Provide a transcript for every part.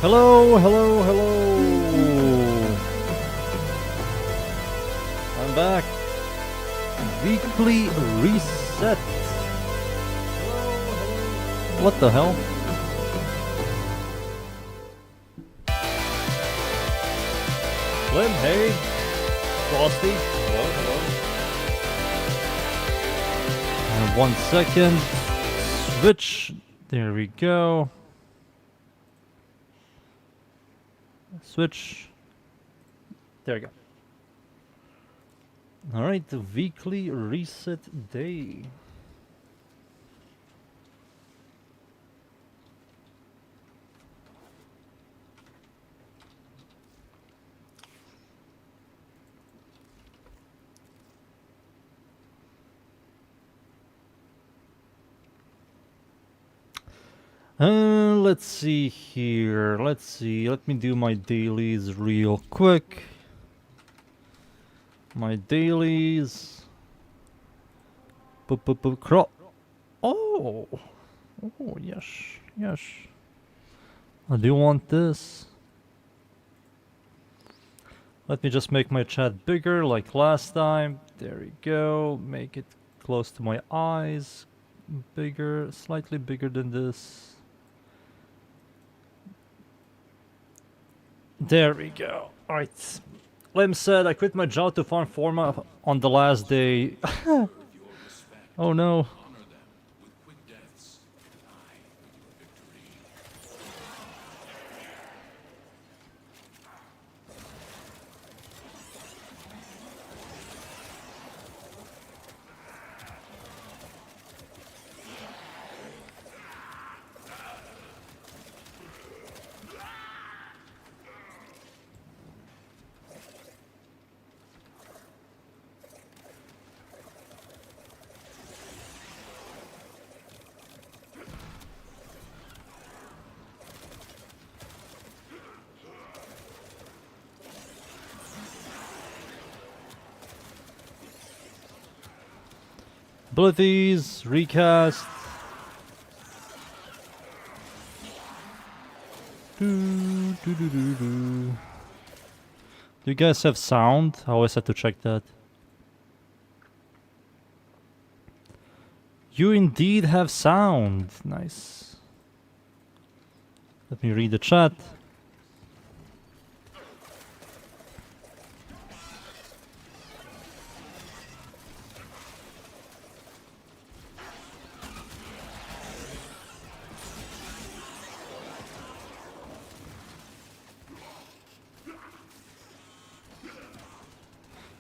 Hello, hello, hello. I'm back. Weekly reset. What the hell? Slim, hey. Frosty. Hello, hello. And 1 second. Switch. There we go. Switch. There we go. Alright, the weekly reset day. Let's see here. Let's see. Let me do my dailies real quick. My dailies. Crop. Oh. Oh, yes. Yes. I do want this. Let me just make my chat bigger like last time. There we go. Make it close to my eyes. Bigger. Slightly bigger than this. There we go. Alright. Lim said, I quit my job to farm Forma on the last day. Oh no. Abilities, recast. Do you guys have sound? I always have to check that. You indeed have sound. Nice. Let me read the chat.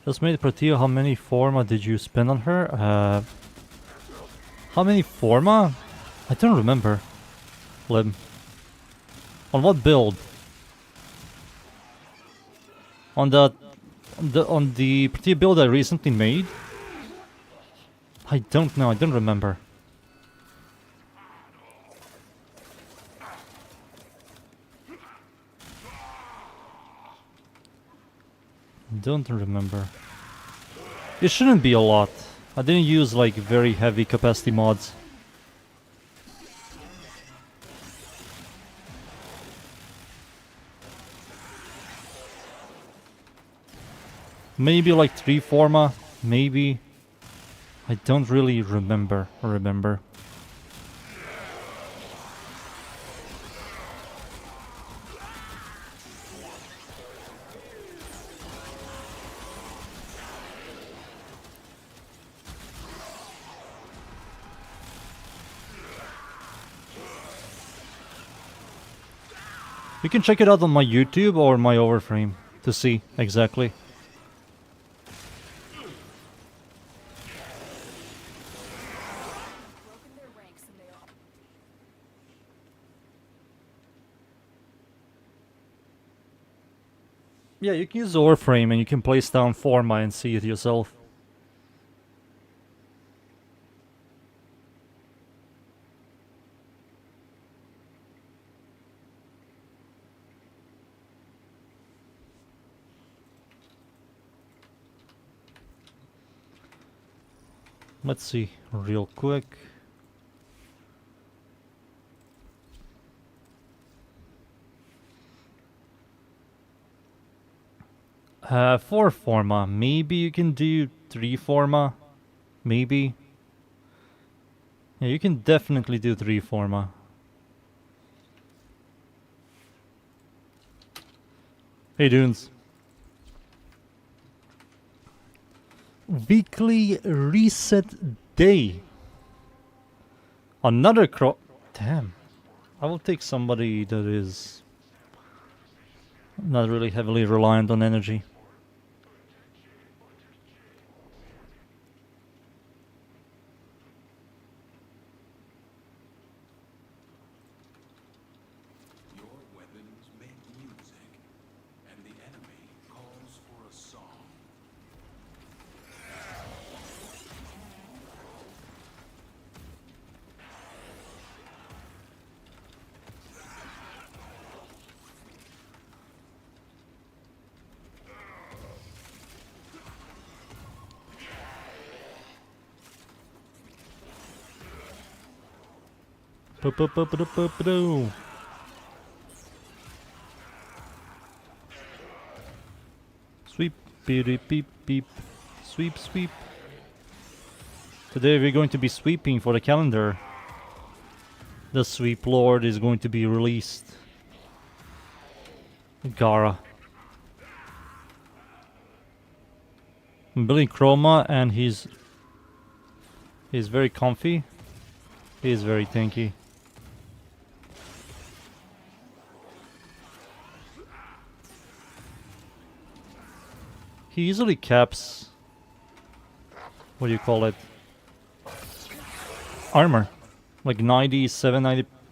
Just made Protea, how many Forma did you spend on her? How many Forma? I don't remember. Lim. On what build? On the Protea build I recently made? I don't know, I don't remember. Don't remember. It shouldn't be a lot. I didn't use like very heavy capacity mods. Maybe like 3 Forma, maybe. I don't really remember. You can check it out on my YouTube or my Warframe to see exactly. Yeah, you can use Warframe and you can place down Forma and see it yourself. Let's see real quick. 4 forma. Maybe you can do 3 forma. Maybe. Yeah, you can definitely do 3 forma. Hey, Dunes. Weekly reset day. Another Damn. I will take somebody that is not really heavily reliant on energy. Sweep, beep, beep, beep. Sweep, sweep. Today we're going to be sweeping for the calendar. The Sweep Lord is going to be released. Gara. I'm building Chroma and he's very comfy. He's very tanky. He easily caps, what do you call it, armor. Like 97,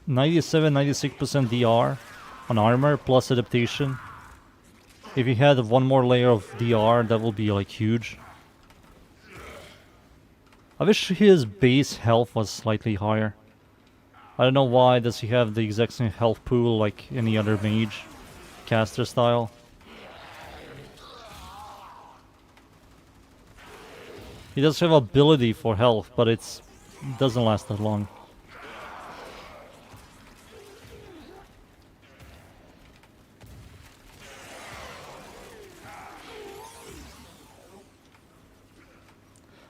96% DR on armor plus adaptation. If he had one more layer of DR, that would be like huge. I wish his base health was slightly higher. I don't know why does he have the exact same health pool like any other mage caster style. He does have ability for health, but it doesn't last that long.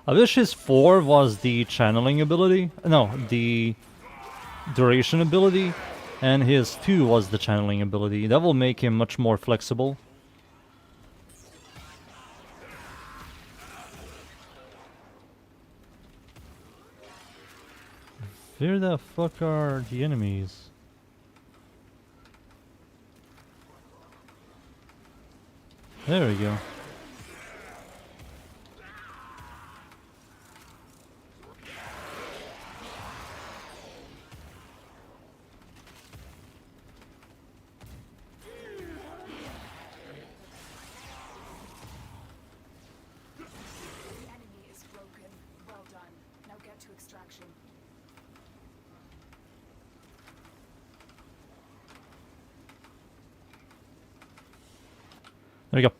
I wish his 4 was the channeling ability. No, the duration ability. And his 2 was the channeling ability. That will make him much more flexible. Where the fuck are the enemies? There we go. There we go.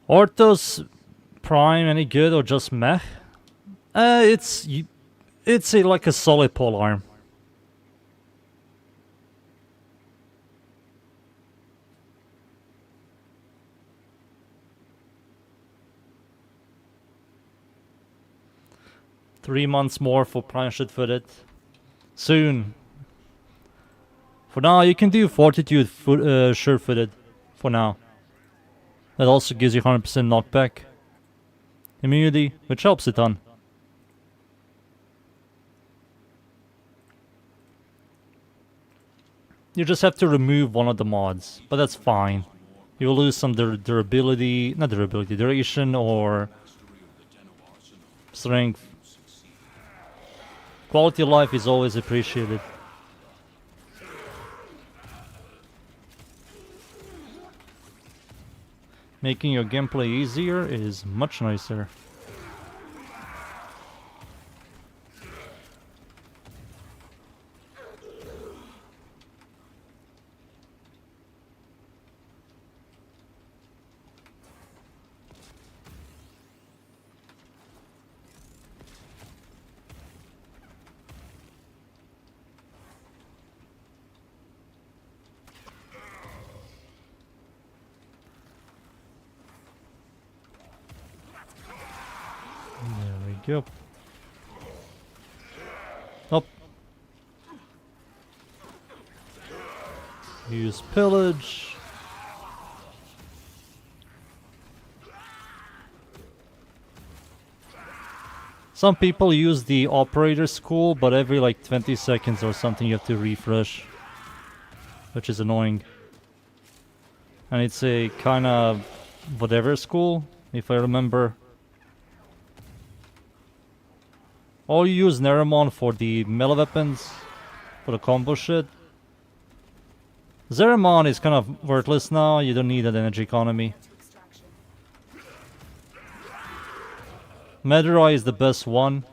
Orthos Prime any good or just meh? It's like a solid pole arm. Three months more for Prime Should-Footed. Soon. For now, you can do Fortitude Sure-Footed. For now. That also gives you 100% knockback. Immunity, which helps a ton. You just have to remove one of the mods, but that's fine. You will lose some durability, not durability, duration or strength. Quality of life is always appreciated. Making your gameplay easier is much nicer. go. Up. Use pillage. Some people use the operator school, but every like 20 seconds or something you have to refresh, which is annoying. And it's a kind of whatever school, if I remember. Or you use Neramon for the melee weapons, for the combo shit. Zeramon is kind of worthless now, you don't need an energy economy. Medrai is the best one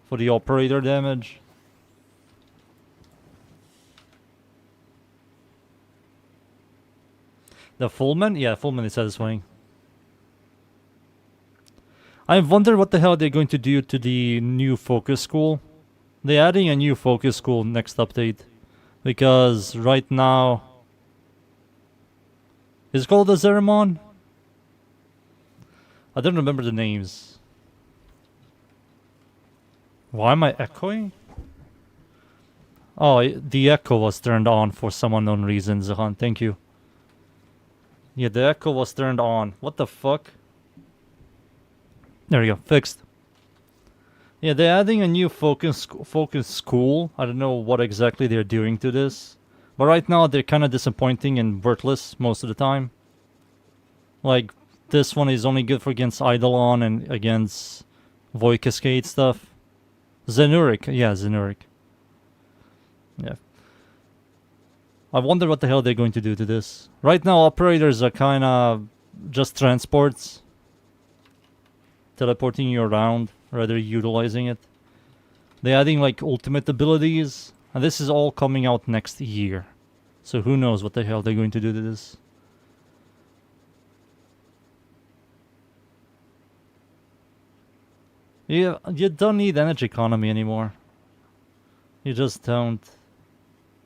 for the operator damage. The Fullman? Yeah, Fullman is satisfying. I wonder what the hell they're going to do to the new focus school. They're adding a new focus school next update. Because right now... Is it called the Zeramon? I don't remember the names. Why am I echoing? Oh, the echo was turned on for some unknown reason, Zahan. Thank you. Yeah, the echo was turned on. What the fuck? There we go. Fixed. Yeah, they're adding a new focus school. I don't know what exactly they're doing to this. But right now, they're kind of disappointing and worthless most of the time. Like, this one is only good for against Eidolon and against Void Cascade stuff. Zenuric. Yeah, Zenuric. Yeah. I wonder what the hell they're going to do to this. Right now, operators are kind of just transports. Teleporting you around, rather utilizing it. They're adding like ultimate abilities. And this is all coming out next year. So who knows what the hell they're going to do to this. You don't need energy economy anymore. You just don't.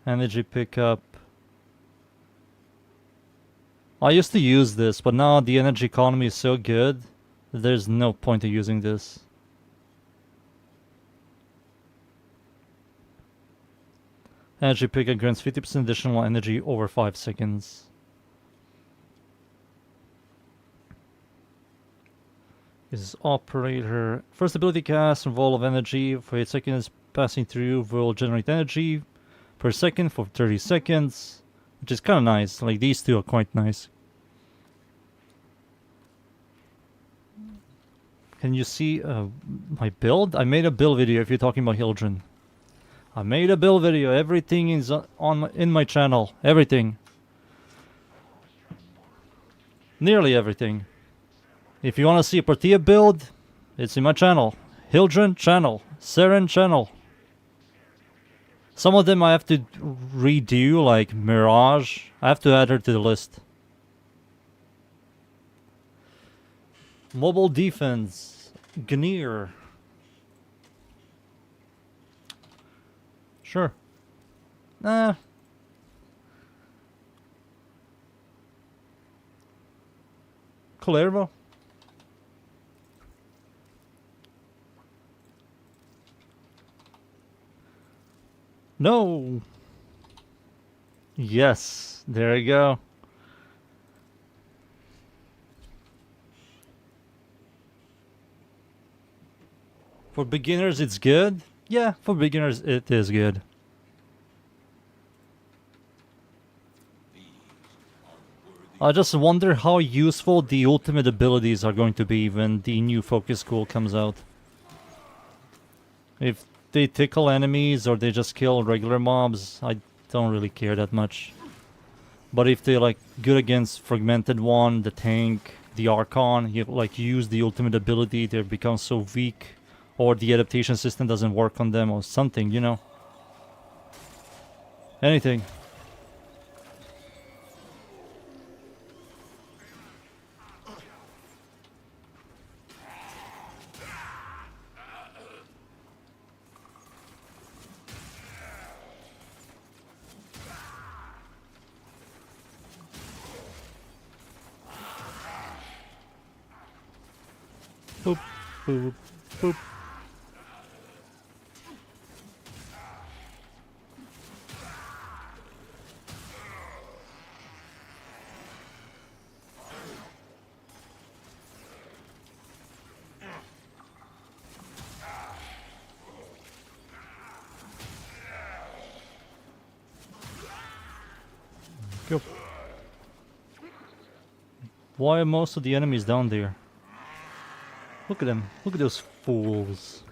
Energy pickup. I used to use this, but now the energy economy is so good that there's no point in using this. Energy pickup grants 50% additional energy over 5 seconds. Is operator. First ability cast and wall of energy for 8 seconds passing through will generate energy per second for 30 seconds. Which is kind of nice. Like these two are quite nice. Can you see my build? I made a build video if you're talking about Hildren. I made a build video. Everything is in my channel. Everything. Nearly everything. If you want to see a Portia build, it's in my channel. Hildren channel. Seren channel. Some of them I have to redo, like Mirage. I have to add her to the list. Mobile defense. Gneer. Sure. Nah. Clervo. No. Yes. There you go. For beginners, it's good. Yeah, for beginners, it is good. I just wonder how useful the ultimate abilities are going to be when the new focus school comes out. If they tickle enemies or they just kill regular mobs, I don't really care that much. But if they're like good against Fragmented One, the tank, the Archon, you like use the ultimate ability, they become so weak. Or the adaptation system doesn't work on them or something, you know. Anything. Boop, boop, boop. Go. Why are most of the enemies down there? Look at them. Look at those fools.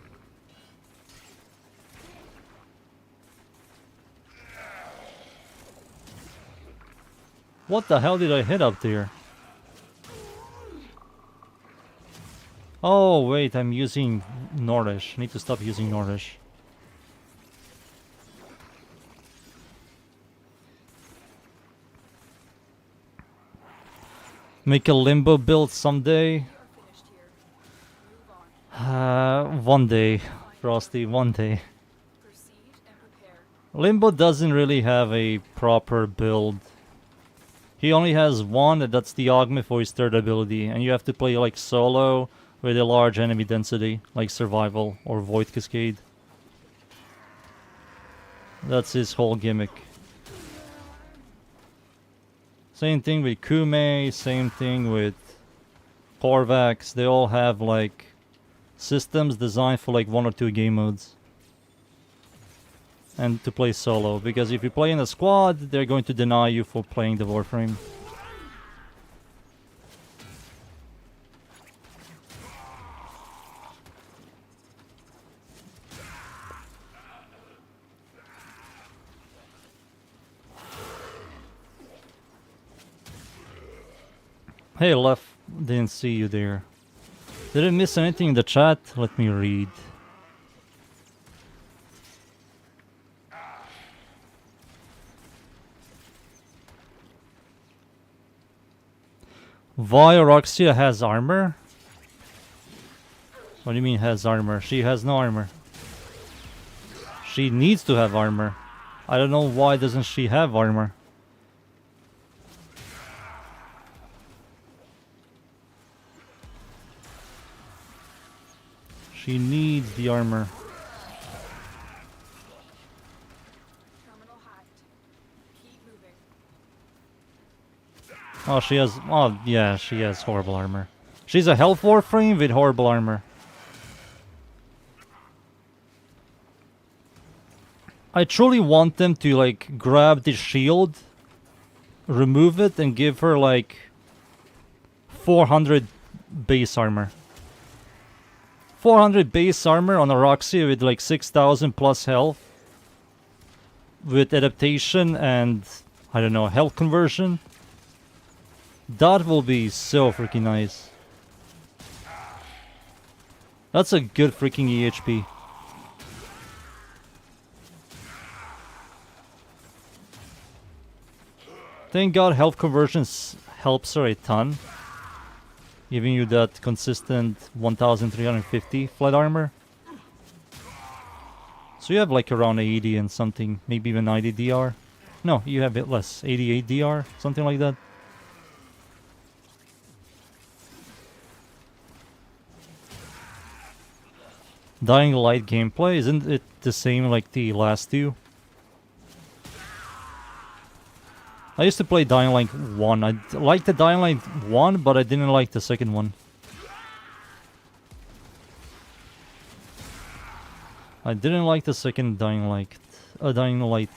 What the hell did I hit up there? Oh wait, I'm using Nordish. I need to stop using Nordish. Make a limbo build someday. One day, Frosty, one day. Limbo doesn't really have a proper build. He only has one, and that's the augment for his third ability, and you have to play like solo with a large enemy density, like Survival or Void Cascade. That's his whole gimmick. Same thing with Kume, same thing with Korvax. They all have like systems designed for like 1 or 2 game modes. And to play solo, because if you play in a squad, they're going to deny you for playing the Warframe. Hey, Left, didn't see you there. Did I miss anything in the chat? Let me read. Vioroxia has armor? What do you mean has armor? She has no armor. She needs to have armor. I don't know why doesn't she have armor. She needs the armor. Oh, she has... Oh, yeah, she has horrible armor. She's a health Warframe with horrible armor. I truly want them to, like, grab the shield, remove it, and give her, like, 400 base armor. 400 base armor on a Roxy with, like, 6,000 plus health. With adaptation and, I don't know, health conversion. That will be so freaking nice. That's a good freaking EHP. Thank God health conversions helps her a ton. Giving you that consistent 1350 flight armor. So you have like around 80 and something, maybe even 90 DR. No, you have it less, 88 DR, something like that. Dying Light gameplay, isn't it the same like the last two? I used to play Dying Light 1. I liked the Dying Light 1, but I didn't like the second one. I didn't like the second Dying Light. Dying Light.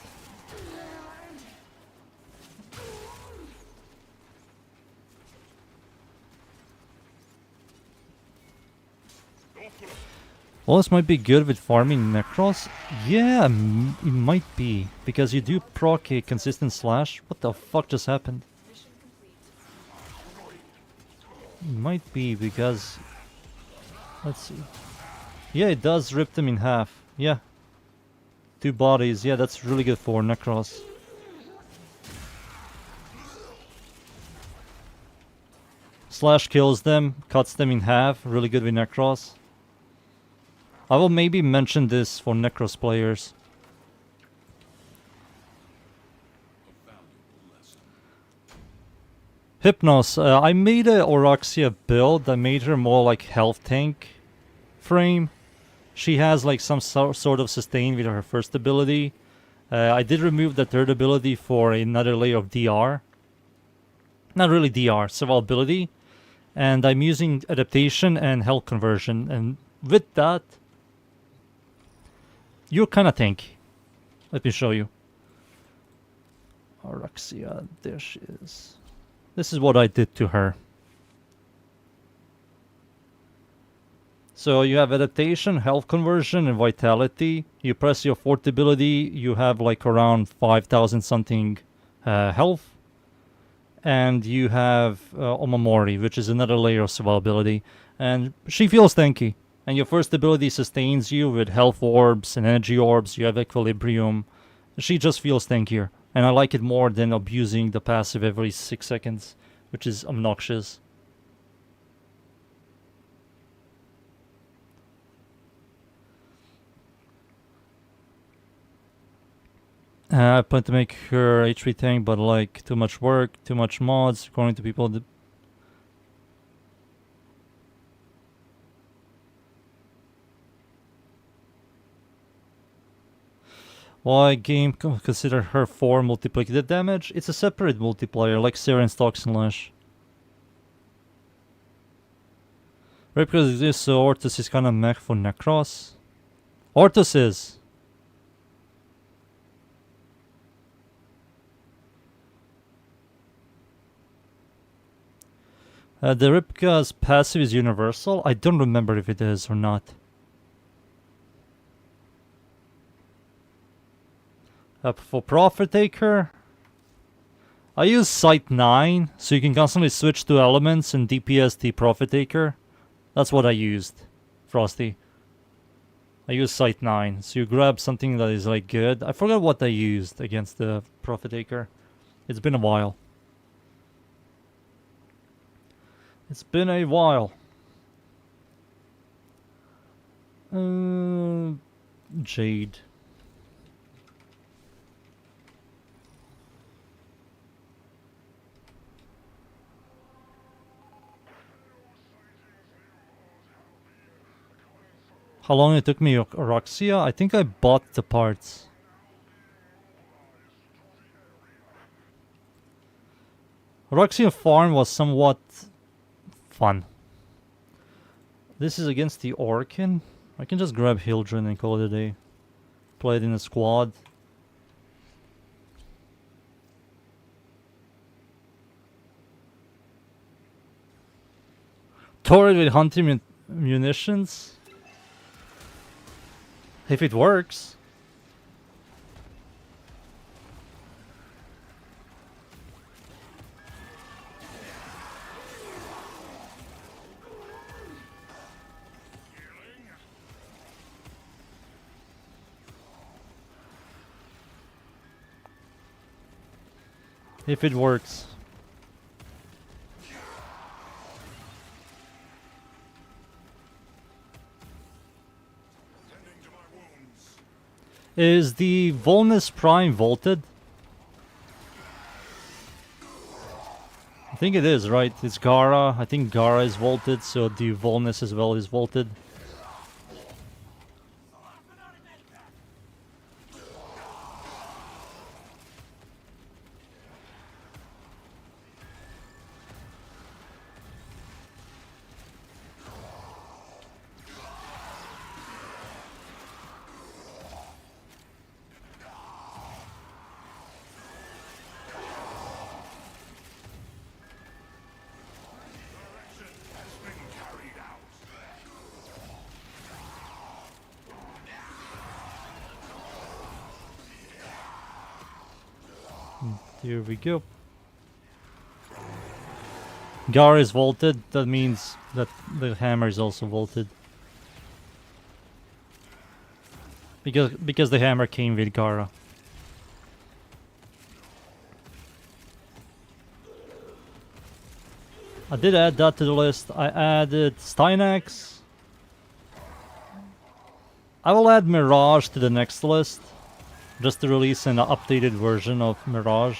Well, this might be good with farming Necros. Yeah, it might be. Because you do proc a consistent slash. What the fuck just happened? It might be because... Let's see. Yeah, it does rip them in half. Yeah. 2 bodies. Yeah, that's really good for Necros. Slash kills them, cuts them in half. Really good with Necros. I will maybe mention this for Necros players. Hypnos. I made a Oroxia build. I made her more like health tank frame. She has like some sort of sustain with her first ability. I did remove the third ability for another layer of DR. Not really DR, survivability. And I'm using adaptation and health conversion. And with that, you're kind of tanky. Let me show you. Araxia, there she is. This is what I did to her. So you have adaptation, health conversion, and vitality. You press your fourth ability, you have like around 5,000 something health. And you have Omamori, which is another layer of survivability. And she feels tanky. And your first ability sustains you with health orbs and energy orbs. You have equilibrium. She just feels tankier. And I like it more than abusing the passive every 6 seconds, which is obnoxious. I plan to make her HP tank, but like too much work, too much mods, according to people. Why game consider her for multiplicative damage? It's a separate multiplier, like Siren's Toxin Lash. Right, because this Ortus is kind of mech for Necros. Ortus is. The Ripka's passive is universal. I don't remember if it is or not. For Profit Taker, I use Sight 9, so you can constantly switch to elements and DPS the Profit Taker. That's what I used, Frosty. I use Sight 9, so you grab something that is like good. I forgot what I used against the Profit Taker. It's been a while. It's been a while. Jade. How long it took me Araxia? I think I bought the parts. Araxia farm was somewhat fun. This is against the Orkin. I can just grab Hildren and call it a day. Play it in a squad. Torrid with hunting munitions. If it works. If it works. Is the Volnus Prime vaulted? I think it is, right? It's Gara. I think Gara is vaulted, so the Volnus as well is vaulted. Here we go. Gar is vaulted. That means that the hammer is also vaulted. Because the hammer came with Gara. I did add that to the list. I added Stynax. I will add Mirage to the next list. Just to release an updated version of Mirage.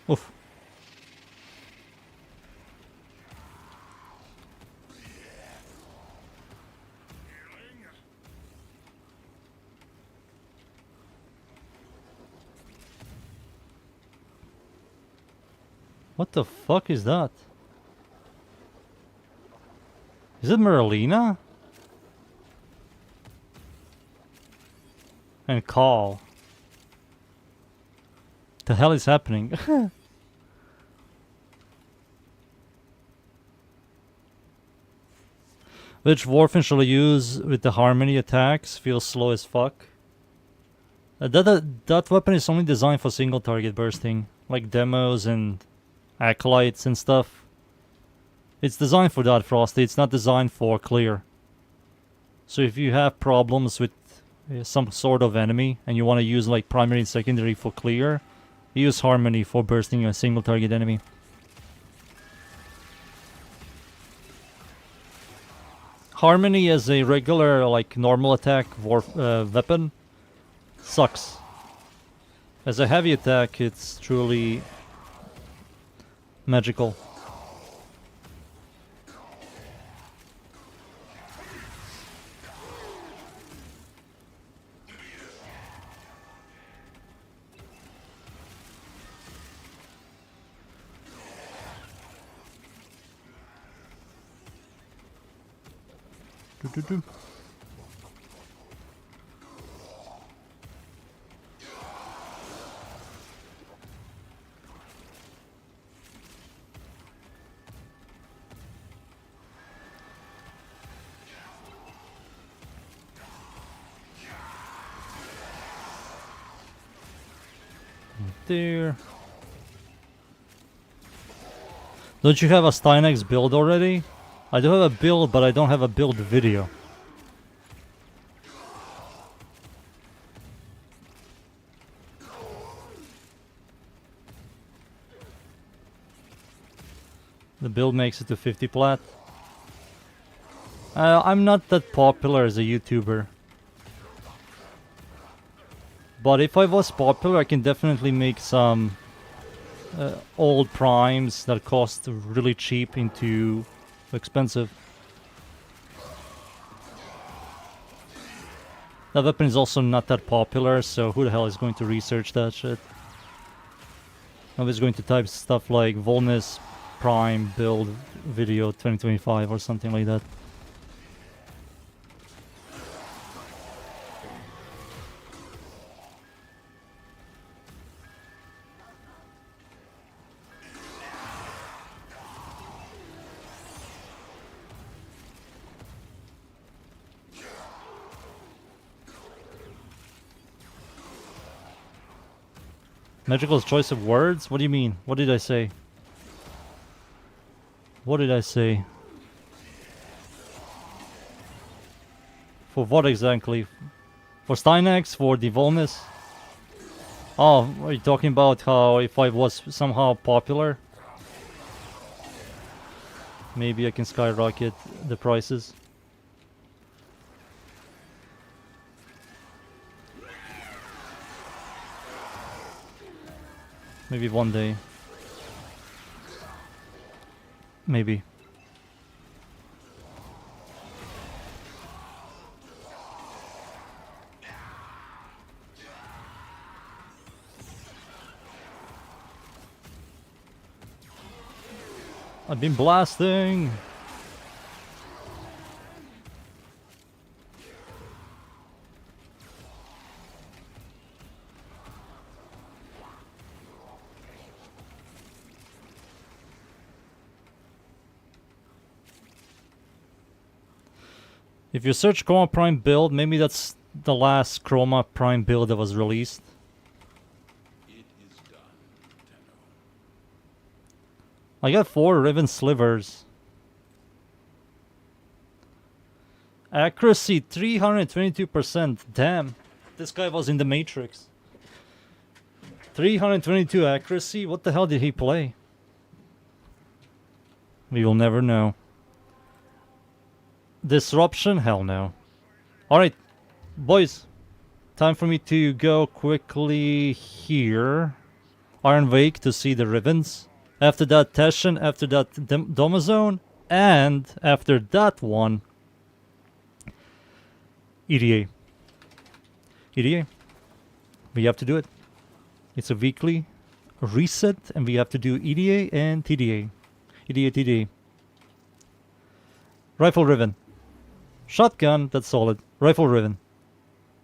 Oof. What the fuck is that? Is it Merlina? And Call. The hell is happening? Which Warframe shall I use with the Harmony attacks? Feels slow as fuck. That weapon is only designed for single target bursting, like demos and acolytes and stuff. It's designed for that, Frosty. It's not designed for clear. So if you have problems with some sort of enemy and you want to use like primary and secondary for clear, use Harmony for bursting a single target enemy. Harmony as a regular, like normal attack weapon sucks. As a heavy attack, it's truly magical. There. Don't you have a Stynex build already? I do have a build, but I don't have a build video. The build makes it to 50 plat. I'm not that popular as a YouTuber. But if I was popular, I can definitely make some old primes that cost really cheap into expensive. That weapon is also not that popular, so who the hell is going to research that shit? Nobody's going to type stuff like Volnus Prime build video 2025 or something like that. Magical choice of words? What do you mean? What did I say? What did I say? For what exactly? For Stynex? For the Volnus? Oh, are you talking about how if I was somehow popular, maybe I can skyrocket the prices? Maybe one day. Maybe. I've been blasting. If you search Chroma Prime build, maybe that's the last Chroma Prime build that was released. It is done, Tenno. I got 4 Riven Slivers. Accuracy 322%. Damn. This guy was in the Matrix. 322 accuracy? What the hell did he play? We will never know. Disruption? Hell no. Alright, boys. Time for me to go quickly here. Iron Wake to see the Rivens. After that Teshin, after that Domazone. And after that one, EDA. EDA. We have to do it. It's a weekly reset and we have to do EDA and TDA. EDA, TDA. Rifle riven. Shotgun, that's solid. Rifle riven.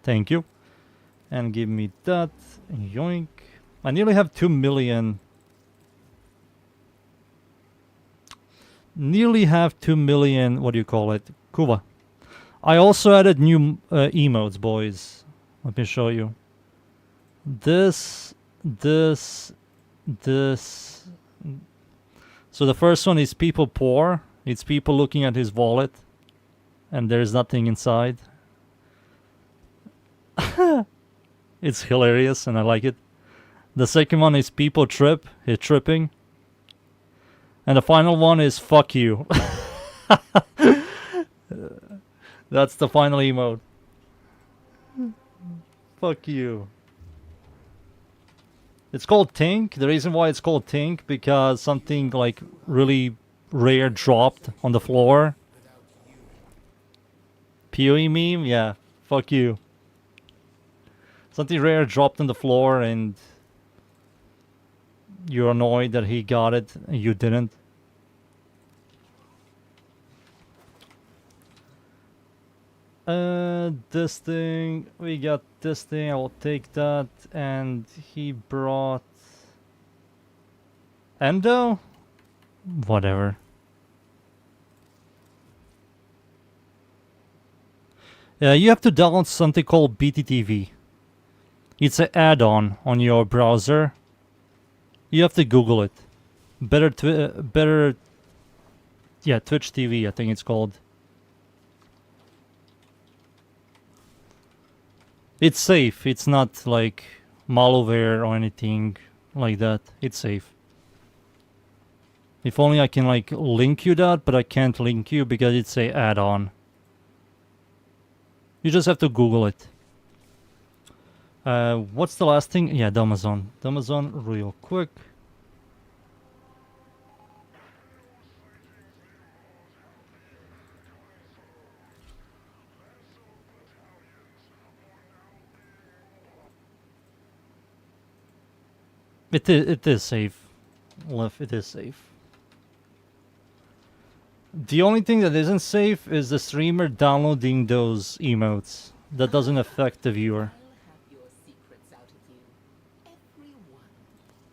Thank you. And give me that. Yoink. I nearly have 2 million. Nearly have 2 million, what do you call it? Kuva. I also added new emotes, boys. Let me show you. This. So the first one is people poor. It's people looking at his wallet. And there's nothing inside. It's hilarious and I like it. The second one is people trip. He's tripping. And the final one is fuck you. That's the final emote. Fuck you. It's called Tink. The reason why it's called Tink because something like really rare dropped on the floor. PoE meme? Yeah. Fuck you. Something rare dropped on the floor and you're annoyed that he got it and you didn't. This thing, we got this thing, I will take that, and he brought Endo? Whatever. You have to download something called BTTV. It's an add-on on your browser. You have to Google it. Yeah, Twitch TV, I think it's called. It's safe. It's not like malware or anything like that. It's safe. If only I can like link you that, but I can't link you because it's a add-on. You just have to Google it. What's the last thing? Yeah, the Amazon. The Amazon real quick. It is safe. Left, it is safe. The only thing that isn't safe is the streamer downloading those emotes. That doesn't affect the viewer.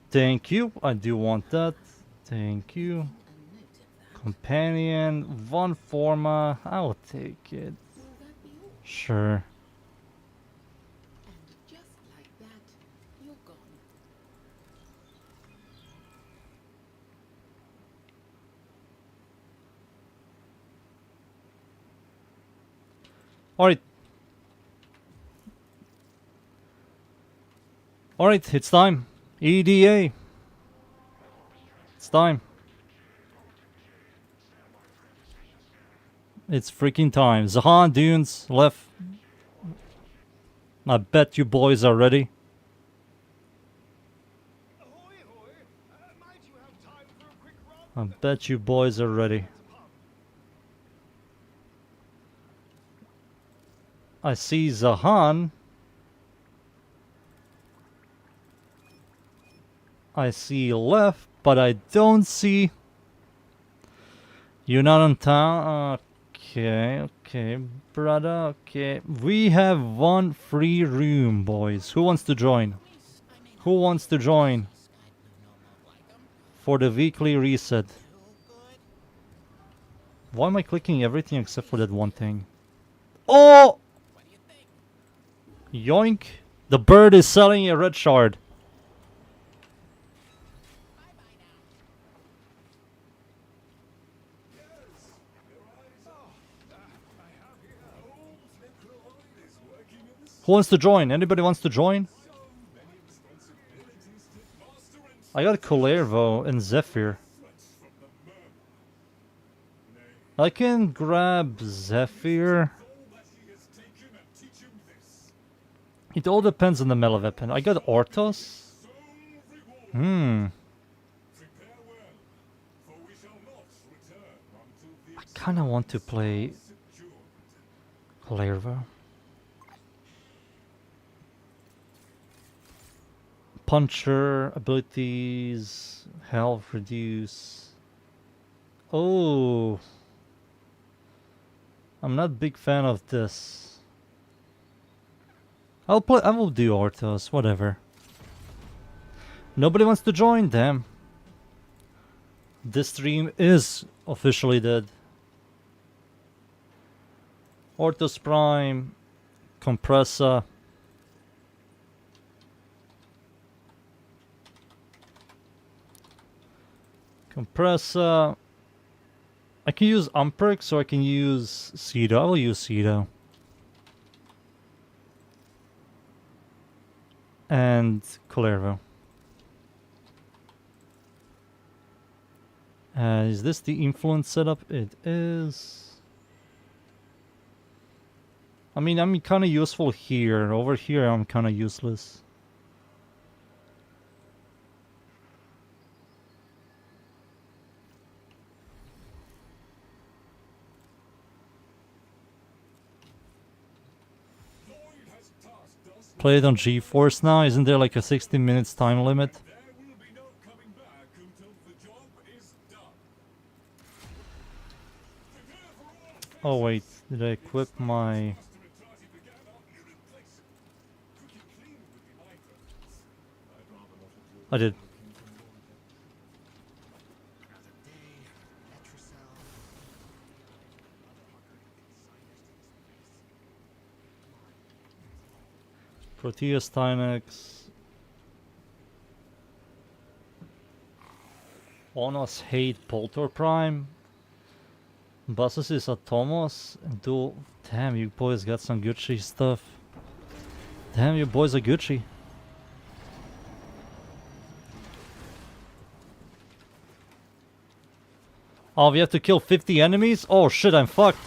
Thank you. I do want that. Thank you. Companion. One forma. I will take it. Sure. Alright. Alright, it's time. EDA. It's time. It's freaking time. Zahan, Dunes, left. I bet you boys are ready. I bet you boys are ready. I see Zahan. I see left, but I don't see. You're not on town? Okay, brother, okay. We have one free room, boys. Who wants to join? Who wants to join? For the weekly reset. Why am I clicking everything except for that one thing? Oh! Yoink! The bird is selling a red shard. Who wants to join? Anybody wants to join? I got Colervo and Zephyr. I can grab Zephyr. It all depends on the melee weapon. I got Orthos. I kinda want to play Colervo. Puncher, abilities, health reduce. Oh. I'm not a big fan of this. I will do Arthos, whatever. Nobody wants to join them. This stream is officially dead. Orthos Prime, Compressa. Compressa. I can use Umperx or I can use Cedo. I will use Cedo. And Colervo. Is this the influence setup? It is. I mean, I'm kind of useful here. Over here, I'm kind of useless. Play it on GeForce now. Isn't there like a 60 minutes time limit? Oh wait, did I equip my... I did. Proteus Tynex. Onos hate Poltor Prime. Buses is Atomos. And do... Damn, you boys got some Gucci stuff. Damn, you boys are Gucci. Oh, we have to kill 50 enemies? Oh shit, I'm fucked.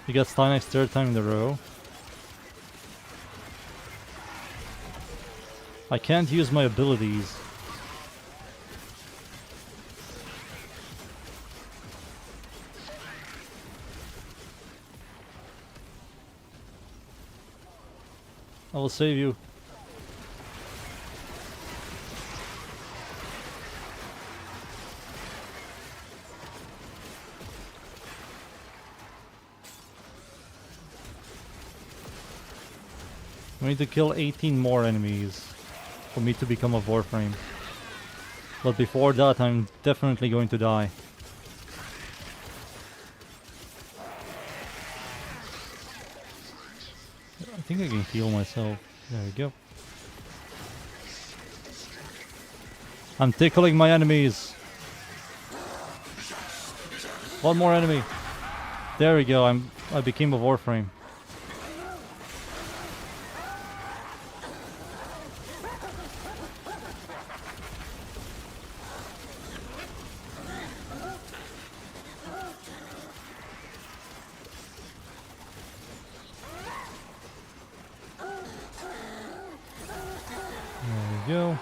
You got Stynex third time in a row. I can't use my abilities. I will save you. We need to kill 18 more enemies for me to become a Warframe. But before that, I'm definitely going to die. I think I can heal myself. There we go. I'm tickling my enemies. One more enemy. There we go. I became a Warframe. Go.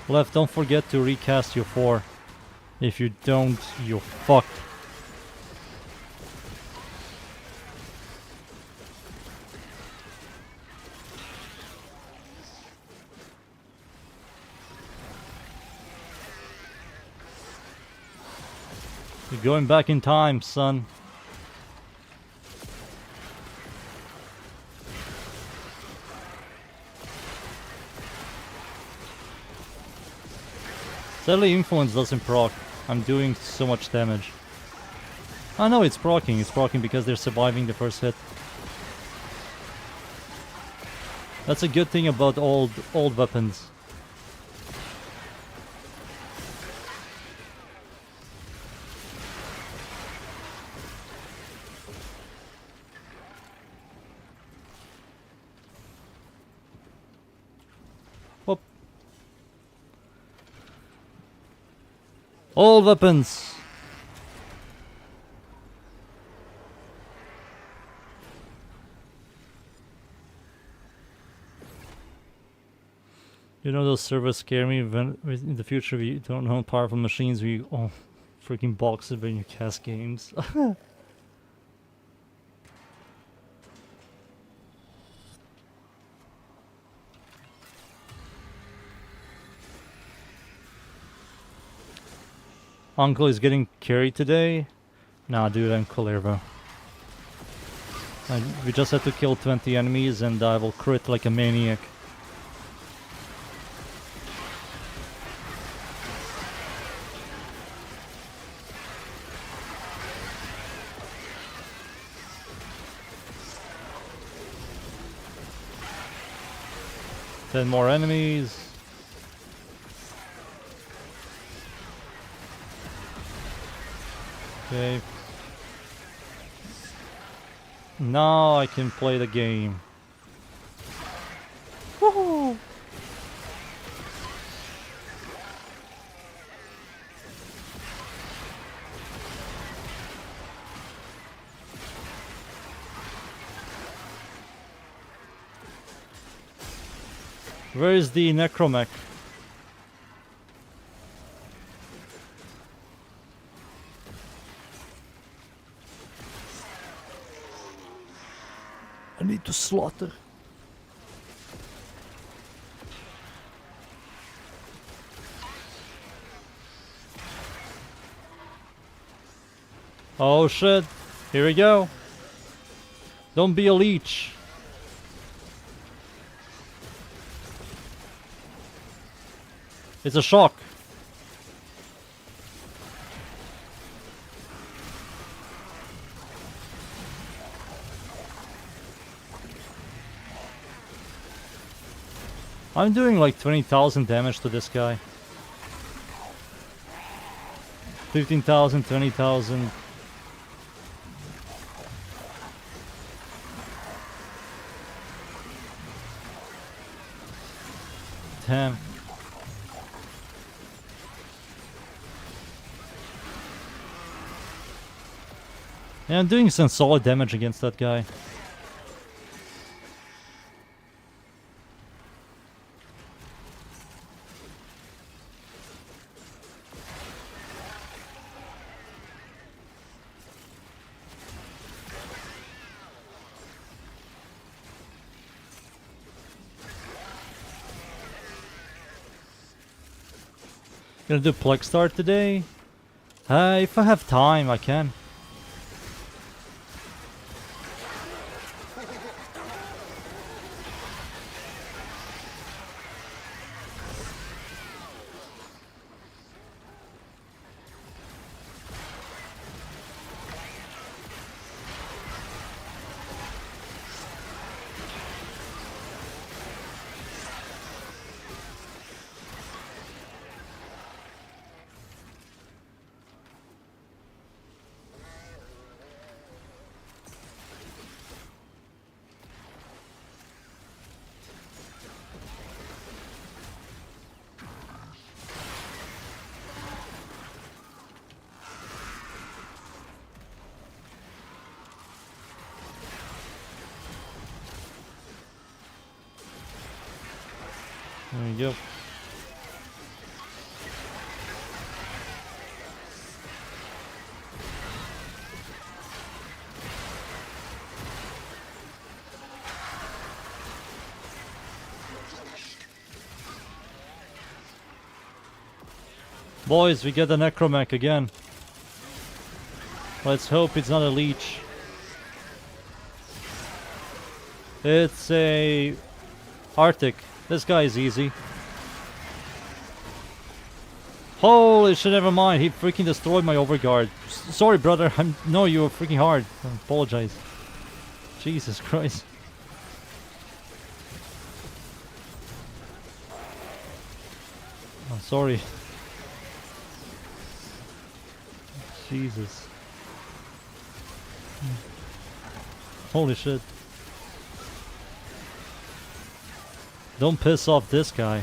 Left, don't forget to recast your 4. If you don't, you're fucked. You're going back in time, son. Sadly, influence doesn't proc. I'm doing so much damage. Oh no, it's proccing. It's proccing because they're surviving the first hit. That's a good thing about old weapons. Whoop. Old weapons. You know those servers scare me when in the future we don't own powerful machines, we all freaking box it when you cast games. Uncle is getting carried today? Nah, dude, I'm Colerva. We just had to kill 20 enemies and I will crit like a maniac. Ten more enemies. Okay. Now I can play the game. Woohoo! Where is the necromech? I need to slaughter. Oh shit. Here we go. Don't be a leech. It's a shock. I'm doing like 20,000 damage to this guy. 15,000, 20,000. Damn. Yeah, I'm doing some solid damage against that guy. Gonna do Plexar today? If I have time, I can. There you go. Boys, we get the necromech again. Let's hope it's not a leech. It's a Arctic. This guy is easy. Holy shit, never mind. He freaking destroyed my overguard. Sorry, brother. No, you were freaking hard. I apologize. Jesus Christ. I'm sorry. Jesus. Holy shit. Don't piss off this guy.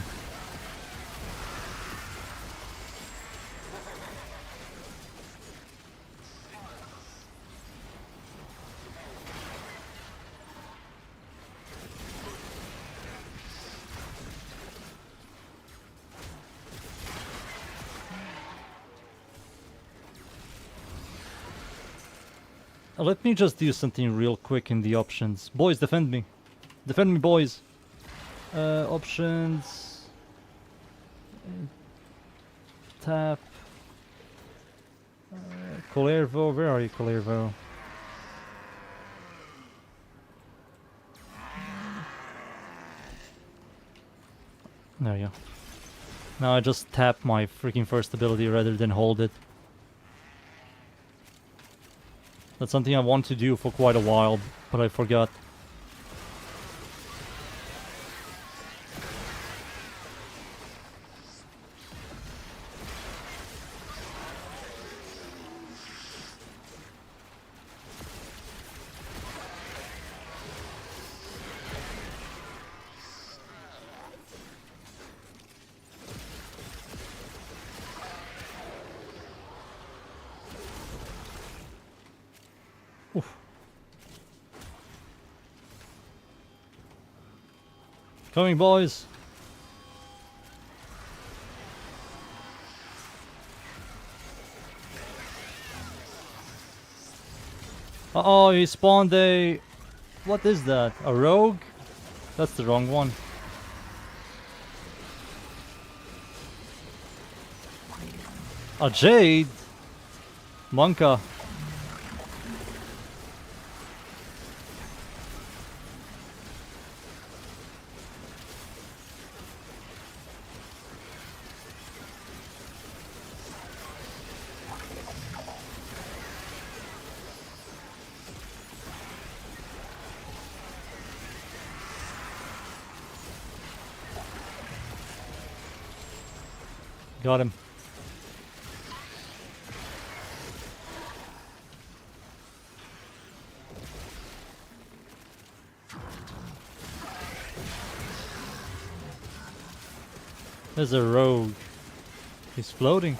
Let me just do something real quick in the options. Boys, defend me. Defend me, boys. Options. Tap. Colervo, where are you, Colervo? There you go. Now I just tap my freaking first ability rather than hold it. That's something I want to do for quite a while, but I forgot. Oof. Coming, boys. Uh-oh, he spawned a... What is that? A rogue? That's the wrong one. A jade? Monka. Got him. There's a rogue. He's floating.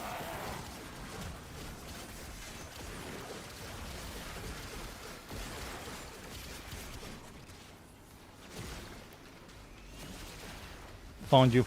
Found you.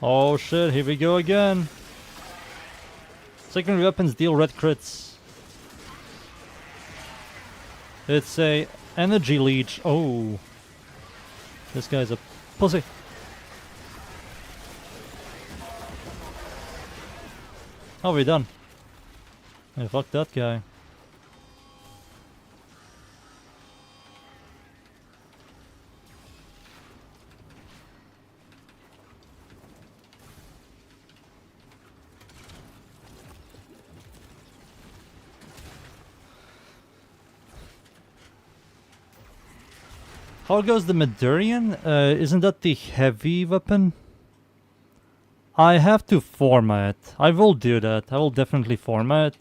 Oh shit, here we go again. Secondary weapons deal red crits. It's a energy leech. Oh. This guy's a pussy. Oh, we're done. Hey, fuck that guy. How goes the Medurian? Isn't that the heavy weapon? I have to format. I will do that. I will definitely format.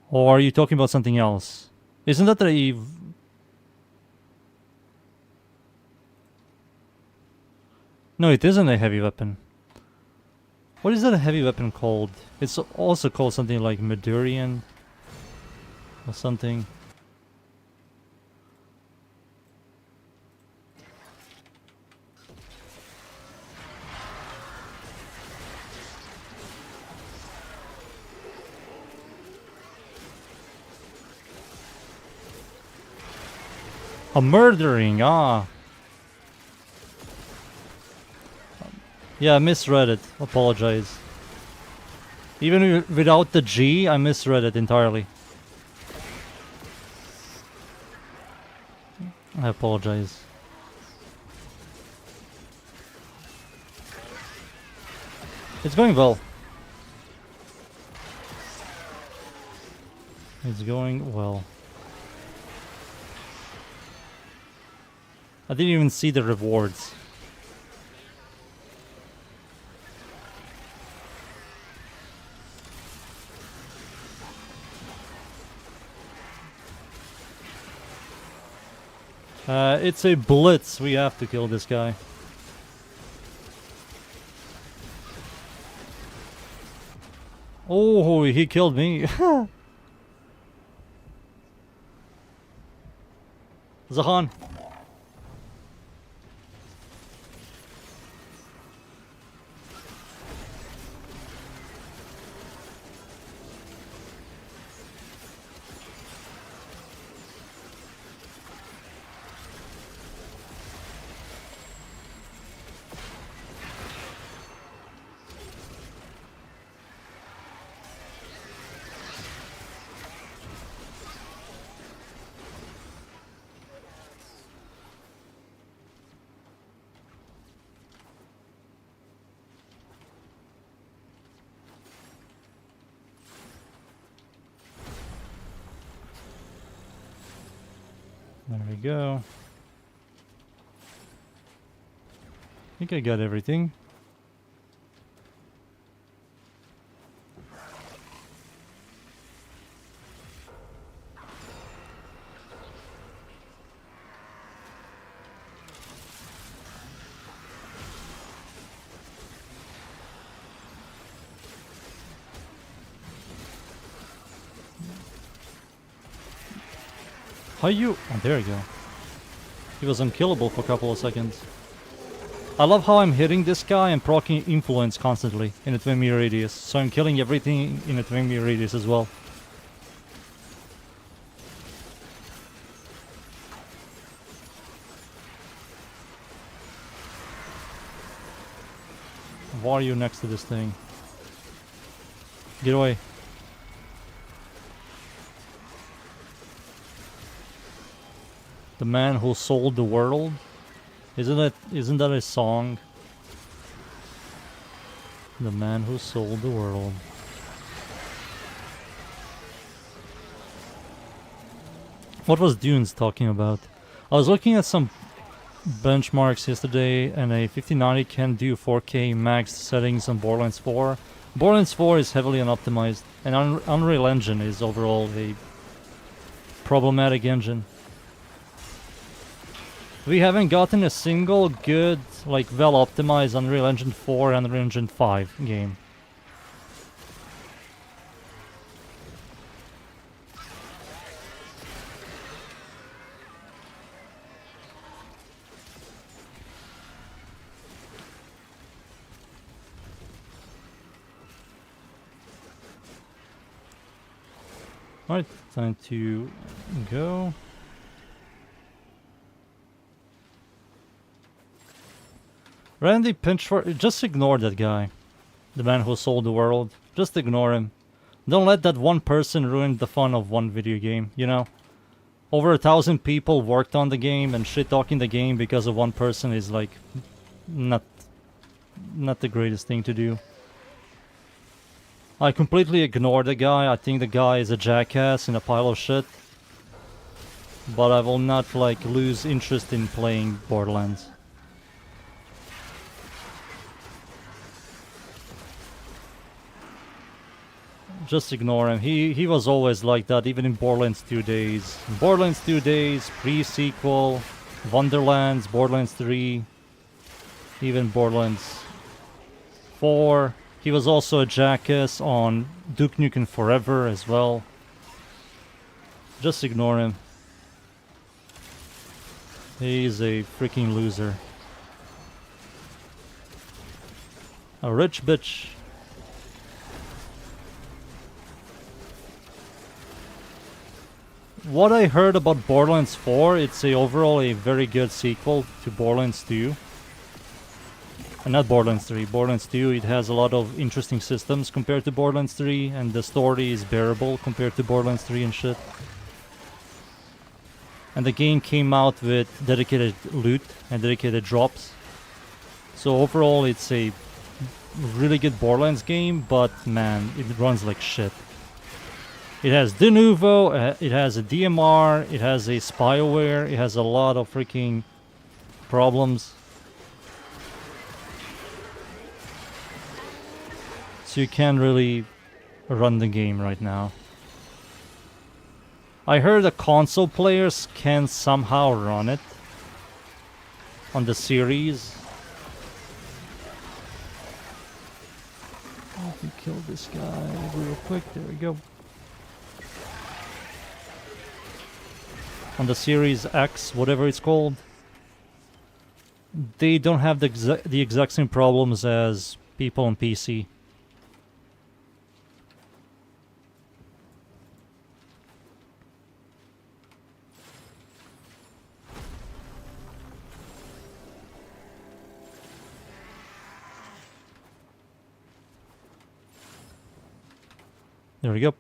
Or are you talking about something else? Isn't that a... No, it isn't a heavy weapon. What is that a heavy weapon called? It's also called something like Medurian. Or something. A murdering, ah. Yeah, I misread it. Apologize. Even without the G, I misread it entirely. I apologize. It's going well. It's going well. I didn't even see the rewards. It's a blitz. We have to kill this guy. Oh, he killed me. Zahan. There we go. I think I got everything. How you? Oh, there you go. He was unkillable for a couple of seconds. I love how I'm hitting this guy and proccing influence constantly in a 20-meter radius. So I'm killing everything in a 20-meter radius as well. Why are you next to this thing? Get away. The man who sold the world? Isn't that a song? The man who sold the world. What was Dunes talking about? I was looking at some benchmarks yesterday, and a 5090 can do 4K max settings on Borderlands 4. Borderlands 4 is heavily unoptimized, and Unreal Engine is overall a problematic engine. We haven't gotten a single good, like, well-optimized Unreal Engine 4 and Unreal Engine 5 game. Alright, time to go. Randy Pinchford, just ignore that guy. The man who sold the world. Just ignore him. Don't let that one person ruin the fun of one video game, you know? Over 1,000 people worked on the game, and shit-talking the game because of one person is like not the greatest thing to do. I completely ignore the guy. I think the guy is a jackass and a pile of shit. But I will not, like, lose interest in playing Borderlands. Just ignore him. He was always like that, even in Borderlands 2 days. Borderlands 2 days, pre-sequel, Wonderlands, Borderlands 3, even Borderlands 4. He was also a jackass on Duke Nukem Forever as well. Just ignore him. He's a freaking loser. A rich bitch. What I heard about Borderlands 4, it's overall a very good sequel to Borderlands 2. And not Borderlands 3, Borderlands 2, it has a lot of interesting systems compared to Borderlands 3, and the story is bearable compared to Borderlands 3 and shit. And the game came out with dedicated loot and dedicated drops. So overall it's a really good Borderlands game, but man, it runs like shit. It has de novo, it has a DMR, it has a spyware, it has a lot of freaking problems. So you can't really run the game right now. I heard that console players can somehow run it, on the series. Let me kill this guy real quick. There we go. On the Series X, whatever it's called, they don't have the exact same problems as people on PC. There we go.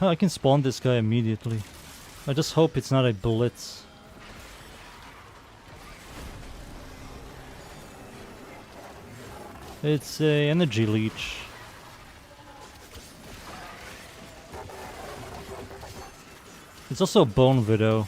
I can spawn this guy immediately. I just hope it's not a blitz. It's a energy leech. It's also a bone widow.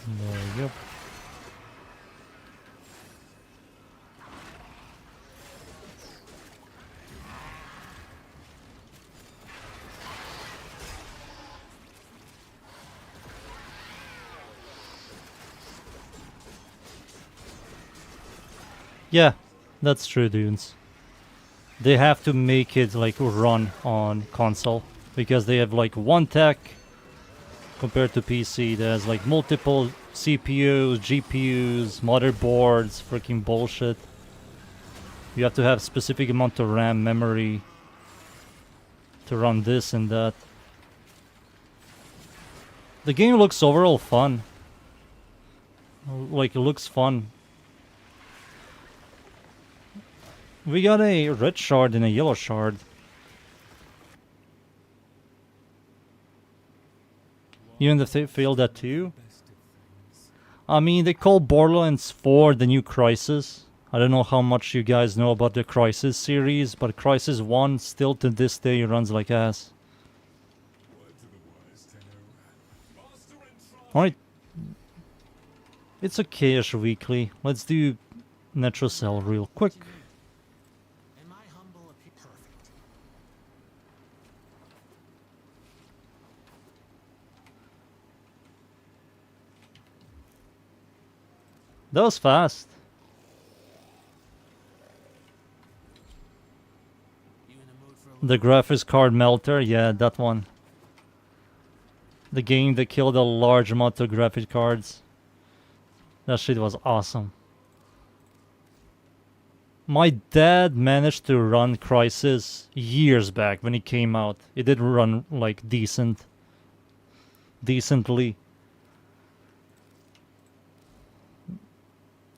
There we go. Yeah, that's true, dudes. They have to make it like run on console because they have like one tech compared to PC that has like multiple CPUs, GPUs, motherboards, freaking bullshit. You have to have specific amount of RAM memory to run this and that. The game looks overall fun. Like, it looks fun. We got a red shard and a yellow shard. Even if they failed that too. I mean, they call Borderlands 4 the new Crisis. I don't know how much you guys know about the Crisis series, but Crisis 1 still to this day runs like ass. Alright. It's okay-ish weekly. Let's do Netrocell real quick. That was fast. The graphics card melter, yeah, that one. The game that killed a large amount of graphic cards. That shit was awesome. My dad managed to run Crysis years back when it came out. It did run like decently.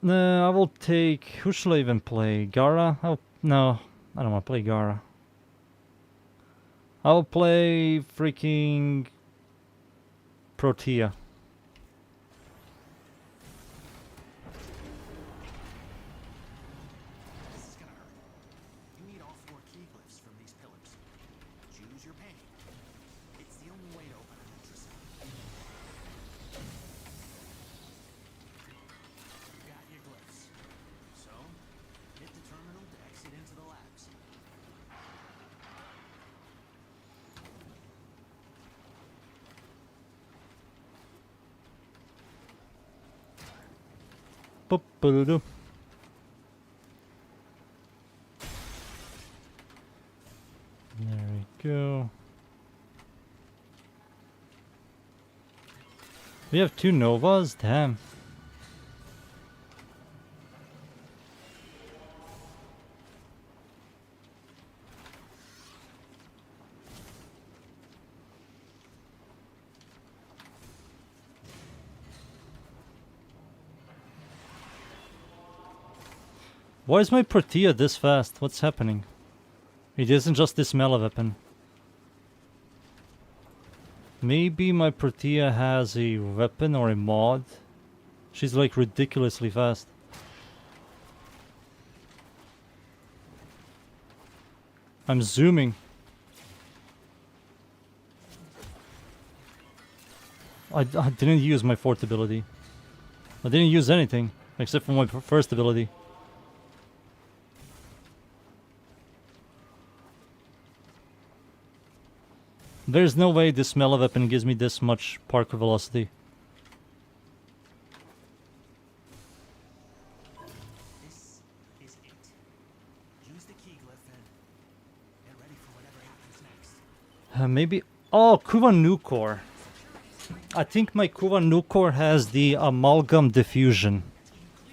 No, I will take... Who should I even play? Gara? No, I don't want to play Gara. I'll play freaking Protea. Boop-a-doo-doo. There we go. We have 2 Novas? Damn. Why is my Protea this fast? What's happening? It isn't just this melee weapon. Maybe my Protea has a weapon or a mod. She's like ridiculously fast. I'm zooming. I didn't use my fourth ability. I didn't use anything except for my first ability. There's no way this melee weapon gives me this much parkour velocity. This is it. Use the key glyph and get ready for whatever happens next. Maybe... Oh, Kuva Nukor. I think my Kuva Nukor has the Amalgam Diffusion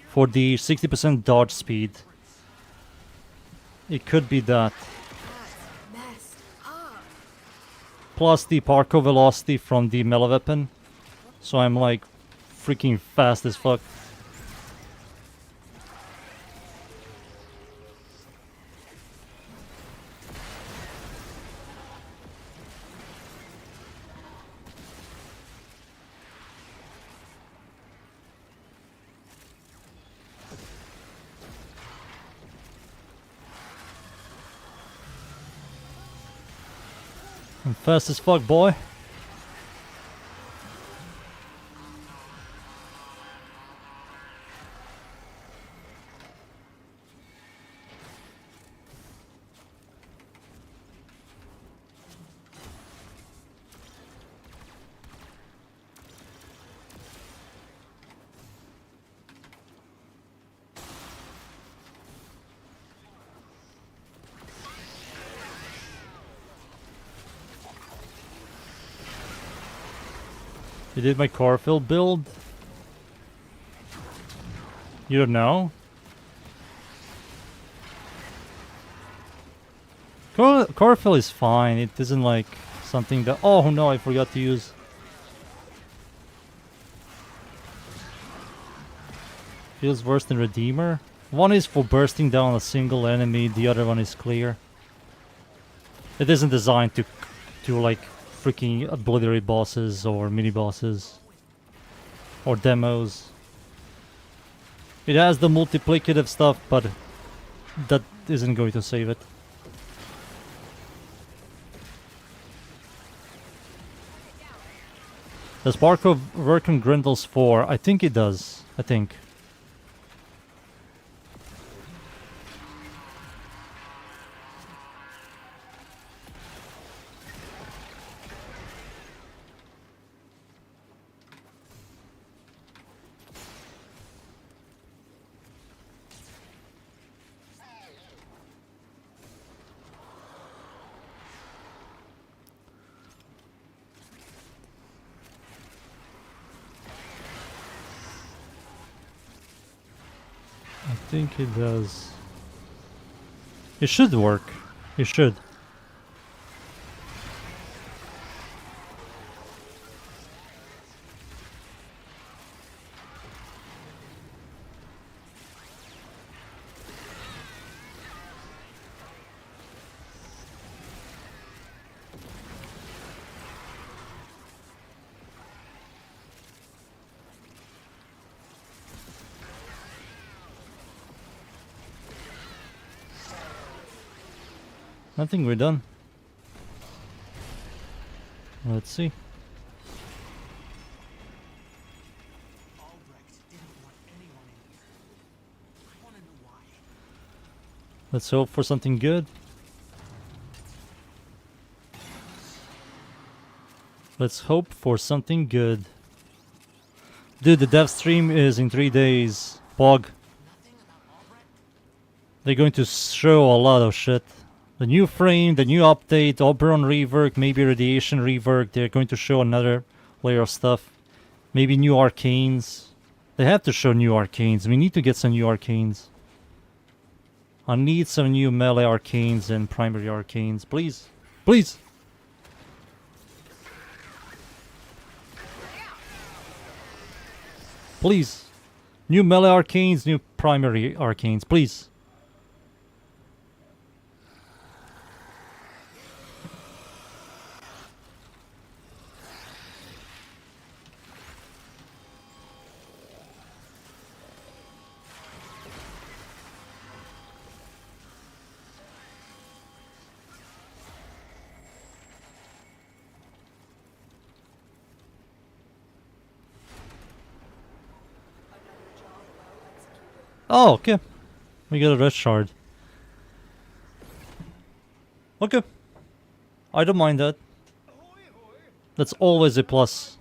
for the 60% dodge speed. It could be that. Plus the parkour velocity from the melee weapon. So I'm like freaking fast as fuck. I'm fast as fuck, boy. You did my chlorophyll build? You don't know? Chlorophyll is fine. It isn't like something that... Oh no, I forgot to use. Feels worse than Redeemer. One is for bursting down a single enemy, the other one is clear. It isn't designed to like freaking obliterate bosses or mini bosses or demos. It has the multiplicative stuff, but that isn't going to save it. Does parkour work on Grendel's 4? I think it does. I think. I think it does. It should work. It should. I think we're done. Let's see. Albrecht didn't want anyone in here. I want to know why. Let's hope for something good. Let's hope for something good. Dude, the dev stream is in 3 days. Pog. They're going to show a lot of shit. The new frame, the new update, Oberon rework, maybe radiation rework. They're going to show another layer of stuff. Maybe new arcanes. They have to show new arcanes. We need to get some new arcanes. I need some new melee arcanes and primary arcanes. Please. Please. Please. New melee arcanes, new primary arcanes. Please. Oh, okay. We got a red shard. Okay. I don't mind that. That's always a plus.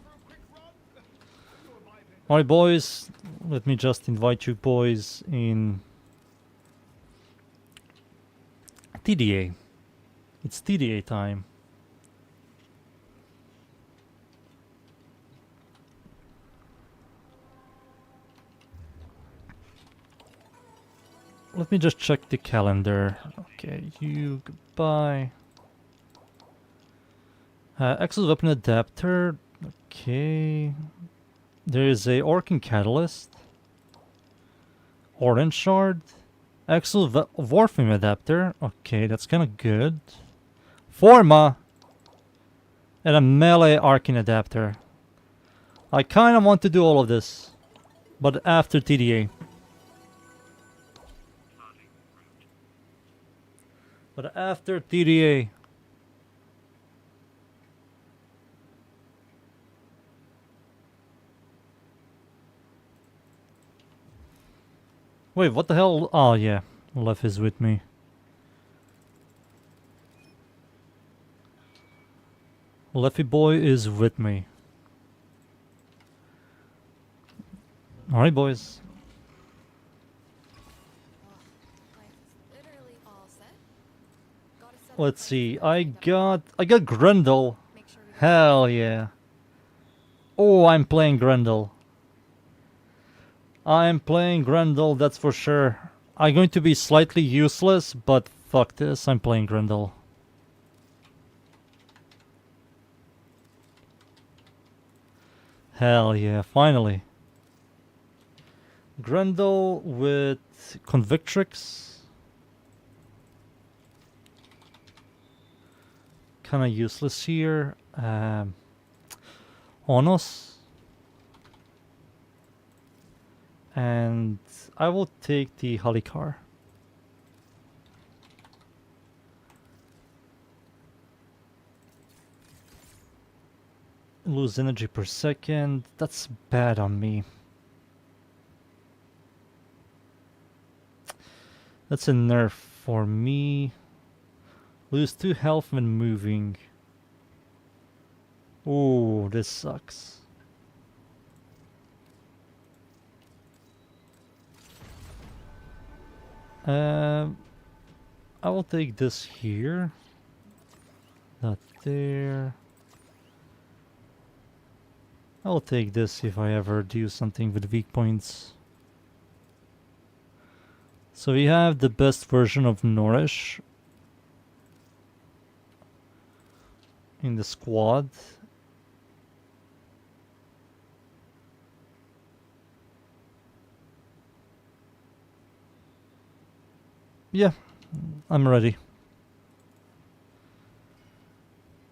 Alright, boys. Let me just invite you boys in TDA. It's TDA time. Let me just check the calendar. Okay, you goodbye. Axis weapon adapter. Okay. There is a Orkin catalyst. Orange shard. Axis Warframe adapter. Okay, that's kind of good. Forma. And a melee Arcane adapter. I kind of want to do all of this. But after TDA. But after TDA. Wait, what the hell? Oh yeah, Lef is with me. Leffy boy is with me. Alright, boys. Literally all set. Gotta set up Let's my see. system I with them. got Grendel. Make sure we Hell yeah. Oh, I'm playing Grendel. I'm playing Grendel, that's for sure. I'm going to be slightly useless, but fuck this, I'm playing Grendel. Hell yeah, finally. Grendel with Convictrix. Kinda useless here. Onos. And I will take the Halikar. Lose energy per second. That's bad on me. That's a nerf for me. Lose 2 health when moving. Ooh, this sucks. I will take this here. Not there. I'll take this if I ever do something with weak points. So we have the best version of Nourish in the squad. Yeah, I'm ready.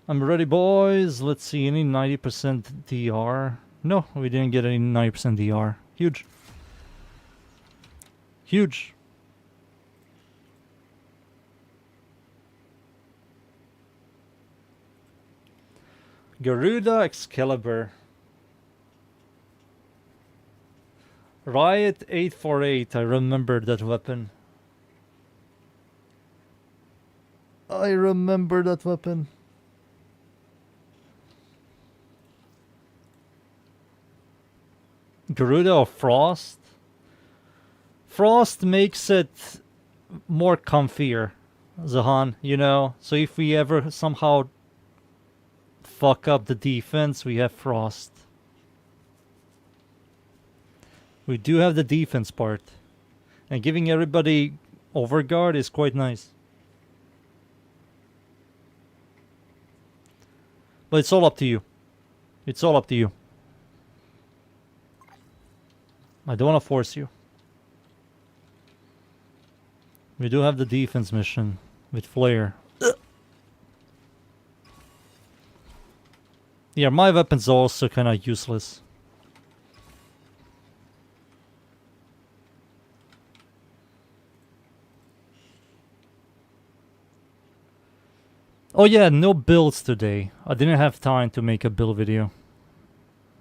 I'm ready, boys. Let's see, any 90% DR? No, we didn't get any 90% DR. Huge. Huge. Garuda Excalibur. Riot 848, I remember that weapon. I remember that weapon. Garuda or Frost? Frost makes it more comfier, Zahan, you know? So if we ever somehow fuck up the defense, we have Frost. We do have the defense part. And giving everybody overguard is quite nice. But it's all up to you. It's all up to you. I don't want to force you. We do have the defense mission with Flare. Yeah, my weapons are also kind of useless. Oh yeah, no builds today. I didn't have time to make a build video.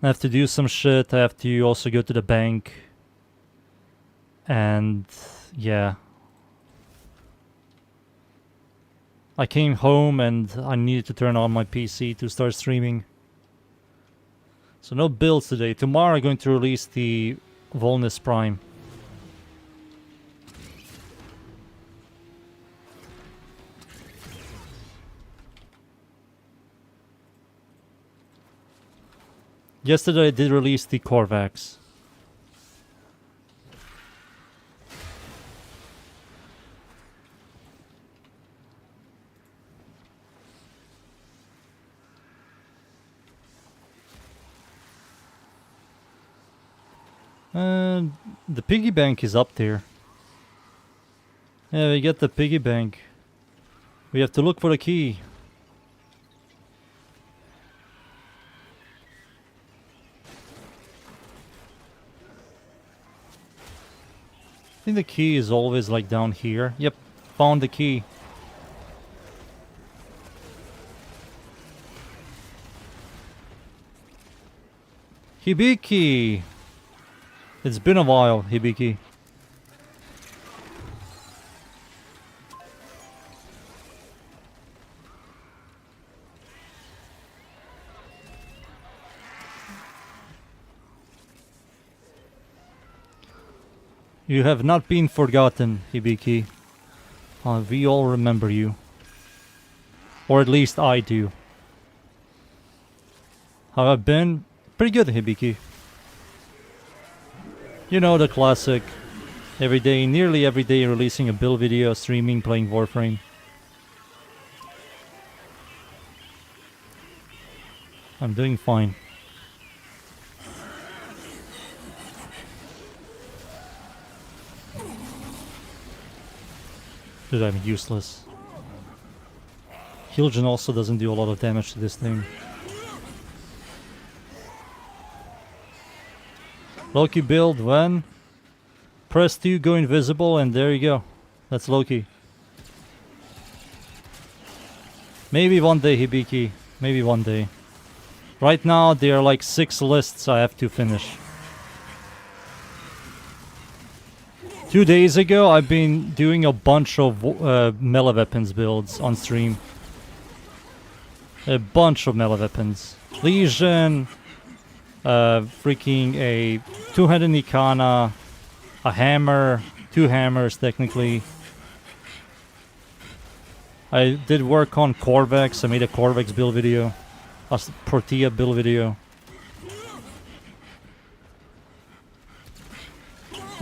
I have to do some shit. I have to also go to the bank. And yeah. I came home and I needed to turn on my PC to start streaming. So no builds today. Tomorrow I'm going to release the Volnus Prime. Yesterday I did release the Korvax. And the piggy bank is up there. Yeah, we get the piggy bank. We have to look for the key. I think the key is always like down here. Yep, found the key. Hibiki! It's been a while, Hibiki. You have not been forgotten, Hibiki. We all remember you. Or at least I do. How I've been? Pretty good, Hibiki. You know the classic. Every day, nearly every day releasing a build video, streaming, playing Warframe. I'm doing fine. Dude, I'm useless. Healgen also doesn't do a lot of damage to this thing. Loki build when? Press 2, go invisible, and there you go. That's Loki. Maybe one day, Hibiki. Maybe one day. Right now, there are like 6 lists I have to finish. 2 days ago, I've been doing a bunch of melee weapons builds on stream. A bunch of melee weapons. Legion, freaking a two-handed Nikana, a hammer, 2 hammers technically. I did work on Korvax. I made a Korvax build video, a Protea build video.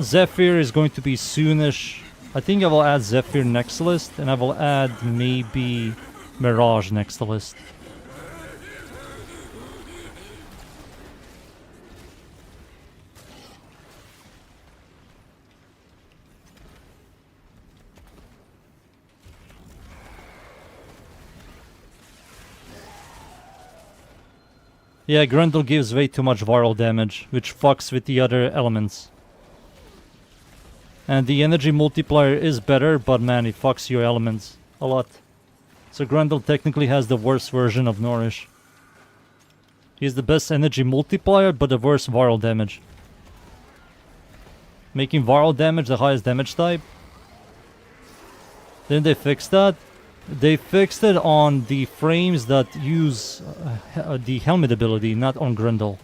Zephyr is going to be soonish. I think I will add Zephyr next list, and I will add maybe Mirage next to list. Yeah, Grendel gives way too much viral damage, which fucks with the other elements. And the energy multiplier is better, but man, it fucks your elements a lot. So Grendel technically has the worst version of Nourish. He's the best energy multiplier, but the worst viral damage. Making viral damage the highest damage type. Didn't they fix that? They fixed it on the frames that use the helmet ability, not on Grendel.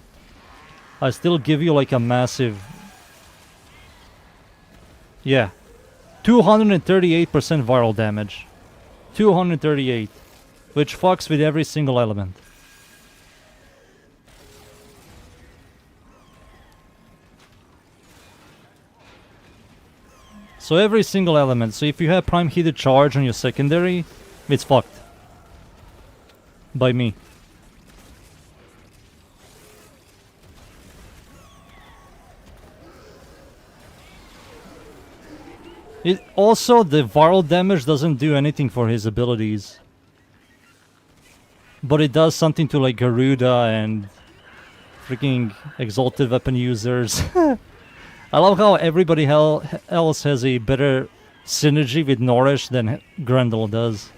I still give you like a massive... Yeah. 238% viral damage. 238. Which fucks with every single element. So every single element. So if you have prime heated charge on your secondary, it's fucked. By me. It also, the viral damage doesn't do anything for his abilities. But it does something to like Garuda and freaking exalted weapon users. I love how everybody else has a better synergy with Nourish than Grendel does.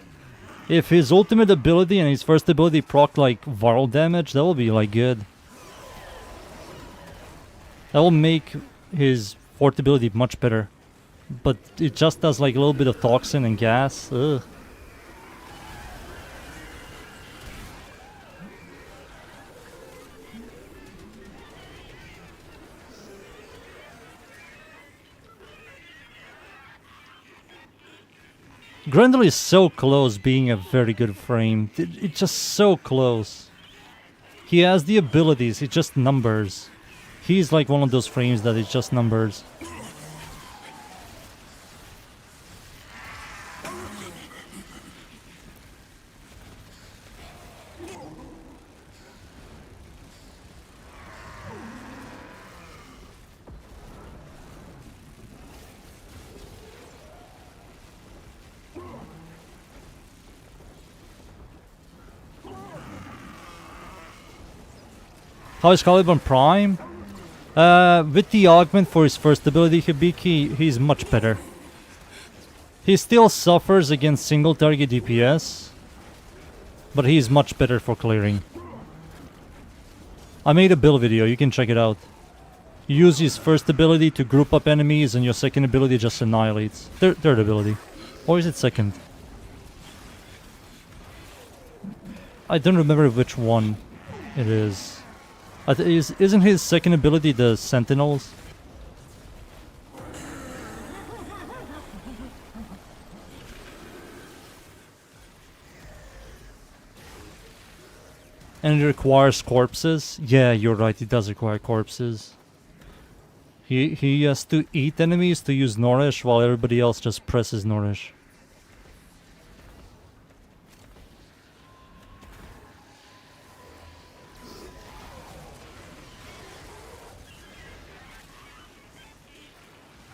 If his ultimate ability and his first ability proc like viral damage, that will be like good. That will make his portability much better. But it just does like a little bit of toxin and gas. Ugh. Grendel is so close being a very good frame. It's just so close. He has the abilities, it's just numbers. He's like one of those frames that is just numbers. How is Caliban Prime? With the augment for his first ability, Hibiki, he's much better. He still suffers against single target DPS, but he's much better for clearing. I made a build video, you can check it out. You use his first ability to group up enemies, and your second ability just annihilates. Third ability. Or is it second? I don't remember which one it is. Isn't his second ability the Sentinels? And it requires corpses? Yeah, you're right, it does require corpses. He has to eat enemies to use Nourish, while everybody else just presses Nourish.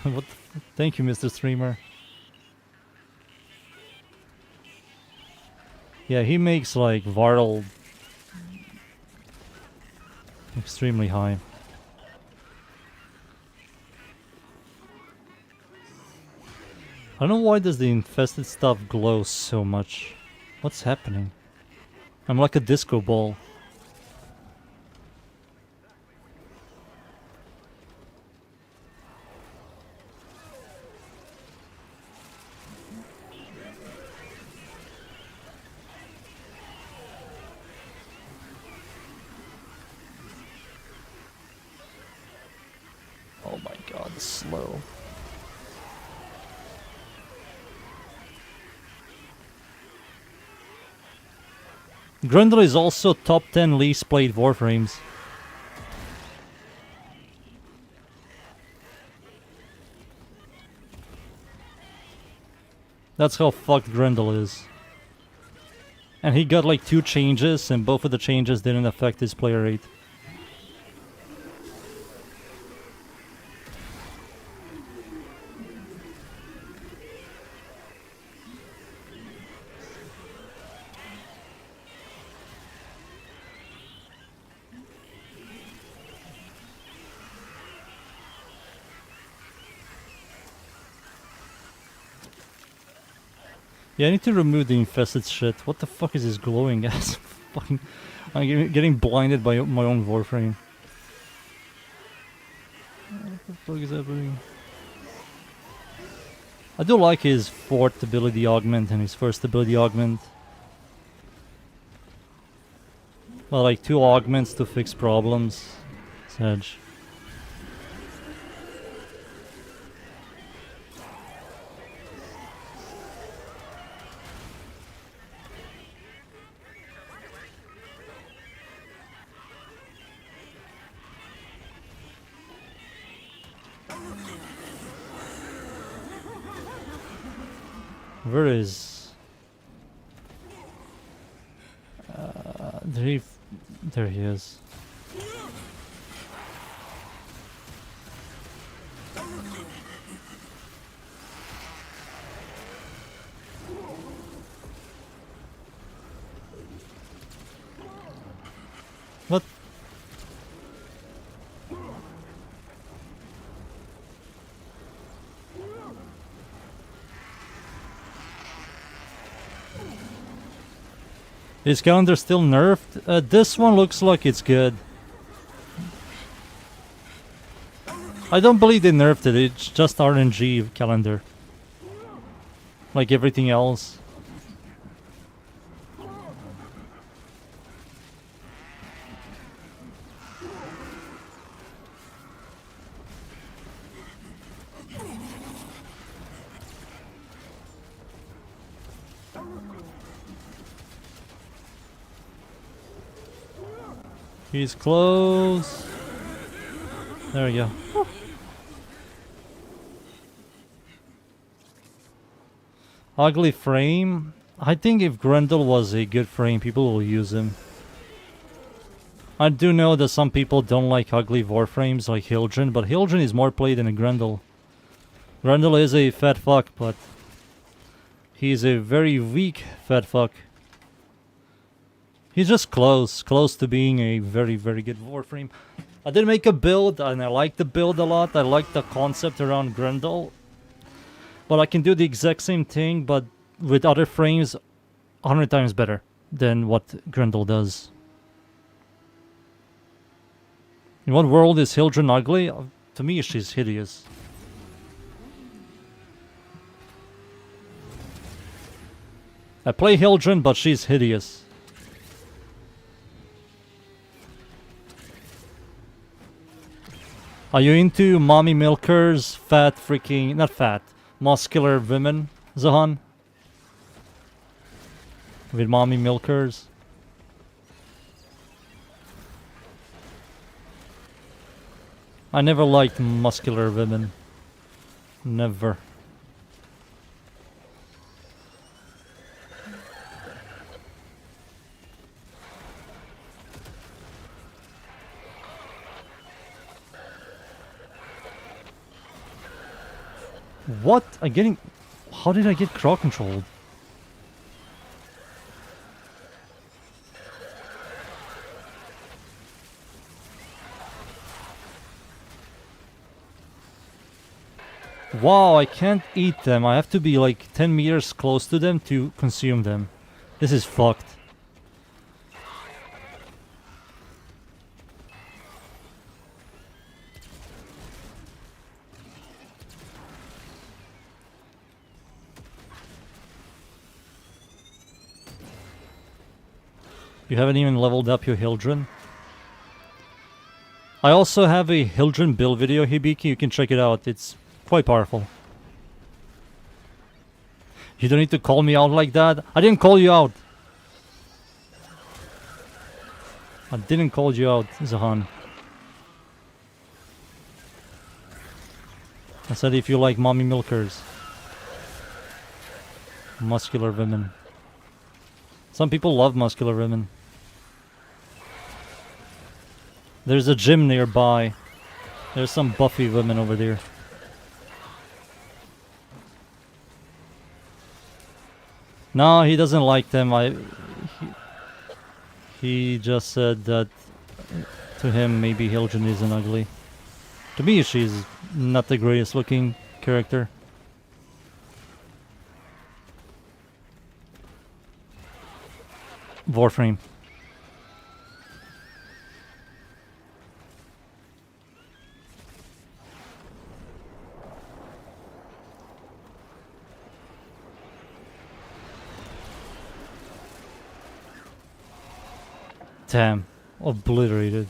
What? Thank you, Mr. Streamer. Yeah, he makes like viral extremely high. I don't know why does the infested stuff glow so much. What's happening? I'm like a disco ball. Oh my god, it's slow. Grendel is also top 10 least played Warframes. That's how fucked Grendel is. And he got like 2 changes, and both of the changes didn't affect his player rate. Yeah, I need to remove the infested shit. What the fuck is this glowing ass? Fucking, I'm getting blinded by my own Warframe. What the fuck is happening? I do like his 4th ability augment and his 1st ability augment. Well, like 2 augments to fix problems. Sedge. Where is... there he is. What? Is calendar still nerfed? This one looks like it's good. I don't believe they nerfed it. It's just RNG calendar. Like everything else. He's close. There we go. Ugly frame. I think if Grendel was a good frame, people will use him. I do know that some people don't like ugly Warframes like Hildren, but Hildren is more played than a Grendel. Grendel is a fat fuck, but he's a very weak fat fuck. He's just close to being a very, very good Warframe. I did make a build, and I like the build a lot. I like the concept around Grendel. But I can do the exact same thing, but with other frames 100 times better than what Grendel does. In what world is Hildren ugly? To me, she's hideous. I play Hildren, but she's hideous. Are you into mommy milkers, fat freaking, not fat, muscular women, Zahan? With mommy milkers? I never liked muscular women. Never. What? I'm getting... How did I get crowd controlled? Wow, I can't eat them. I have to be like 10 meters close to them to consume them. This is fucked. You haven't even leveled up your Hildren. I also have a Hildren build video, Hibiki. You can check it out. It's quite powerful. You don't need to call me out like that. I didn't call you out. I didn't call you out, Zahan. I said if you like mommy milkers. Muscular women. Some people love muscular women. There's a gym nearby. There's some buffy women over there. No, he doesn't like them. He just said that to him maybe Hildren isn't ugly. To me, she's not the greatest looking character. Warframe. Damn. Obliterated.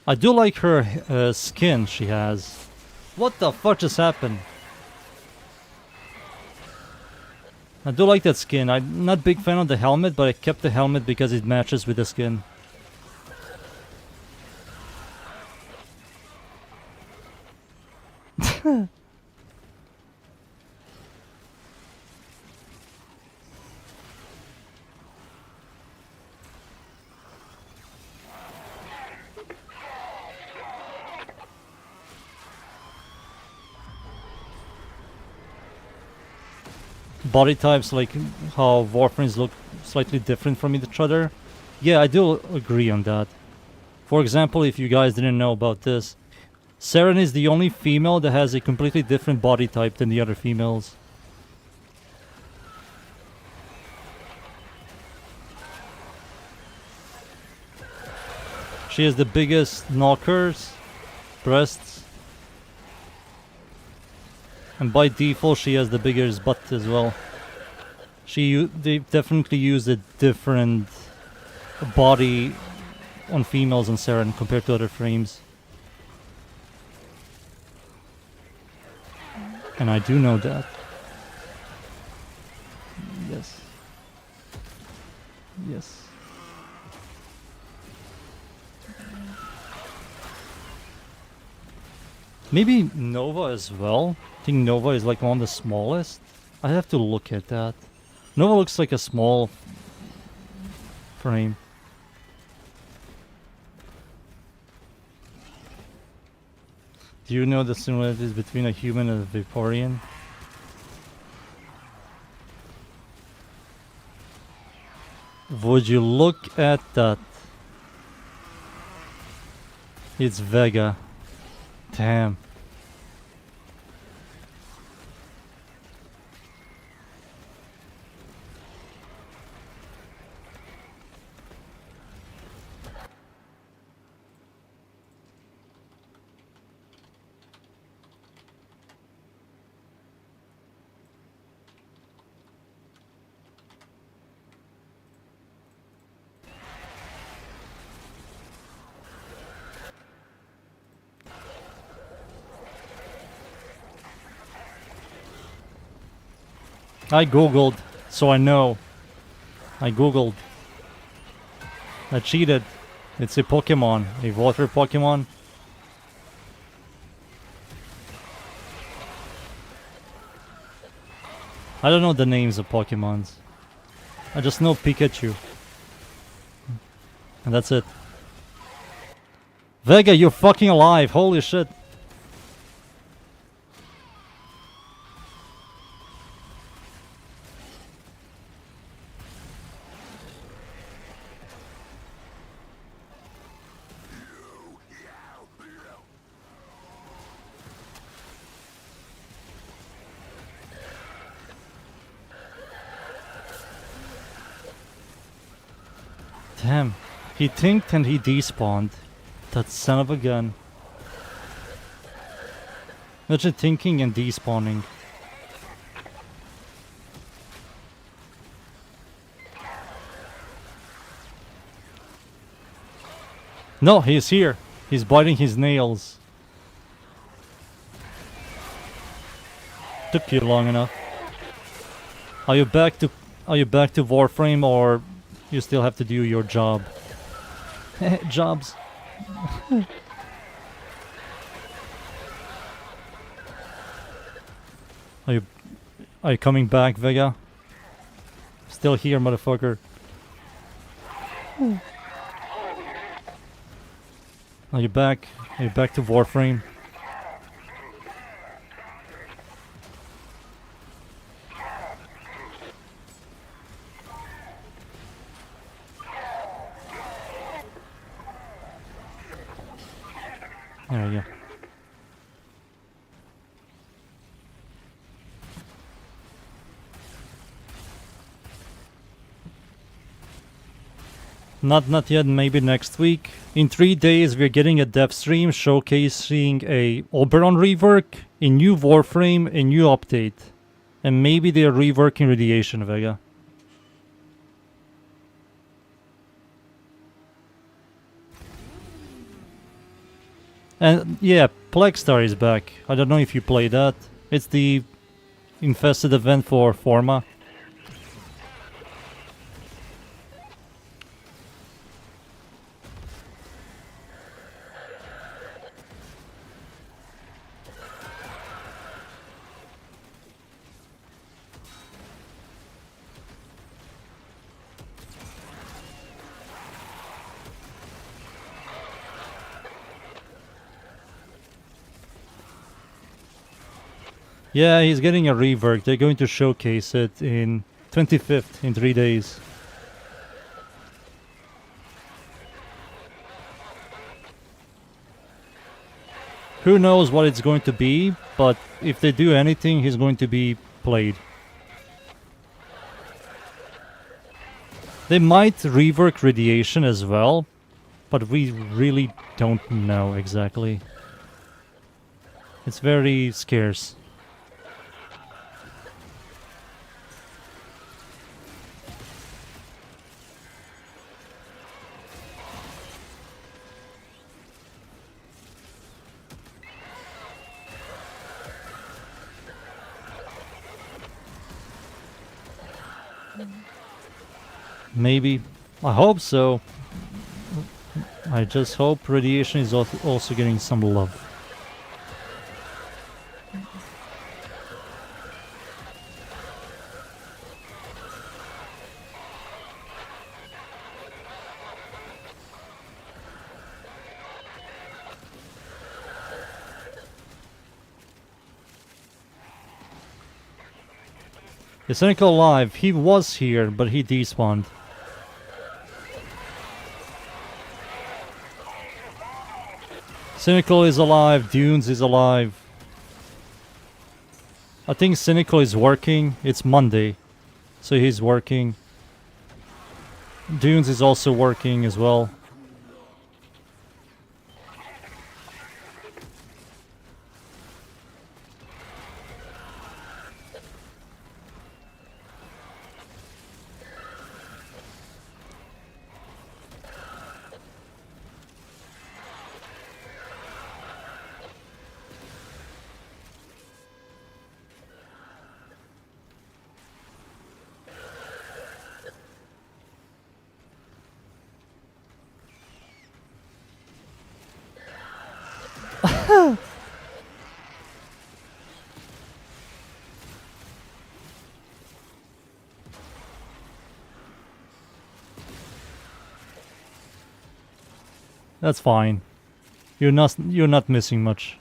I do like her skin she has. What the fuck just happened? I do like that skin. I'm not a big fan of the helmet, but I kept the helmet because it matches with the skin. body types, like how Warframes look slightly different from each other. Yeah, I do agree on that. For example, if you guys didn't know about this, Saren is the only female that has a completely different body type than the other females. She has the biggest knockers, breasts, and by default she has the biggest butt as well. They definitely use a different body on females on Saren compared to other frames. And I do know that. Yes. Yes. Maybe Nova as well. I think Nova is like one of the smallest. I have to look at that. Nova looks like a small frame. Do you know the similarities between a human and a Vaporeon? Would you look at that? It's Vega. Damn. I googled, so I know. I googled. I cheated. It's a Pokemon, a water Pokemon. I don't know the names of Pokemons. I just know Pikachu. And that's it. Vega, you're fucking alive. Holy shit. Damn. He thinked and he despawned. That son of a gun. Imagine thinking and despawning. No, he's here. He's biting his nails. Took you long enough. Are you back to Warframe, or you still have to do your job? Jobs. Are you coming back, Vega? Still here, motherfucker. Are you back? Are you back to Warframe? There we go. Not yet, maybe next week. In 3 days we're getting a dev stream showcasing a Oberon rework, a new Warframe, a new update. And maybe they're reworking Radiation, Vega. And yeah, Plexar is back. I don't know if you play that. It's the infested event for Forma. Yeah, he's getting a rework. They're going to showcase it in 25th, in 3 days. Who knows what it's going to be, but if they do anything, he's going to be played. They might rework radiation as well, but we really don't know exactly. It's very scarce. Maybe. I hope so. I just hope radiation is also getting some love. Is Cynical alive? He was here, but he despawned. Cynical is alive, Dunes is alive. I think Cynical is working. It's Monday, so he's working. Dunes is also working as well. That's fine. You're not missing much.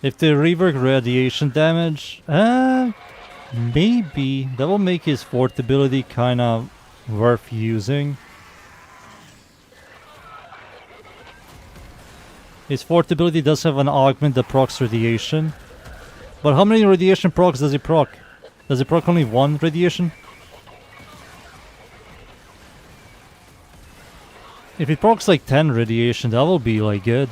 If they rework radiation damage, maybe that will make his fort ability kinda worth using. His fort ability does have an augment that procs radiation. But how many radiation procs does it proc? Does it proc only one radiation? If it procs like 10 radiation, that will be like good.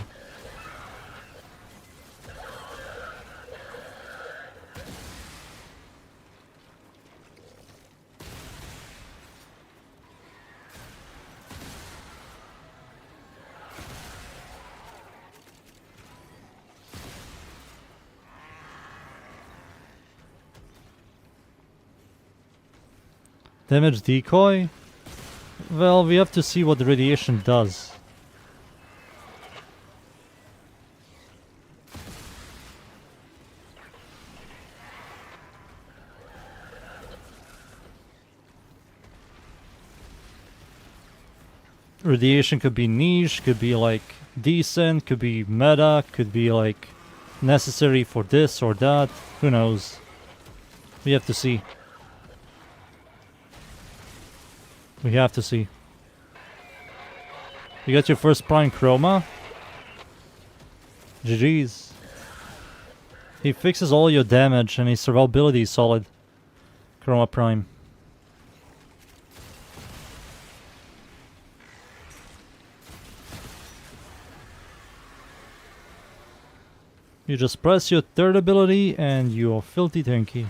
Damage decoy? Well, we have to see what the radiation does. Radiation could be niche, could be like decent, could be meta, could be like necessary for this or that. Who knows? We have to see. We have to see. You got your first prime chroma? GG's. He fixes all your damage and his survivability is solid. Chroma prime. You just press your third ability and you're filthy tanky.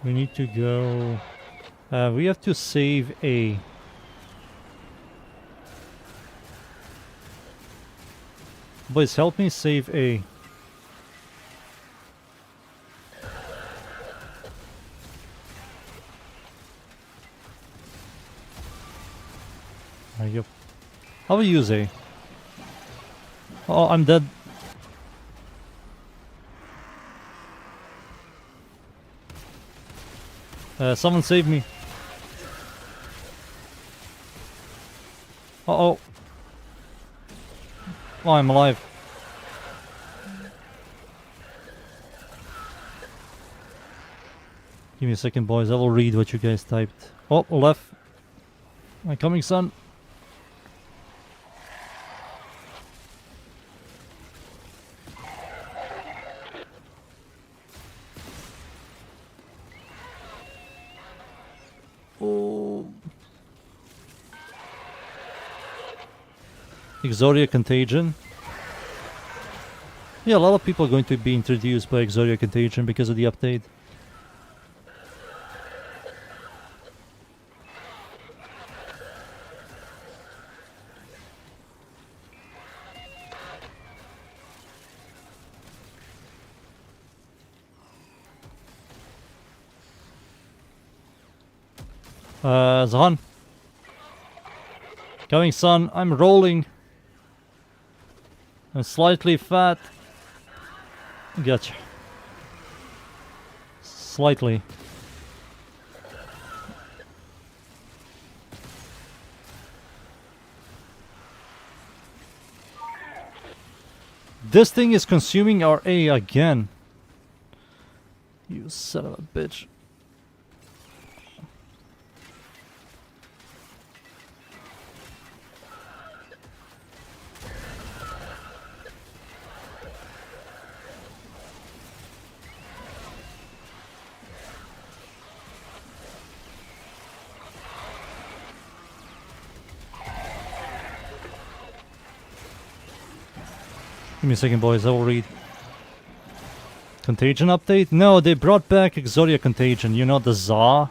We need to go... we have to save A. Boys, help me save A. How will you use A? Oh, I'm dead. Someone save me. Uh-oh. Oh, I'm alive. Give me a second, boys. I will read what you guys typed. Oh, left. I'm coming, son. Oh. Exodia Contagion. Yeah, a lot of people are going to be introduced by Exodia Contagion because of the update. Zahan. Coming, son. I'm rolling. I'm slightly fat. Gotcha. Slightly. This thing is consuming our A again. You son of a bitch. Give me a second, boys. I will read. Contagion update? No, they brought back Exodia Contagion. You know, the Za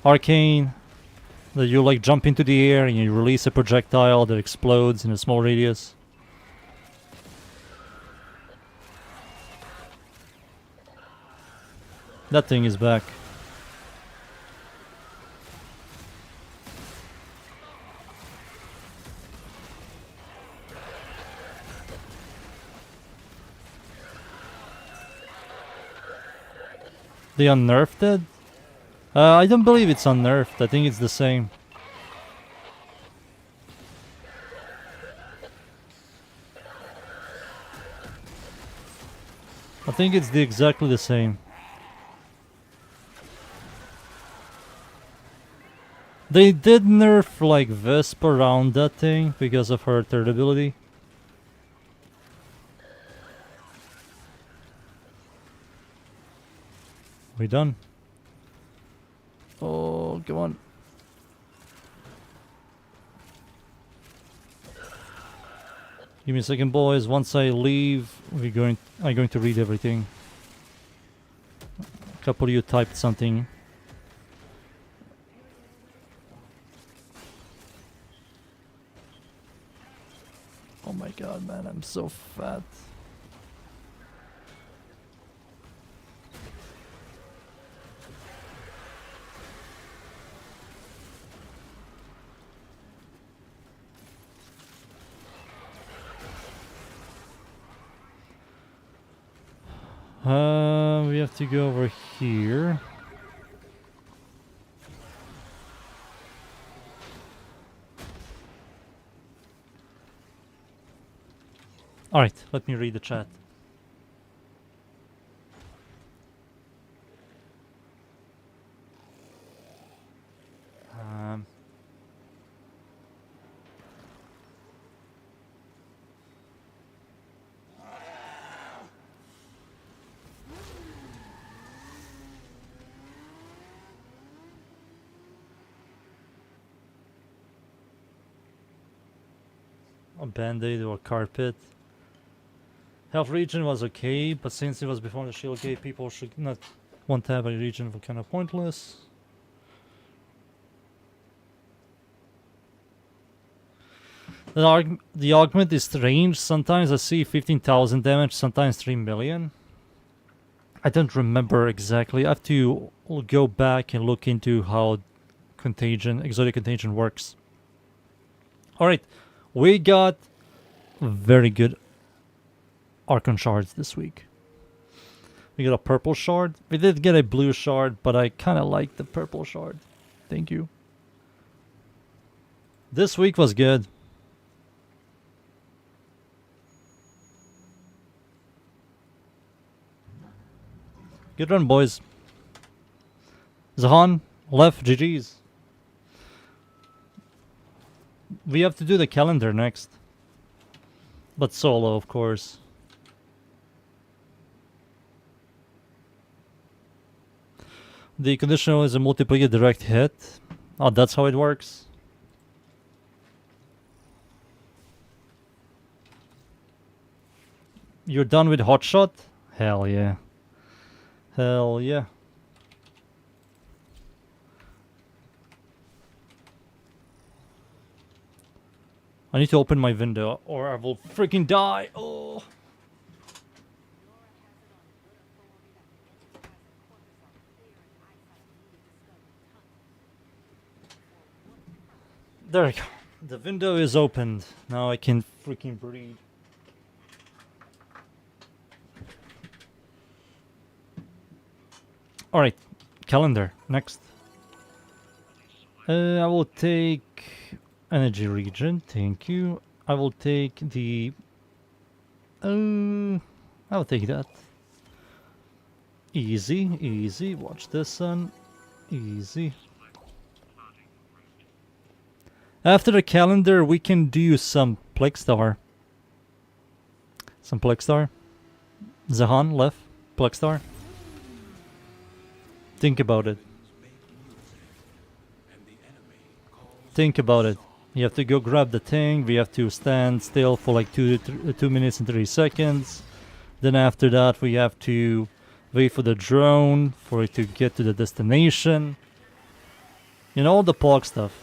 arcane that you like jump into the air and you release a projectile that explodes in a small radius. That thing is back. They unnerfed it? I don't believe it's unnerfed. I think it's the same. I think it's exactly the same. They did nerf like Visp around that thing because of her third ability. We done? Oh, come on. Give me a second, boys. Once I leave, I'm going to read everything. A couple of you typed something. Oh my god, man, I'm so fat. We have to go over here. Alright, let me read the chat. A band-aid or carpet. Health region was okay, but since it was before the shield gate, people should not want to have a region for kind of pointless. The augment is strange. Sometimes I see 15,000 damage, sometimes 3 million. I don't remember exactly. I have to go back and look into how Exotic Contagion works. Alright, we got very good Archon shards this week. We got a purple shard. We did get a blue shard, but I kind of like the purple shard. Thank you. This week was good. Good run, boys. Zahan, left, GG's. We have to do the calendar next. But solo, of course. The conditional is a multiplier direct hit. Oh, that's how it works. You're done with hotshot? Hell yeah. Hell yeah. I need to open my window or I will freaking die. Oh. There we go. The window is opened. Now I can freaking breathe. Alright, calendar, next. I will take energy region, thank you. I will take the... I will take that. Easy, easy, watch this one. Easy. After the calendar, we can do some Plexar. Some Plexar. Zahan, left, Plexar. Think about it. Think about it. You have to go grab the thing. We have to stand still for like 2 minutes and 30 seconds. Then after that, we have to wait for the drone for it to get to the destination. You know, all the POG stuff.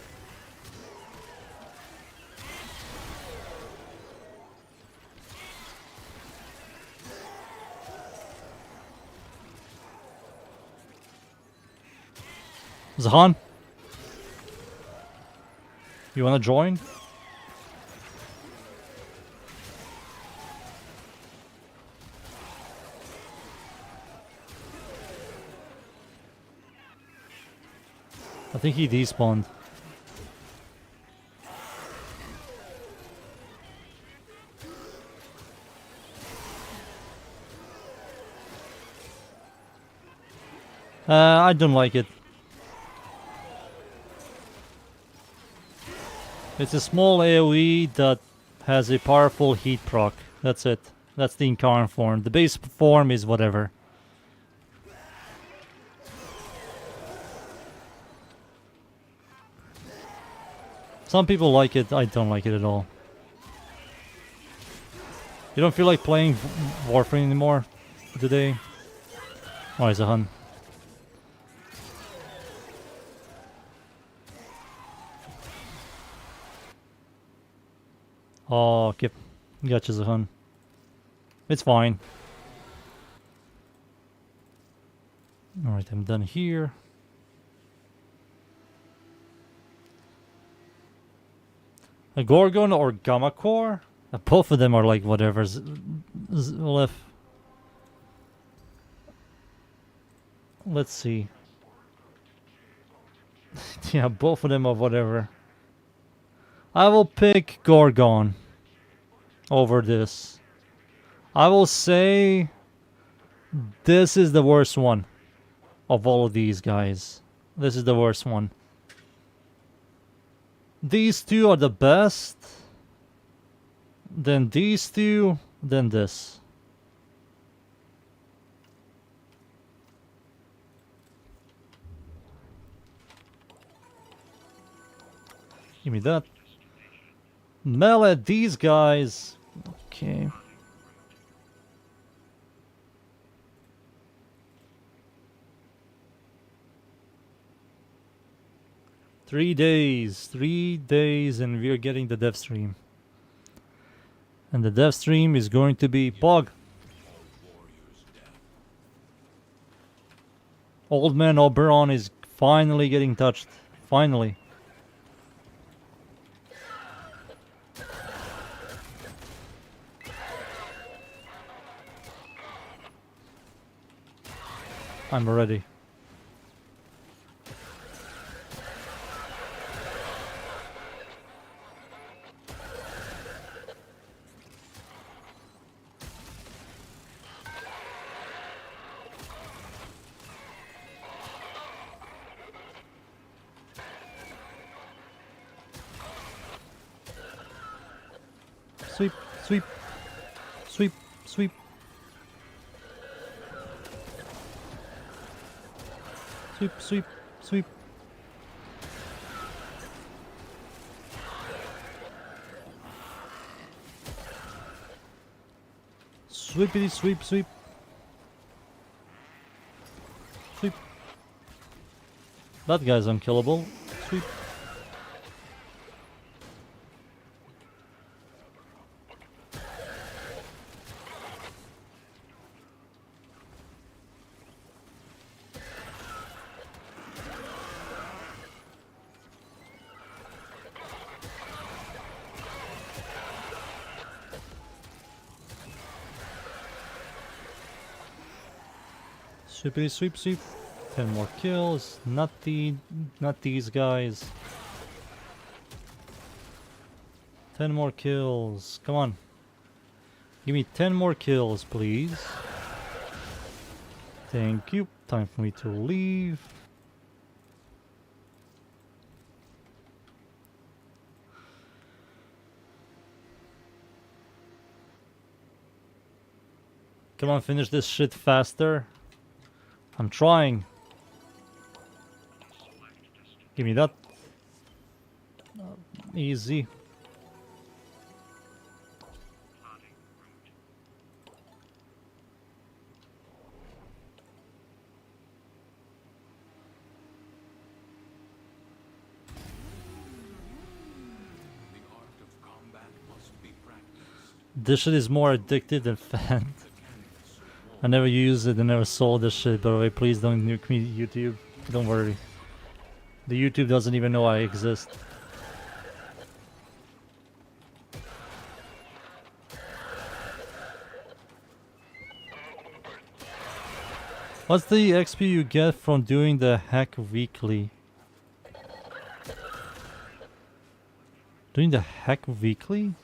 Zahan? You wanna join? I think he despawned. I don't like it. It's a small AoE that has a powerful heat proc. That's it. That's the incarnate form. The base form is whatever. Some people like it, I don't like it at all. You don't feel like playing Warframe anymore today? Why is a hun? Oh, okay. Gotcha, Zahan. It's fine. Alright, I'm done here. A Gorgon or Gamma Core? Both of them are like whatever's left. Let's see. Yeah, both of them are whatever. I will pick Gorgon over this. I will say this is the worst one of all of these guys. This is the worst one. These two are the best. Then these two, then this. Give me that. Melee, these guys. Okay. Three days, and we're getting the dev stream. And the dev stream is going to be Pog. Old man Oberon is finally getting touched. Finally. I'm ready. Sweep, sweep, sweep, sweep. Sweep, sweep, sweep. Sweepity, sweep, sweep. Sweep. That guy's unkillable. Sweep. Sweepity sweep sweep. 10 more kills. Not these guys. 10 more kills. Come on. Give me 10 more kills, please. Thank you. Time for me to leave. Come on, finish this shit faster. I'm trying. Give me that. Easy. The art of combat must be practiced. This shit is more addictive than fan. I never used it, I never saw this shit, by the way. Please don't nuke me, YouTube. Don't worry. The YouTube doesn't even know I exist. What's the XP you get from doing the hack weekly? Doing the hack weekly?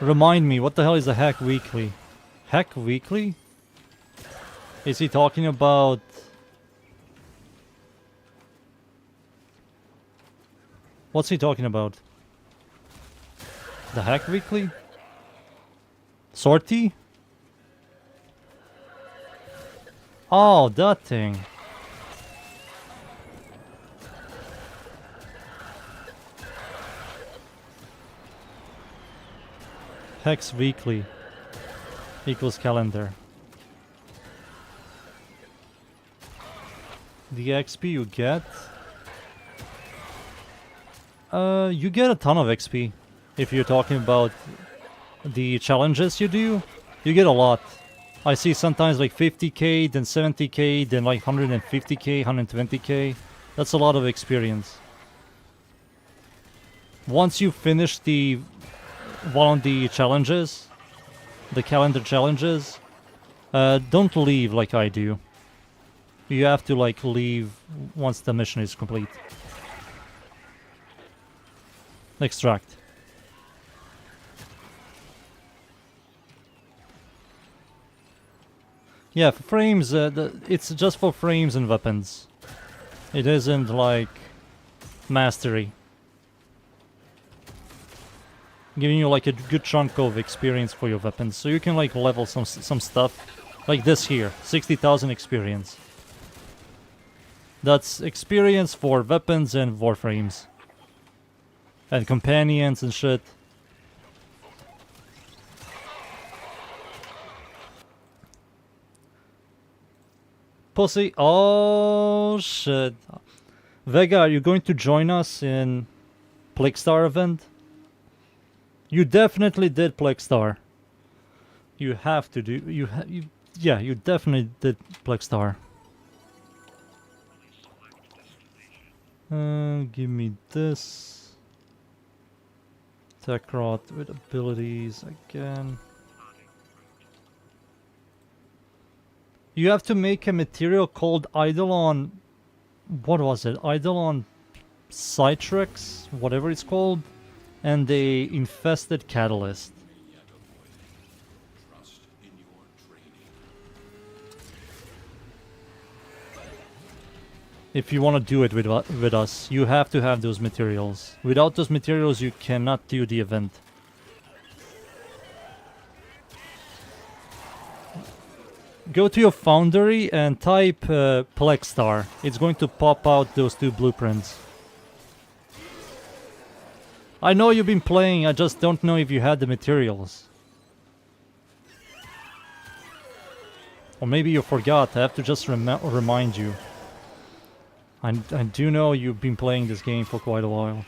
Remind me, what the hell is a hack weekly? Hack weekly? Is he talking about... What's he talking about? The hack weekly? Sortie? Oh, that thing. Hex weekly equals calendar. The XP you get? You get a ton of XP. If you're talking about the challenges you do, you get a lot. I see sometimes like 50k, then 70k, then like 150k, 120k. That's a lot of experience. Once you finish the one of the challenges, the calendar challenges, don't leave like I do. You have to like leave once the mission is complete. Extract. Yeah, for frames, it's just for frames and weapons. It isn't like mastery. Giving you like a good chunk of experience for your weapons, so you can like level some stuff, like this here, 60,000 experience. That's experience for weapons and warframes, and companions and shit. Pussy, oh shit. Vega, are you going to join us in Plexar event? You definitely did Plexar. You have to do. Yeah, you definitely did Plexar. Give me this. Tech Rod with abilities again. You have to make a material called Eidolon. What was it? Eidolon Citrix, whatever it's called, and the infested catalyst. Trust in your training. If you want to do it with us, you have to have those materials. Without those materials, you cannot do the event. Go to your foundry and type Plexar. It's going to pop out those two blueprints. I know you've been playing, I just don't know if you had the materials. Or maybe you forgot, I have to just remind you. I do know you've been playing this game for quite a while.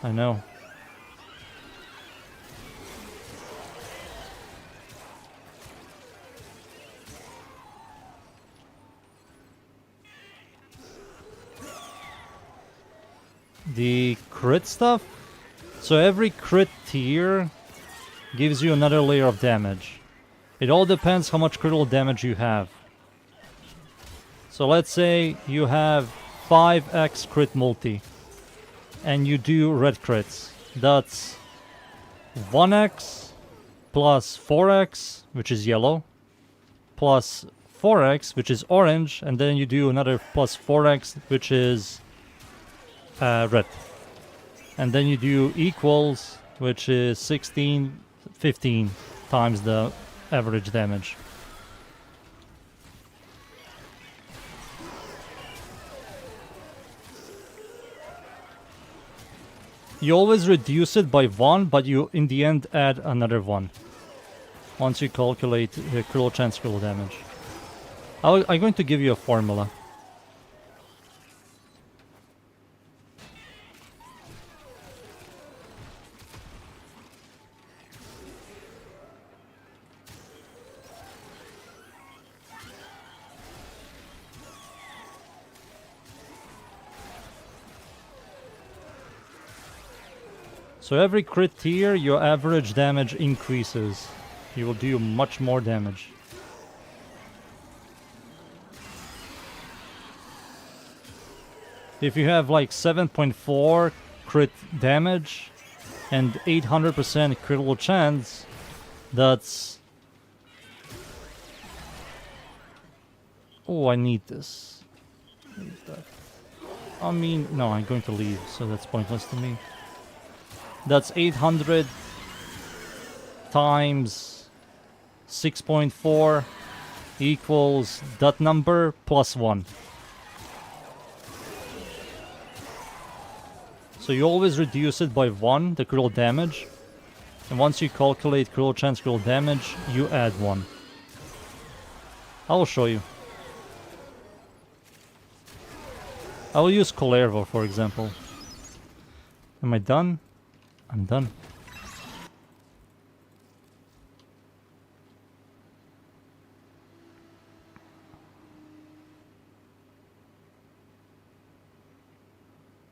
I know. The crit stuff? So every crit tier gives you another layer of damage. It all depends how much critical damage you have. So let's say you have 5x crit multi and you do red crits. That's 1x plus 4x, which is yellow, plus 4x, which is orange, and then you do another plus 4x, which is red. And then you do equals, which is 15 times the average damage. You always reduce it by 1, but you in the end add another 1. Once you calculate the critical chance critical damage. I'm going to give you a formula. So every crit tier, your average damage increases. You will do much more damage. If you have like 7.4 crit damage and 800% critical chance, that's... Oh, I need this. Need that. I mean, no, I'm going to leave, so that's pointless to me. That's 800 times 6.4 equals that number plus 1. So you always reduce it by 1, the critical damage. And once you calculate critical chance critical damage, you add 1. I will show you. I will use Colervo, for example. Am I done? I'm done.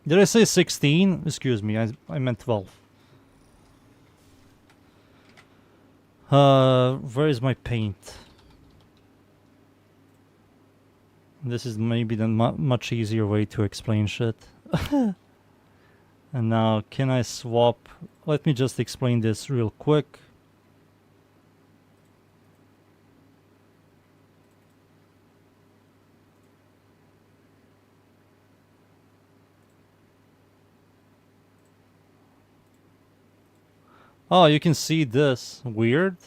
Did I say 16? Excuse me, I meant 12. Where is my paint? This is maybe the much easier way to explain shit. And now, can I swap? Let me just explain this real quick. Oh, you can see this. Weird.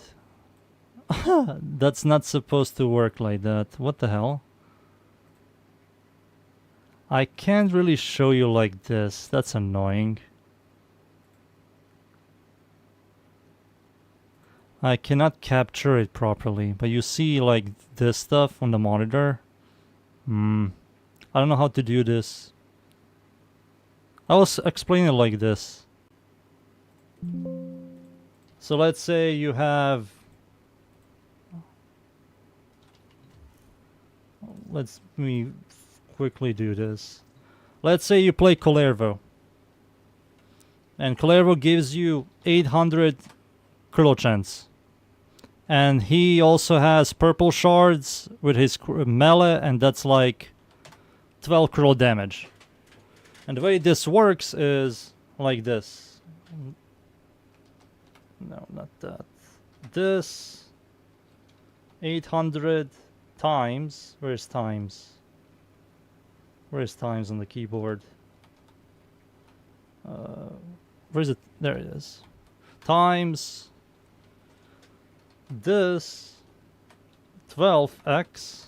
That's not supposed to work like that. What the hell? I can't really show you like this. That's annoying. I cannot capture it properly, but you see like this stuff on the monitor. I don't know how to do this. I will explain it like this. So let's say you have... Let me quickly do this. Let's say you play Colervo. And Clerical gives you 800 critical chance. And he also has purple shards with his melee, and that's like 12 critical damage. And the way this works is like this. No, not that. This 800 times. Where's times? Where's times on the keyboard? Where's it? There it is. Times this 12x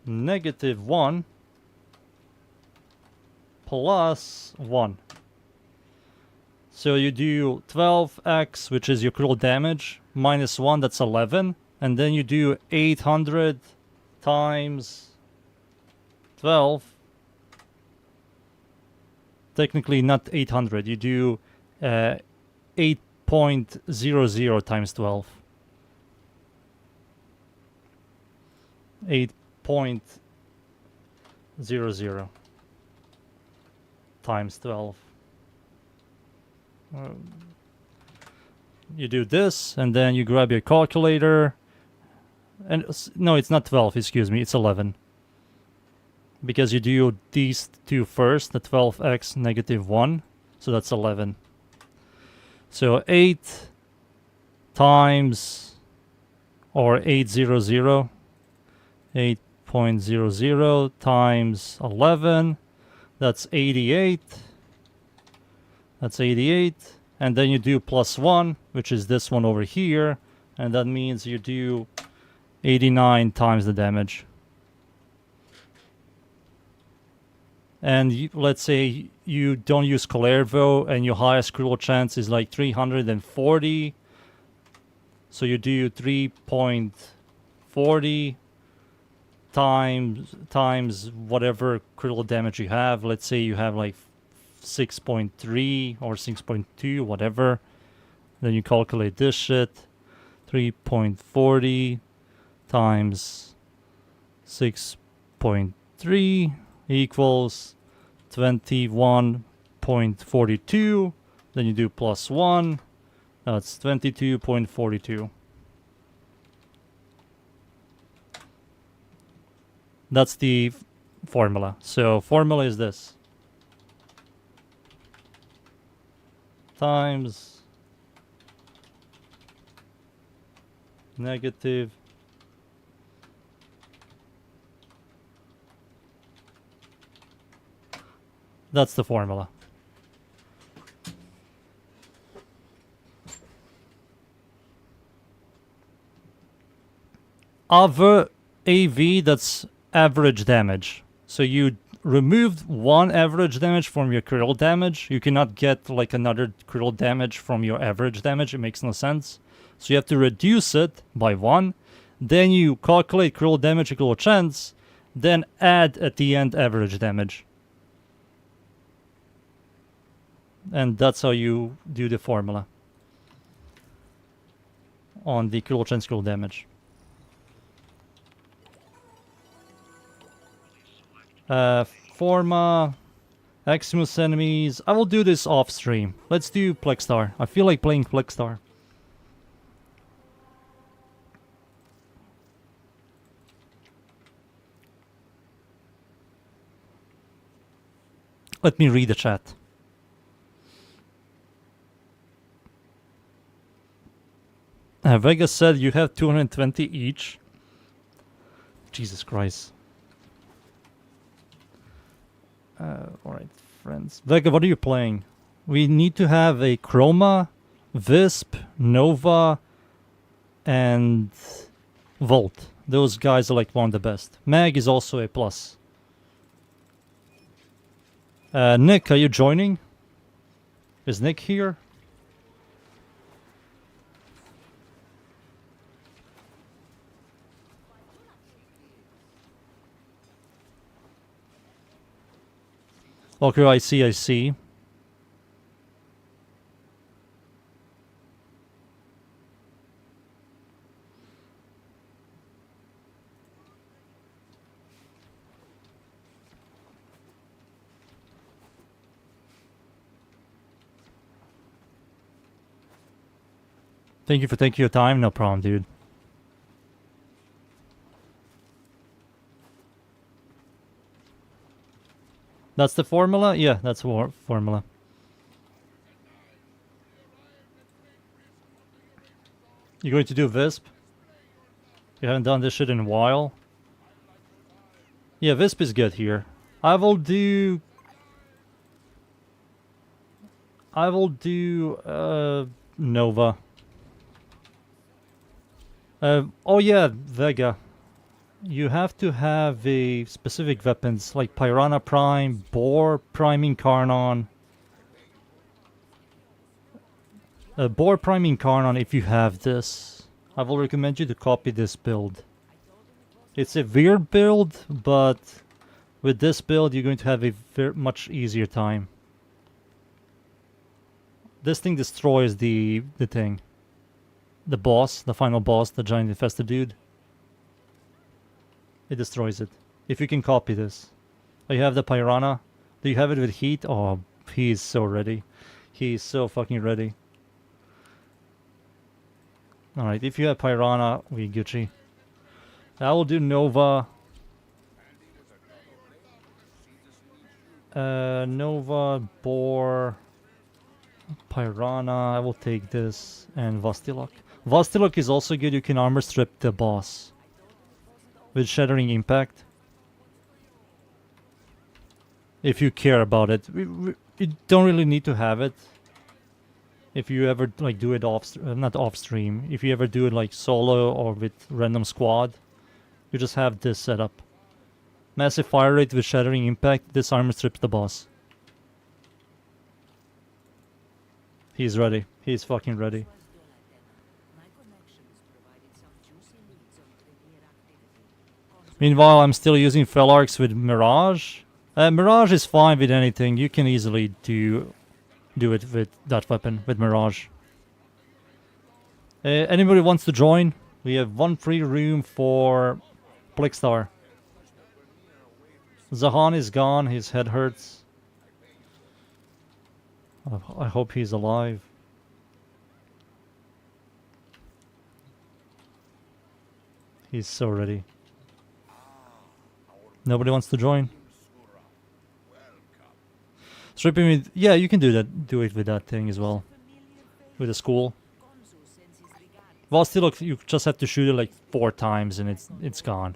negative 1 plus 1. So you do 12x, which is your critical damage, minus 1, that's 11. And then you do 800 times 12. Technically not 800, you do 8.00 times 12. 8.00 times 12. You do this, and then you grab your calculator. And no, it's not 12, excuse me, it's 11. Because you do these two first, the 12x negative 1, so that's 11. So 8 times, or 800, 8.00 times 11, that's 88. That's 88. And then you do plus 1, which is this one over here, and that means you do 89 times the damage. And let's say you don't use Clervo and your highest critical chance is like 340. So you do 3.40 times whatever critical damage you have. Let's say you have like 6.3 or 6.2, whatever. Then you calculate this shit. 3.40 times 6.3 equals 21.42. Then you do plus 1. That's 22.42. That's the formula. So formula is this. Times negative that's the formula. Other AV, that's average damage. So you removed one average damage from your critical damage. You cannot get like another critical damage from your average damage. It makes no sense. So you have to reduce it by 1. Then you calculate critical damage and critical chance. Then add at the end average damage. And that's how you do the formula on the critical chance, critical damage. Forma, Eximus enemies. I will do this off stream. Let's do Plexar. I feel like playing Plexar. Let me read the chat. Vega said you have 220 each. Jesus Christ. Alright, friends. Vega, what are you playing? We need to have a Chroma, Visp, Nova, and Volt. Those guys are like one of the best. Mag is also a plus. Nick, are you joining? Is Nick here? Okay, I see. Thank you for taking your time. No problem, dude. That's the formula? Yeah, that's formula. You going to do Visp? You haven't done this shit in a while. Yeah, Visp is good here. I will do Nova. Oh yeah, Vega. You have to have a specific weapons like Piranha Prime, Boar Prime Incarnon. Boar Prime Incarnon, if you have this, I will recommend you to copy this build. It's a weird build, but with this build you're going to have a much easier time. This thing destroys the thing. The boss, the final boss, the giant infested dude. It destroys it. If you can copy this. Oh, you have the Piranha. Do you have it with heat? Oh, he is so ready. He is so fucking ready. Alright, if you have Piranha, we Gucci. I will do Nova. Nova, Boar, Piranha. I will take this. And Vastilok. Vastilok is also good. You can armor strip the boss with Shattering Impact. If you care about it. You don't really need to have it. If you ever like do it off, not off stream. If you ever do it like solo or with random squad, you just have this setup. Massive fire rate with Shattering Impact. This armor strips the boss. He's ready. He's fucking ready. Meanwhile, I'm still using Felarx with Mirage. Mirage is fine with anything. You can easily do it with that weapon, with Mirage. Anybody wants to join? We have one free room for Plexar. Zahan is gone. His head hurts. I hope he's alive. He's so ready. Nobody wants to join. Stripping with, yeah, you can do that. Do it with that thing as well, with the school. Well, still, look, you just have to shoot it like 4 times and it's gone.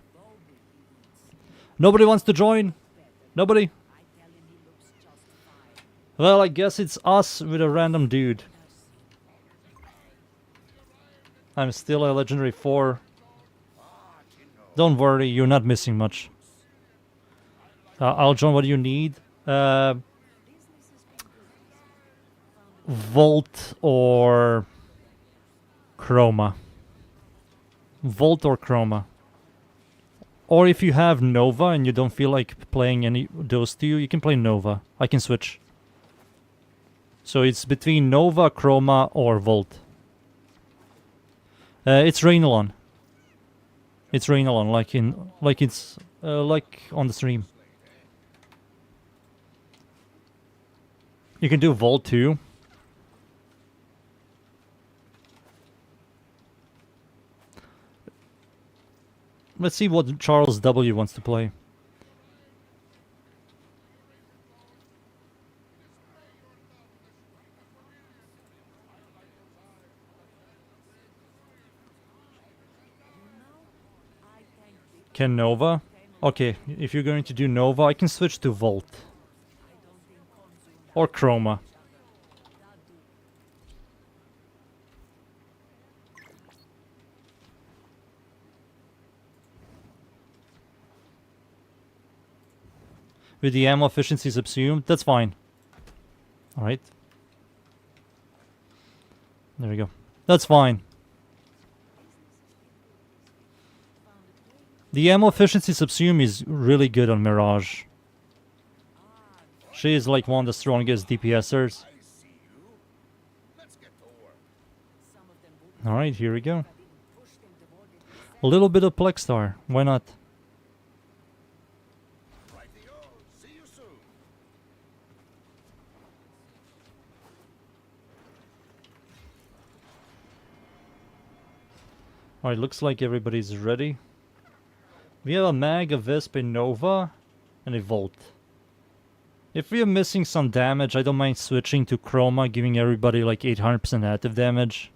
Nobody wants to join. Nobody. Well, I guess it's us with a random dude. I'm still a legendary 4. Don't worry, you're not missing much. I'll join what you need. Volt or Chroma. Volt or Chroma. Or if you have Nova and you don't feel like playing any those two, you can play Nova. I can switch. So it's between Nova, Chroma, or Volt. It's Rainalon. It's Rainalon, like on the stream. You can do Volt too. Let's see what Charles W wants to play. Can Nova? Okay, if you're going to do Nova, I can switch to Volt. Or Chroma. With the ammo efficiency subsumed, that's fine. Alright. There we go. That's fine. The ammo efficiency subsume is really good on Mirage. She is like one of the strongest DPSers. Alright, here we go. A little bit of Plexar, why not? Alright, looks like everybody's ready. We have a Mag, a Wisp, a Nova, and a Volt. If we are missing some damage, I don't mind switching to Chroma, giving everybody like 800% active damage.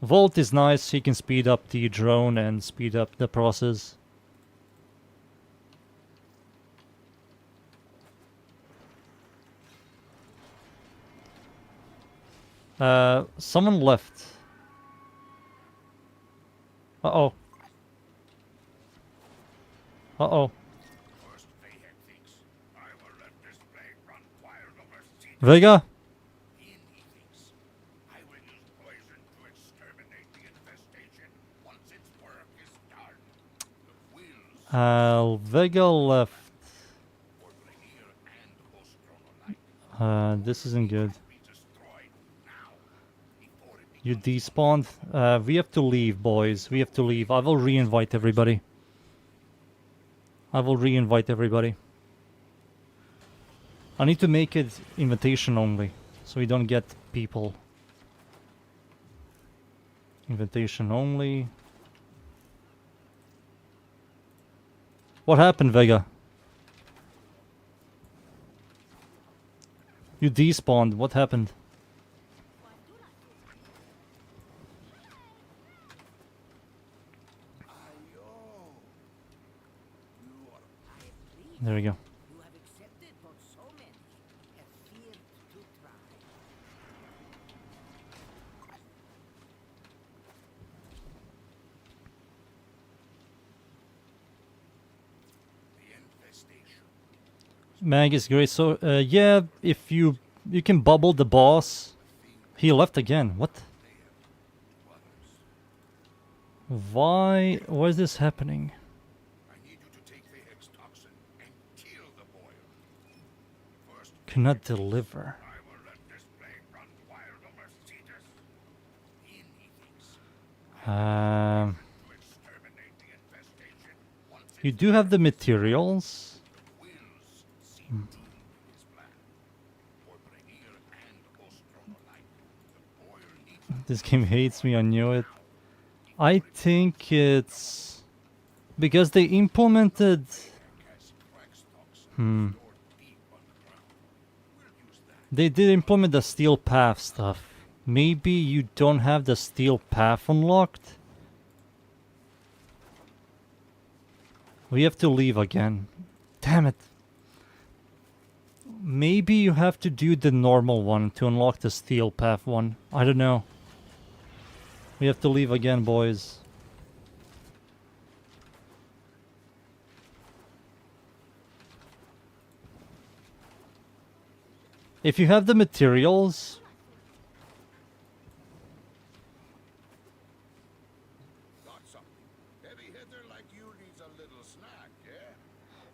Volt is nice, he can speed up the drone and speed up the process. Someone left. Uh-oh. Uh-oh. Vega? Vega left. This isn't good. You despawned. We have to leave, boys. We have to leave. I will re-invite everybody. I will re-invite everybody. I need to make it invitation only, so we don't get people. Invitation only. What happened, Vega? You despawned. What happened? There we go. You have accepted what so many have feared to try. Mag is great. So, yeah, if you can bubble the boss. He left again. What? Why is this happening? Cannot deliver. You do have the materials. This game hates me, I knew it. I think it's because they implemented... They did implement the steel path stuff. Maybe you don't have the steel path unlocked? We have to leave again. Damn it. Maybe you have to do the normal one to unlock the steel path one. I don't know. We have to leave again, boys. If you have the materials...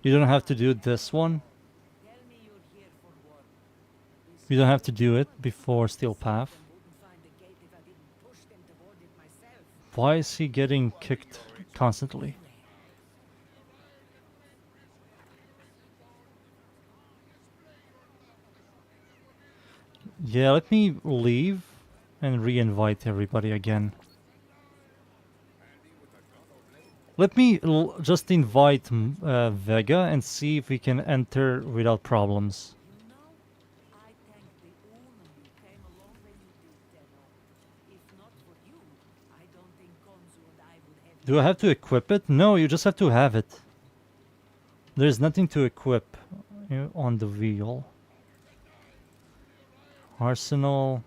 You don't have to do this one. You don't have to do it before Steel Path. Why is he getting kicked constantly? Yeah, let me leave and re-invite everybody again. Let me just invite Vega and see if we can enter without problems. Do I have to equip it? No, you just have to have it. There's nothing to equip on the wheel. Arsenal.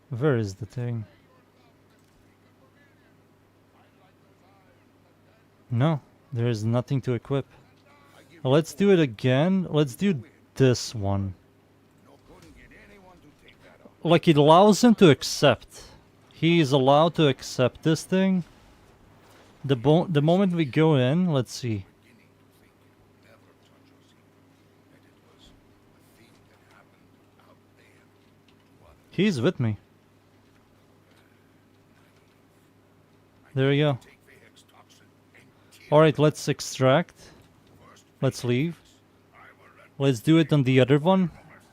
Where is the thing? No, there is nothing to equip. Let's do it again. Let's do this one. Like, it allows him to accept. He is allowed to accept this thing. The moment we go in, let's see. He's with me. There we go. Alright, let's extract. Let's leave. Let's do it on the other one.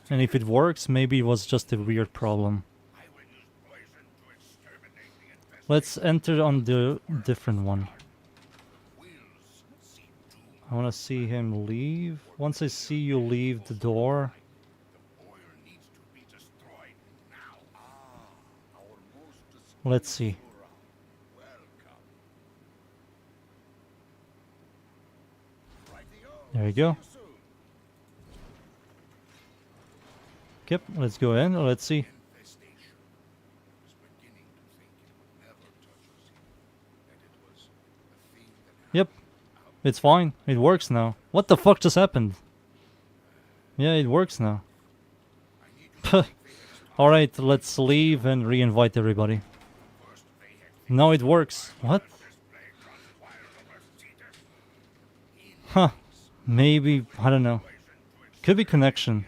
And if it works, maybe it was just a weird problem. Let's enter on the different one. I want to see him leave. Once I see you leave the door, let's see. There you go. Yep, let's go in. Let's see. Yep, it's fine. It works now. What the fuck just happened? Yeah, it works now. Alright, let's leave and re-invite everybody. No, it works. What? Huh. Maybe, I don't know. Could be connection.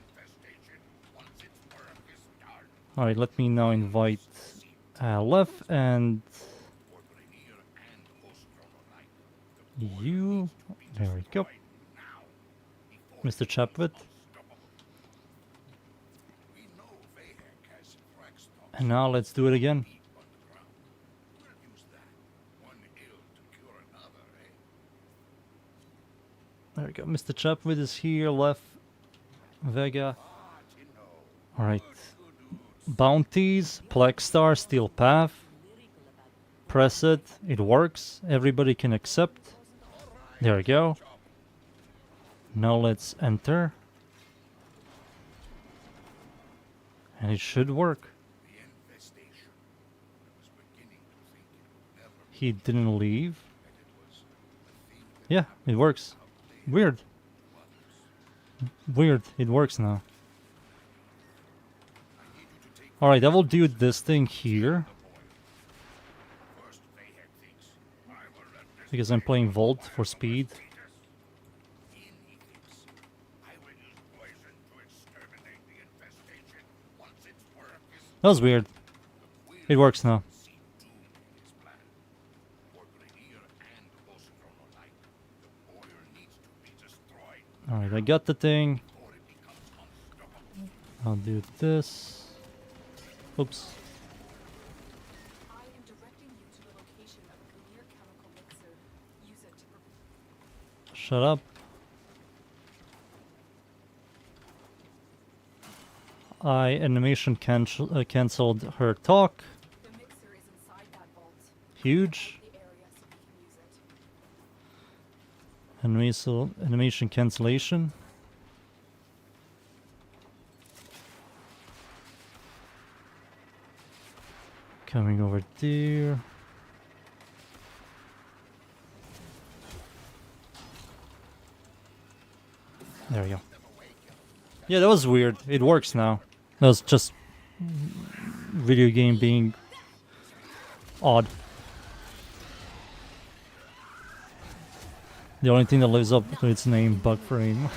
Alright, let me now invite Lef and you. There we go. Mr. Chapwood. And now let's do it again. There we go. Mr. Chapwood is here. Left. Vega. Alright. Bounties. Plexar. Steel Path. Press it. It works. Everybody can accept. There we go. Now let's enter. And it should work. He didn't leave. Yeah, it works. Weird. Weird. It works now. Alright, I will do this thing here. Because I'm playing Volt for speed. That was weird. It works now. Alright, I got the thing. I'll do this. Oops. I am directing you to the location of a clear chemical mixer. Use it to Shut up. Animation cancelled her talk. The mixer is inside that vault. Huge. The area so we can use it. Animation cancellation. Coming over there. There we go. Yeah, that was weird. It works now. That was just video game being odd. The only thing that lives up to its name, Warframe.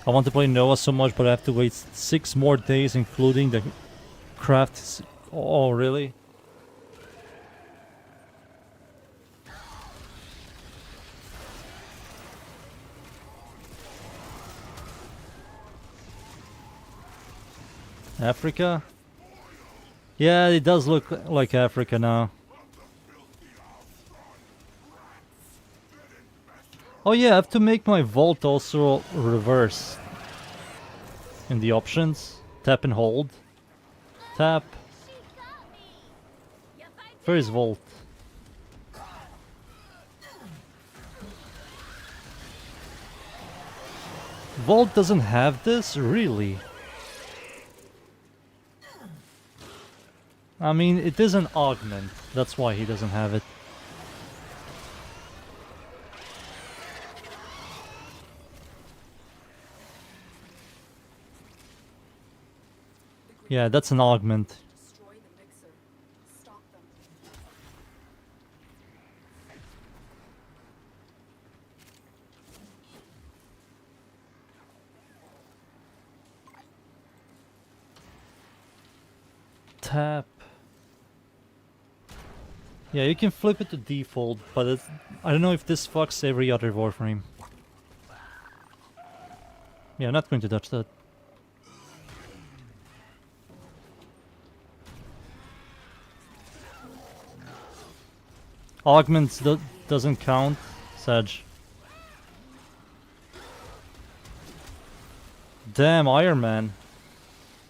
I want to play Noah so much, but I have to wait 6 more days, including the craft. Oh, really? Africa? Yeah, it does look like Africa now. Oh yeah, I have to make my vault also reverse. In the options, tap and hold. Tap. Where is vault? Vault doesn't have this? Really? I mean, it is an augment. That's why he doesn't have it. Yeah, that's an augment. Destroy the mixer. Stop them. Tap. Yeah, you can flip it to default, but I don't know if this fucks every other Warframe. Yeah, I'm not going to touch that. Augments doesn't count, Sage. Damn, Iron Man.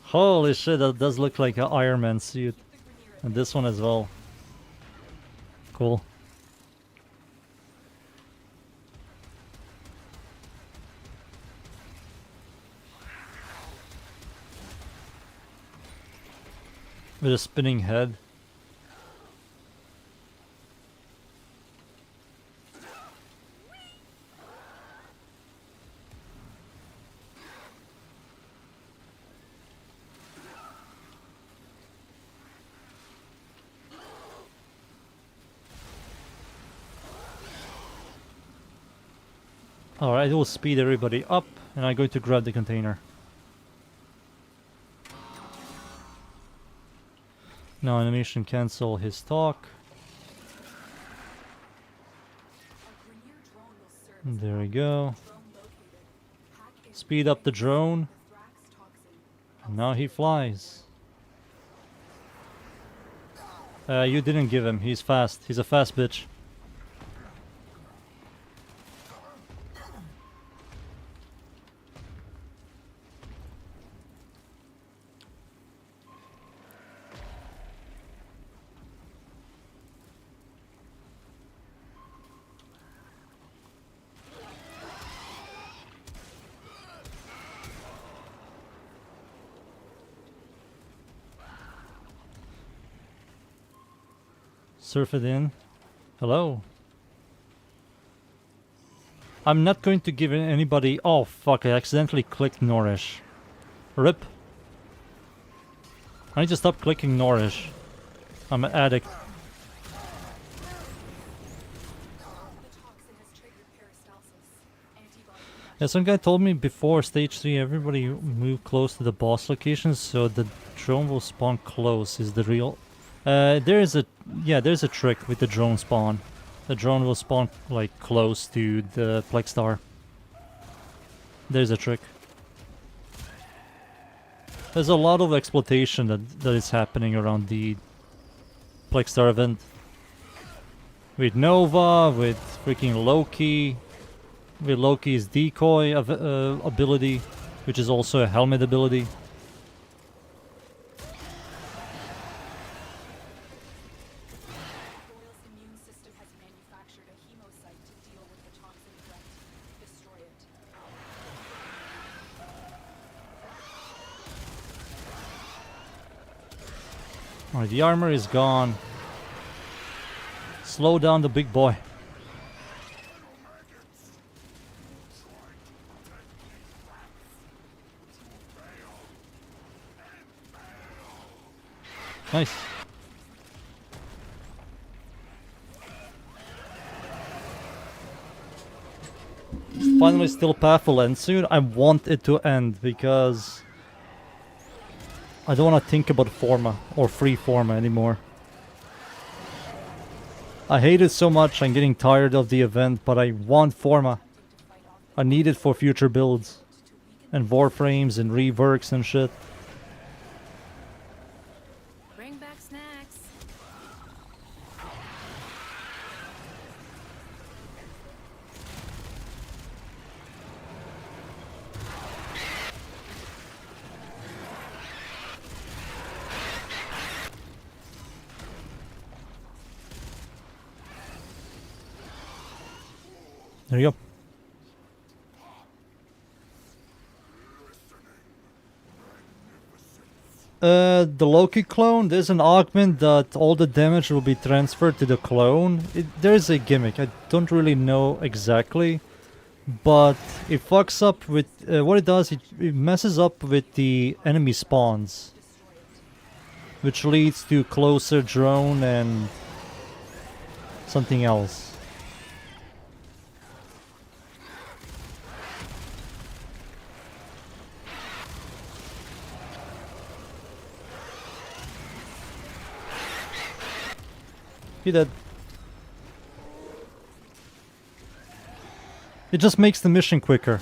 Holy shit, that does look like an Iron Man suit. And this one as well. Cool. With a spinning head. Alright, it will speed everybody up, and I'm going to grab the container. Now animation cancel his talk. There we go. Speed up the drone. And now he flies. You didn't give him, he's fast. He's a fast bitch. Surf it in. Hello. I'm not going to give anybody... Oh fuck, I accidentally clicked Nourish. RIP. I need to stop clicking Nourish. I'm an addict. Yeah, some guy told me before stage 3 everybody move close to the boss locations so the drone will spawn close is the real... there's a trick with the drone spawn. The drone will spawn like close to the Plexar. There's a trick. There's a lot of exploitation that is happening around the Plexar event. With Nova, with freaking Loki, with Loki's decoy ability, which is also a helmet ability. Alright, the armor is gone. Slow down the big boy. Nice. Finally, still path will end soon. I want it to end because I don't want to think about Forma or free Forma anymore. I hate it so much, I'm getting tired of the event, but I want Forma. I need it for future builds. And Warframes and reworks and shit. Bring back snacks. There you go. The Loki clone, there's an augment that all the damage will be transferred to the clone. There's a gimmick, I don't really know exactly. But it fucks up with... what it does, it messes up with the enemy spawns. Which leads to closer drone and something else. He did. It just makes the mission quicker.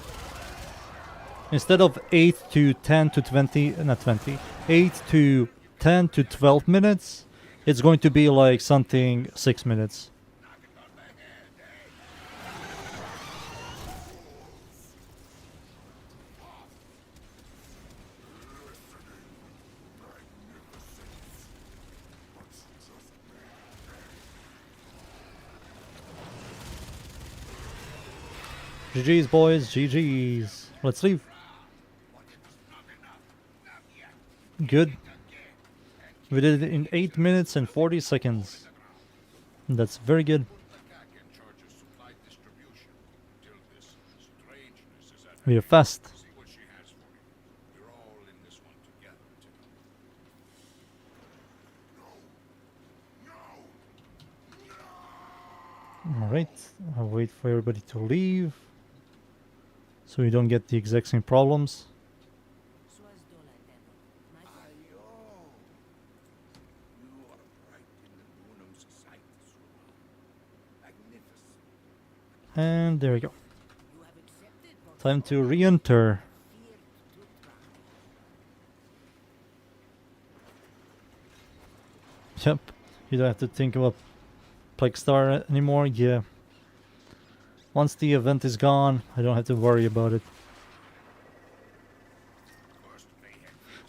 Instead of 8 to 10 to 20, not 20, 8 to 10 to 12 minutes, it's going to be like something 6 minutes. GG's boys, GG's. Let's leave. Good. We did it in 8 minutes and 40 seconds. That's very good. We are fast. Alright, I'll wait for everybody to leave. So we don't get the exact same problems. And there we go. Time to re-enter. Yep, you don't have to think about Plexar anymore. Yeah. Once the event is gone, I don't have to worry about it.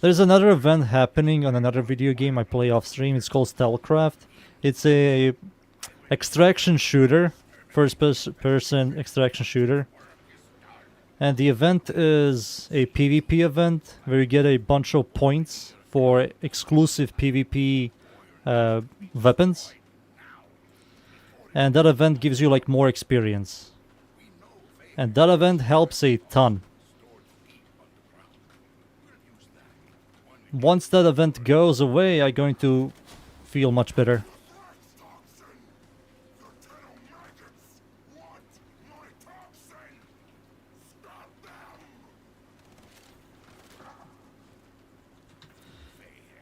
There's another event happening on another video game I play off stream. It's called Stealthcraft. It's a extraction shooter, first-person extraction shooter. And the event is a PvP event where you get a bunch of points for exclusive PvP weapons. And that event gives you like more experience. And that event helps a ton. Once that event goes away, I'm going to feel much better.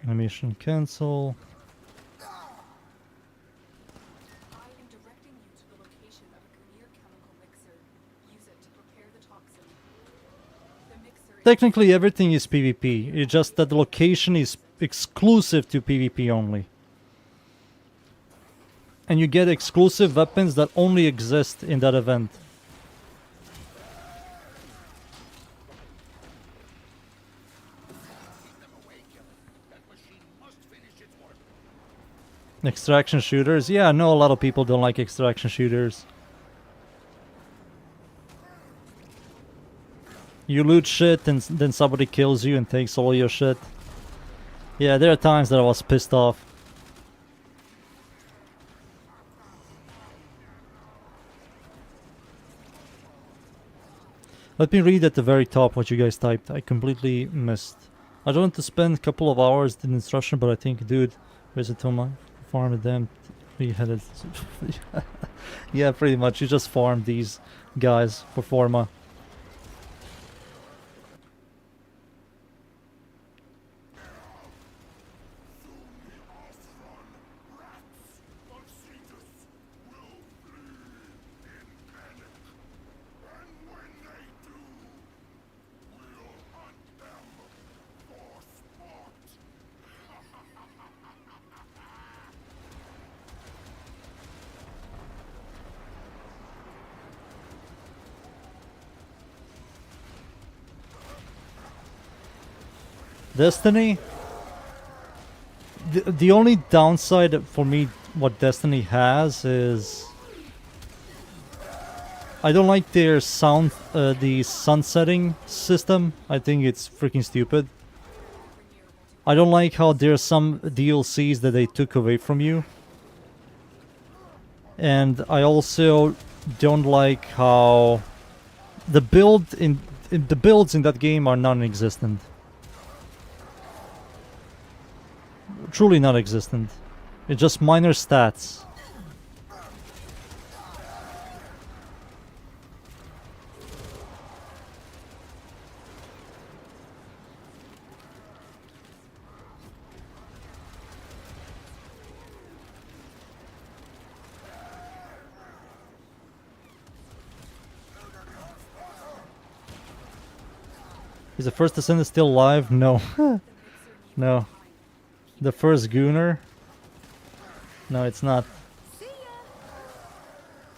Animation cancel. I am directing you to the location of a Grenier chemical mixer. Use it to prepare the toxin. The mixer is Technically everything is PvP, it's just that the location is exclusive to PvP only. And you get exclusive weapons that only exist in that event. Extraction shooters? Yeah, I know a lot of people don't like extraction shooters. You loot shit and then somebody kills you and takes all your shit. Yeah, there are times that I was pissed off. Let me read at the very top what you guys typed. I completely missed. I don't want to spend a couple of hours in instruction, but I think, dude, where's it to my farm them? Three-headed. Yeah, pretty much. You just farm these guys for Forma. Destiny? The only downside for me what Destiny has is I don't like their the sunsetting system. I think it's freaking stupid. I don't like how there's some DLCs that they took away from you. And I also don't like how the builds in that game are non-existent. Truly non-existent. It's just minor stats. Is the first descendant still alive? No. No. The first Gunner? No, it's not.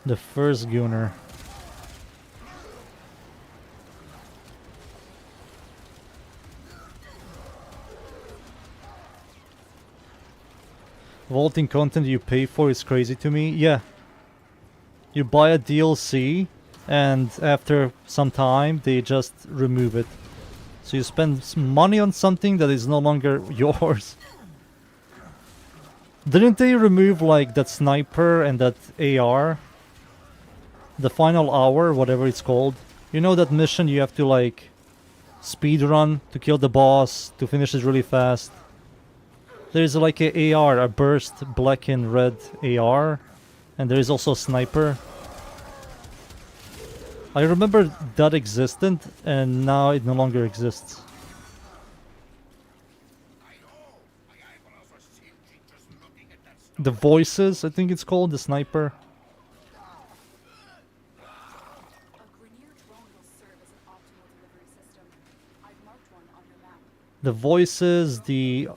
The first Gunner. Vaulting content you pay for is crazy to me. Yeah. You buy a DLC and after some time they just remove it. So you spend money on something that is no longer yours. Didn't they remove like that sniper and that AR? The final hour, whatever it's called. You know that mission you have to like speed run to kill the boss, to finish it really fast. There's like a AR, a burst black and red AR. And there is also a sniper. I remember that existed, and now it no longer exists. The voices, I think it's called, the sniper. A Grenier drone will serve as an optimal delivery system. I've marked one on your map. The voices, the...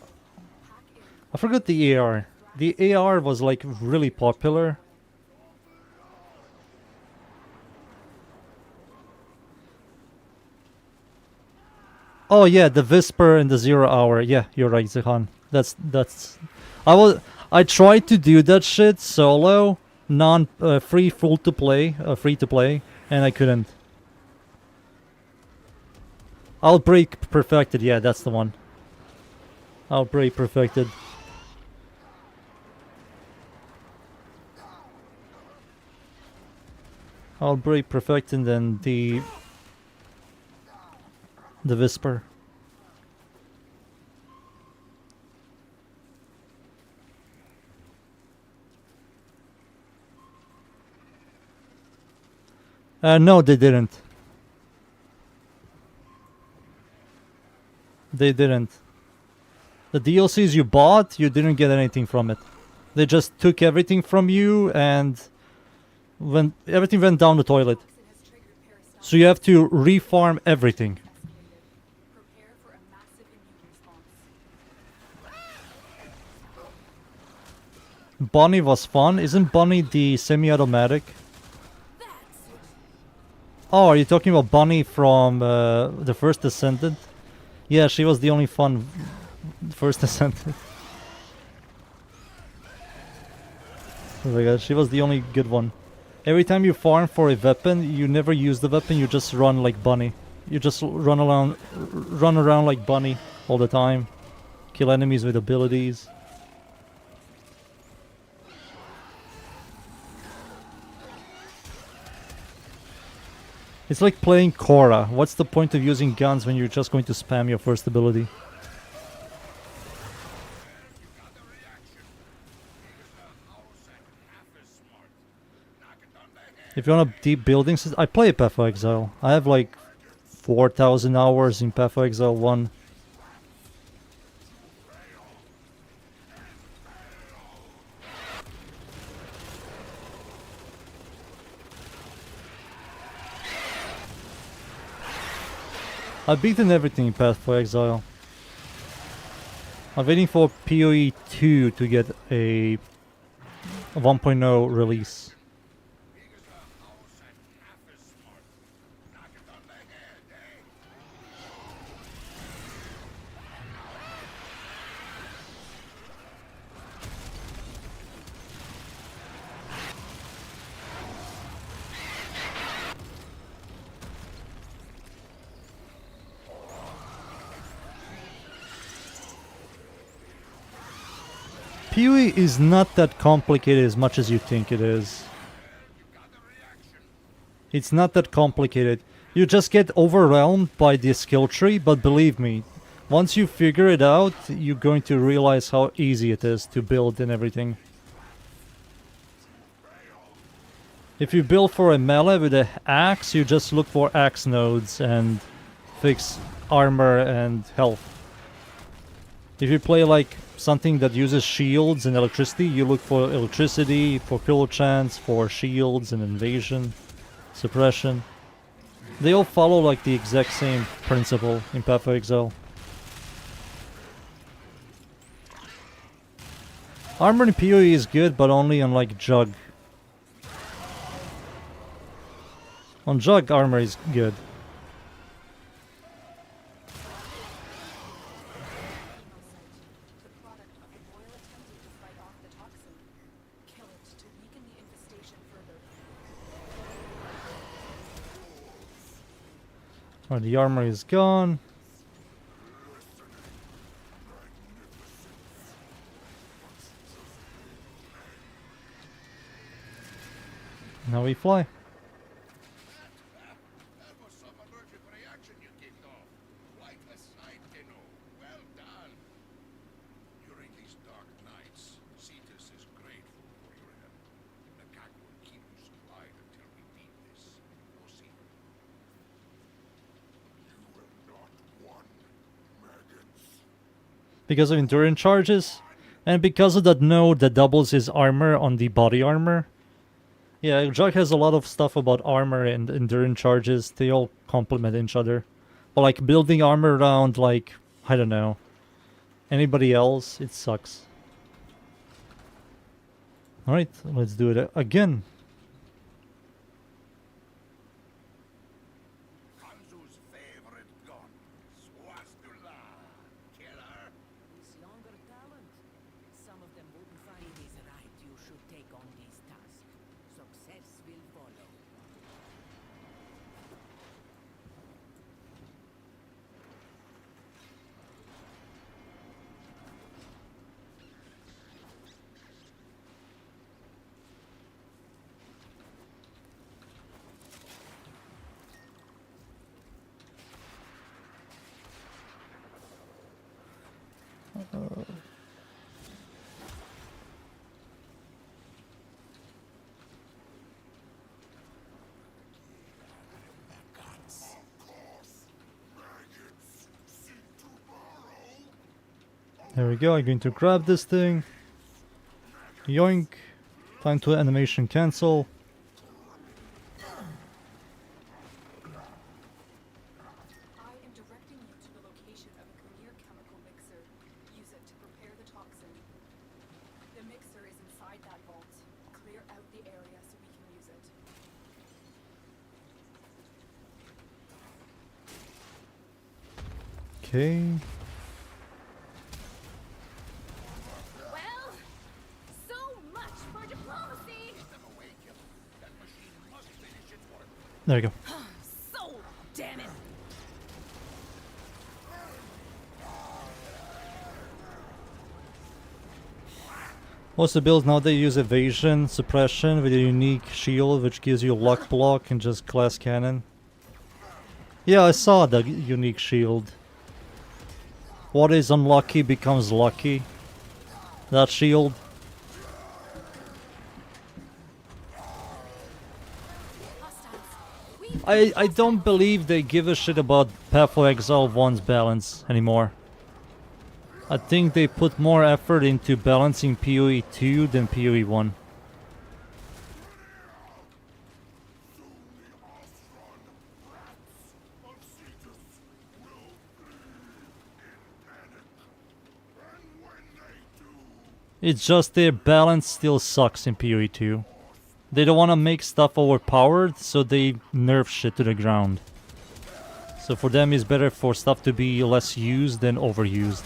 I forgot the AR. The AR was like really popular. Oh yeah, the Whisper and the 0 Hour. Yeah, you're right, Zehan. That's. I tried to do that shit solo, free to play, and I couldn't. Outbreak Perfected. Yeah, that's the one. Outbreak Perfected. Outbreak Perfected and the Whisper. No, they didn't. They didn't. The DLCs you bought, you didn't get anything from it. They just took everything from you, and when everything went down the toilet. So you have to refarm everything. Prepare for a massive immune response. Bonnie was fun. Isn't Bonnie the semi-automatic? Oh, are you talking about Bonnie from the first Descendant? Yeah, she was the only fun first Descendant. Oh my god, she was the only good one. Every time you farm for a weapon, you never use the weapon, you just run like Bunny. You just run around like Bunny all the time. Kill enemies with abilities. It's like playing Korra. What's the point of using guns when you're just going to spam your first ability? If you want a deep building system, I play Path of Exile. I have like 4,000 hours in Path of Exile 1. I've beaten everything in Path of Exile. I'm waiting for PoE 2 to get a 1.0 release. PoE is not that complicated as much as you think it is. It's not that complicated. You just get overwhelmed by the skill tree, but believe me, once you figure it out, you're going to realize how easy it is to build and everything. If you build for a melee with an axe, you just look for axe nodes and fix armor and health. If you play like something that uses shields and electricity, you look for electricity, for kill chance, for shields and invasion, suppression. They all follow like the exact same principle in Path of Exile. Armor in PoE is good, but only on like Jug. On Jug, armor is good. The product of the boil attempting to fight off the toxin. Kill it to weaken the infestation further. Alright, the armor is gone. Now we fly. That was some allergic reaction you kicked off. Quite a sight, Tenno. Well done. During these dark nights, Cetus is grateful for your help. The cat will keep you supplied until we beat this. We'll see. You will not want maggots. Because of endurance charges. And because of that node that doubles his armor on the body armor. Yeah, Jug has a lot of stuff about armor and endurance charges. They all complement each other. But like building armor around like, I don't know, anybody else, it sucks. Alright, let's do it again. Kanzu's favorite gun. Swastula. Killer. With younger talent, some of them wouldn't find it right. You should take on this task. Success will follow. There we go, I'm going to grab this thing. Yoink. Time to animation cancel. I am directing you to the location of a Grenier chemical mixer. Use it to prepare the toxin. The mixer is inside that vault. Clear out the area so we can use it. Okay. Well, so much for diplomacy! That machine must finish its work. There we go. So damn it! Most of the builds now they use evasion, suppression with a unique shield which gives you luck block and just glass cannon. Yeah, I saw the unique shield. What is unlucky becomes lucky. That shield. I don't believe they give a shit about Path of Exile 1's balance anymore. I think they put more effort into balancing PoE 2 than PoE 1. It's just their balance still sucks in PoE 2. They don't want to make stuff overpowered, so they nerf shit to the ground. So for them it's better for stuff to be less used than overused.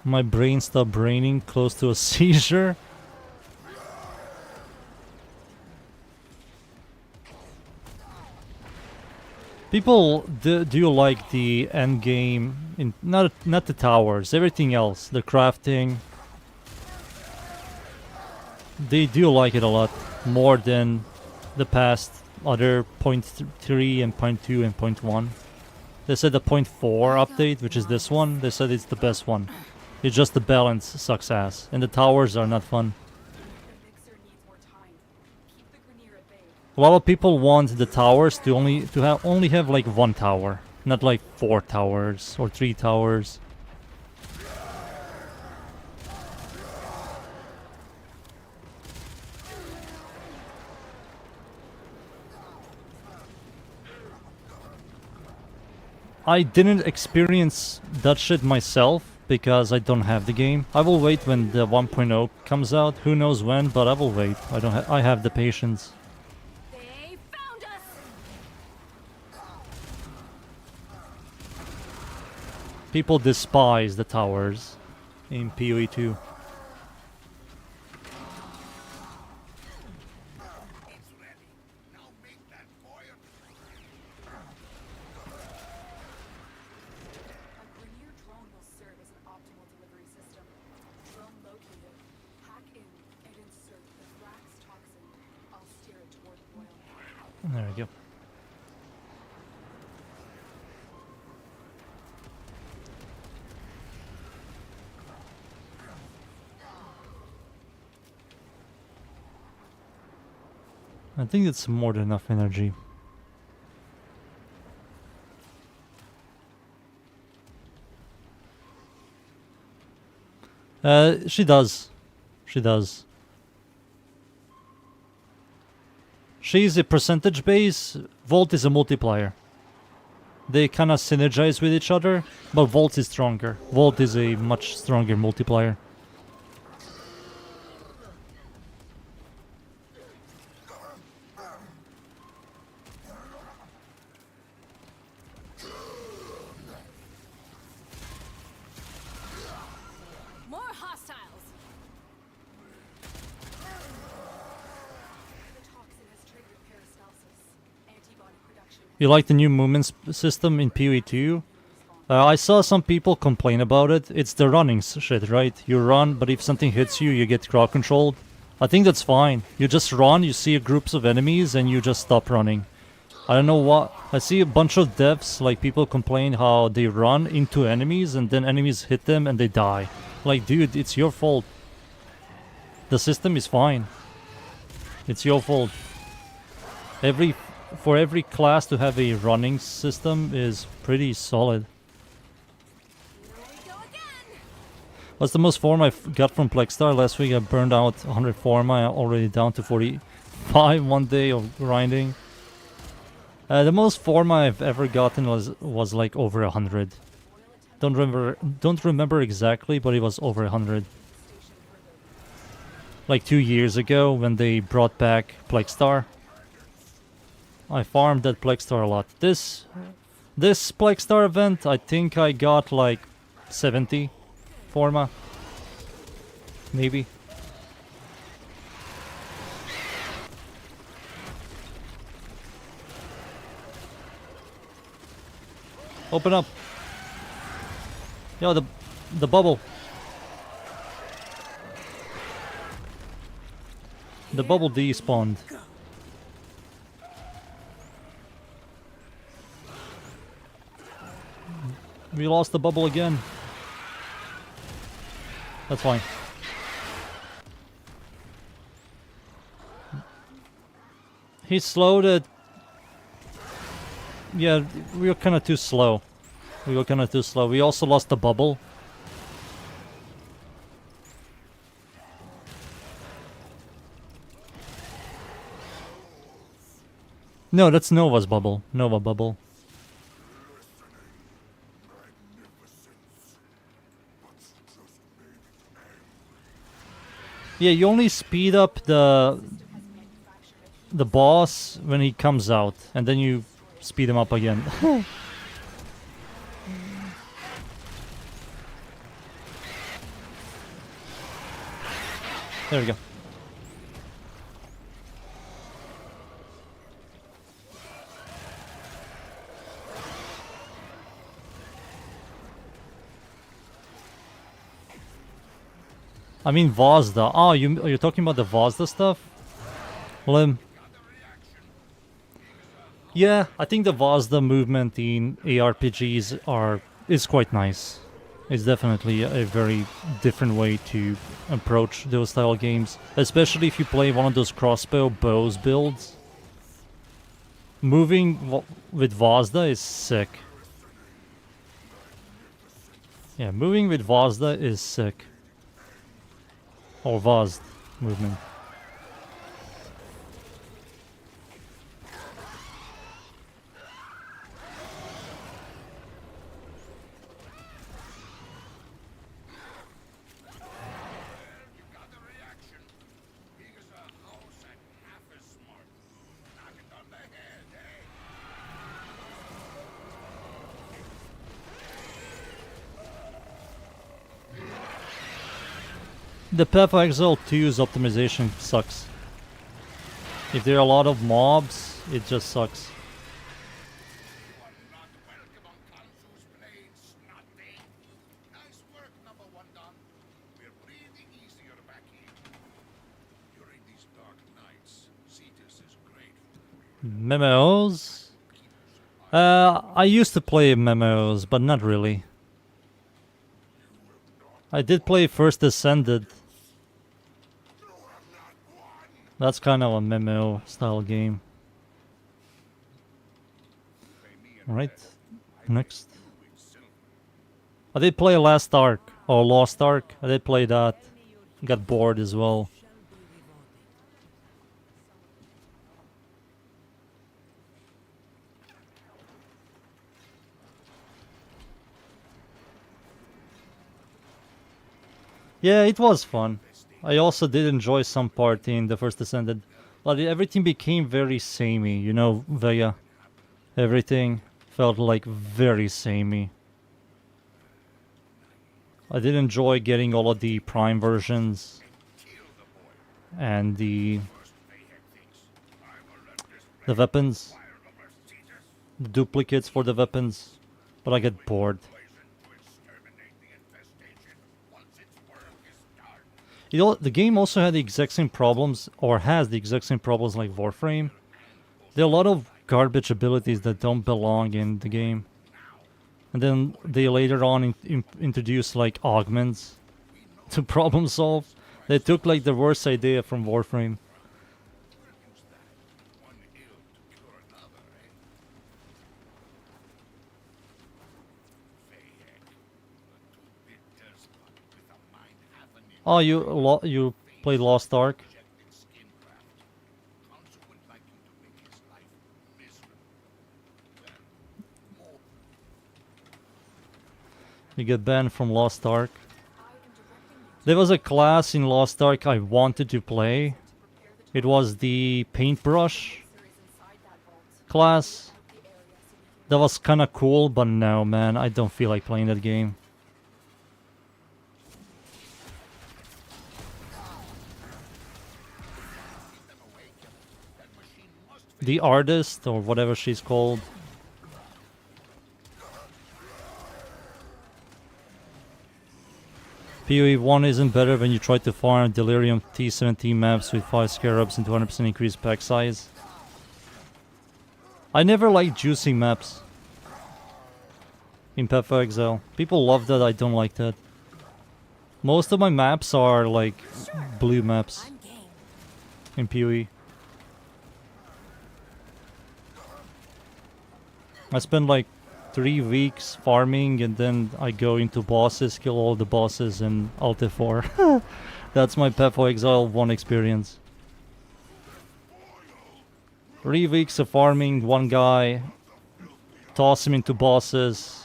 My brain stopped braining close to a seizure. People do like the end game, in not the towers, everything else, the crafting. They do like it a lot more than the past other 0.3 and 0.2 and 0.1. They said the 0.4 update, which is this one, they said it's the best one. It's just the balance sucks ass, and the towers are not fun. The mixer needs more time. Keep the Grenier at bay. A lot of people want the towers to only have like one tower, not like 4 towers or 3 towers. I didn't experience that shit myself because I don't have the game. I will wait when the 1.0 comes out. Who knows when, but I will wait. I have the patience. They found us! People despise the towers in PoE 2. It's ready. Now make that boy A Grenier drone will serve as an optimal delivery system. Drone located. Hack in and insert the Thrax toxin. I'll steer it toward the boil. There we go. I think it's more than enough energy. She does. She does. She's a percentage base. Volt is a multiplier. They kind of synergize with each other, but Volt is stronger. Volt is a much stronger multiplier. More hostiles! The toxin has triggered peristalsis. Antibody production. You like the new movement system in PoE 2? I saw some people complain about it. It's the running shit, right? You run, but if something hits you, you get crowd controlled. I think that's fine. You just run, you see groups of enemies, and you just stop running. I don't know what... I see a bunch of devs, like people complain how they run into enemies, and then enemies hit them and they die. Like, dude, it's your fault. The system is fine. It's your fault. For every class to have a running system is pretty solid. Here we go again! What's the most form I've got from Plexar? Last week I burned out 100 form. I'm already down to 45 one day of grinding. The most form I've ever gotten was like over 100. Don't remember exactly, but it was over 100. Like 2 years ago when they brought back Plexar. I farmed that Plexar a lot. This Plexar event, I think I got like 70 forma. Maybe. Open up. Yo, the bubble. The bubble despawned. We lost the bubble again. That's fine. He slowed it. Yeah, we were kind of too slow. We also lost the bubble. No, that's Nova's bubble. Nova bubble. Yeah, you only speed up the boss when he comes out, and then you speed him up again. There we go. I mean Vazda. Oh, you're talking about the Vazda stuff? Lim. Yeah, I think the Vazda movement in ARPGs is quite nice. It's definitely a very different way to approach those style games, especially if you play one of those crossbow bows builds. Moving with Vazda is sick. Yeah, moving with Vazda is sick. Or Vazd movement. You got the reaction. Big as a house and half as smart. Knock it on the head, eh? The Path of Exile 2's optimization sucks. If there are a lot of mobs, it just sucks. You are not welcome on Kansu's plains, snotty. Nice work, number one Don. We're breathing easier back here. During these dark nights, Cetus is grateful for your MMOs? I used to play MMOs, but not really. I did play First Ascended. That's kind of a MMO style game. Alright, next. I did play Last Ark, or Lost Ark. I did play that. Got bored as well. Yeah, it was fun. I also did enjoy some part in the First Ascended, but everything became very samey, you know, Vega. Everything felt like very samey. I did enjoy getting all of the Prime versions and the weapons, the duplicates for the weapons, but I get bored. You know, the game also had the exact same problems, or has the exact same problems like Warframe. There are a lot of garbage abilities that don't belong in the game. And then they later on introduced like augments to problem solve. They took like the worst idea from Warframe. Oh, you played Lost Ark? You get banned from Lost Ark. There was a class in Lost Ark I wanted to play. It was the paintbrush class. That was kinda cool, but no man, I don't feel like playing that game. The artist, or whatever she's called. PoE 1 isn't better when you try to farm Delirium T17 maps with 5 scarabs and 200% increased pack size. I never liked juicing maps in Path of Exile. People love that, I don't like that. Most of my maps are like blue maps in PoE. I spend like 3 weeks farming and then I go into bosses, kill all the bosses and Alt F4. That's my Path of Exile 1 experience. 3 weeks of farming, one guy, toss him into bosses.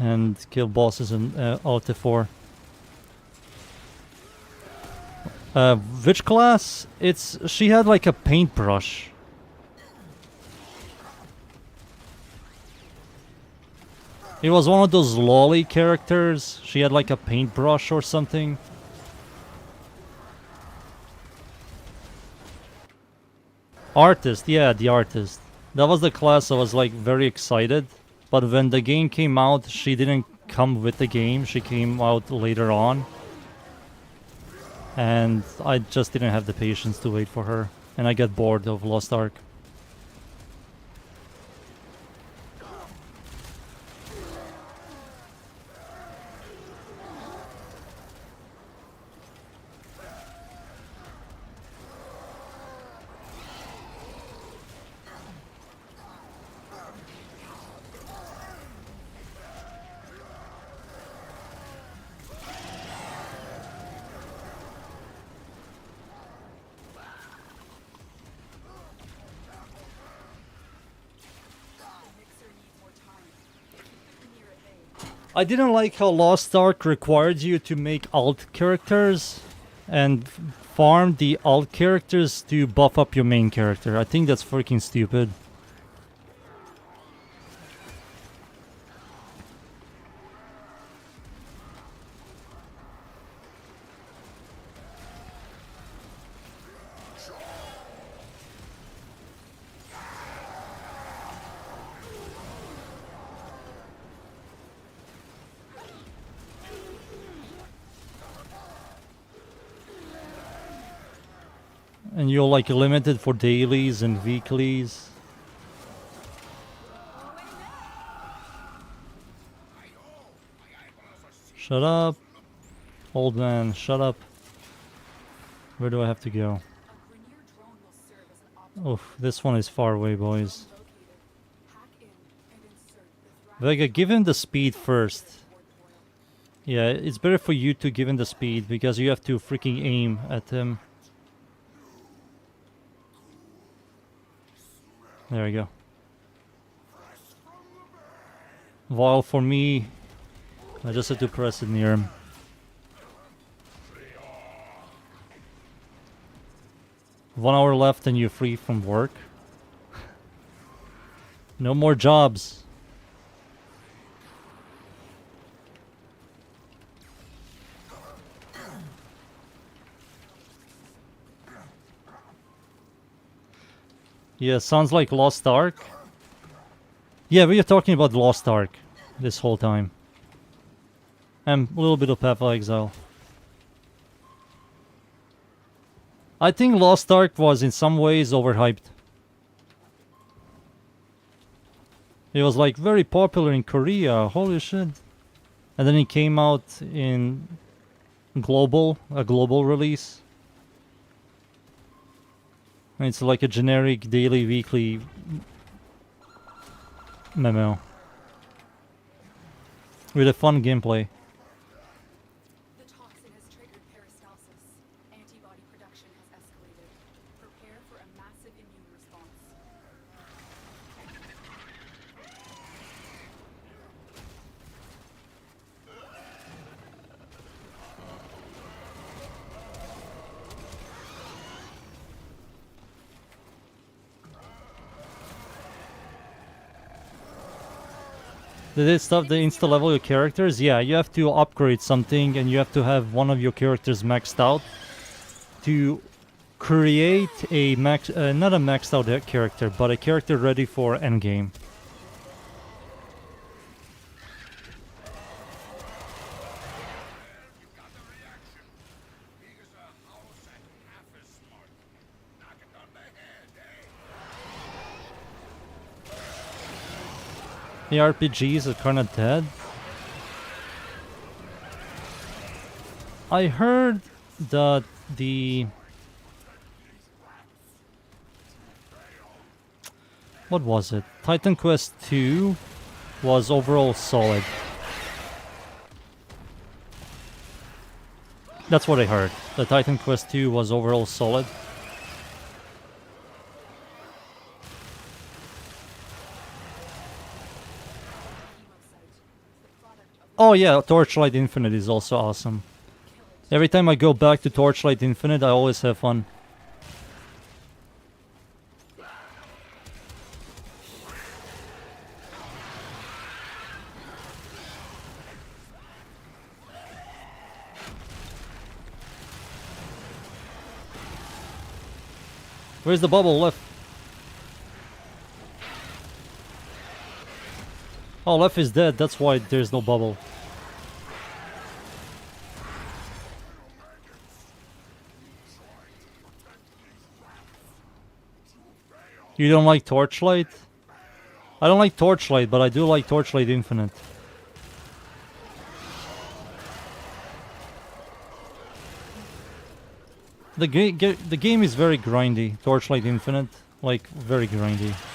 And kill bosses in Alt F4. Which class? She had like a paintbrush. It was one of those lolly characters. She had like a paintbrush or something. Artist, yeah, the artist. That was the class I was like very excited. But when the game came out, she didn't come with the game. She came out later on. And I just didn't have the patience to wait for her. And I got bored of Lost Ark. I didn't like how Lost Ark required you to make alt characters and farm the alt characters to buff up your main character. I think that's freaking stupid. And you're like limited for dailies and weeklies. Shut up. Old man, shut up. Where do I have to go? Oof, this one is far away, boys. Vega, give him the speed first. Yeah, it's better for you to give him the speed because you have to freaking aim at him. There we go. While for me, I just have to press it near him. One hour left and you're free from work. No more jobs. Yeah, sounds like Lost Ark. Yeah, we are talking about Lost Ark this whole time. And a little bit of Path of Exile. I think Lost Ark was in some ways overhyped. It was like very popular in Korea, holy shit. And then it came out in a global release. It's like a generic daily, weekly MMO with a fun gameplay. The toxin has triggered peristalsis. Antibody production has escalated. Prepare for a massive immune response. Did it stop the insta level your characters? Yeah, you have to upgrade something and you have to have one of your characters maxed out to create a not a maxed out character, but a character ready for endgame. The RPGs are kinda dead. I heard that the... What was it? Titan Quest 2 was overall solid. That's what I heard. The Titan Quest 2 was overall solid. Oh yeah, Torchlight Infinite is also awesome. Every time I go back to Torchlight Infinite, I always have fun. Where's the bubble left? Oh, Left is dead, that's why there's no bubble. You don't like Torchlight? I don't like Torchlight, but I do like Torchlight Infinite. The game is very grindy. Torchlight Infinite, like very grindy. Boyle's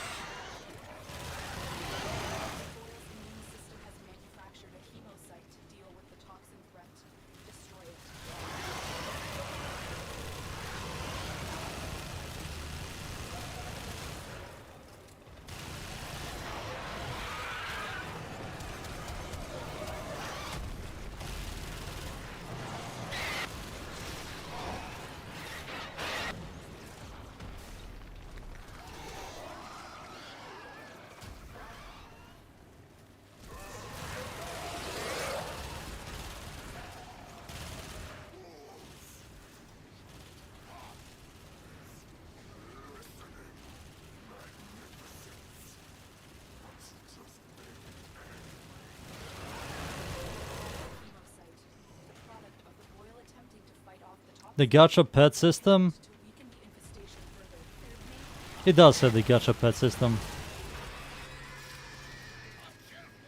immune system has manufactured a hemocyte to deal with the toxin threat. Destroy it. Hemocyte, the product of the Boyle attempting to fight off the toxin The gacha pet system, to weaken the infestation further. it does have the gacha pet system.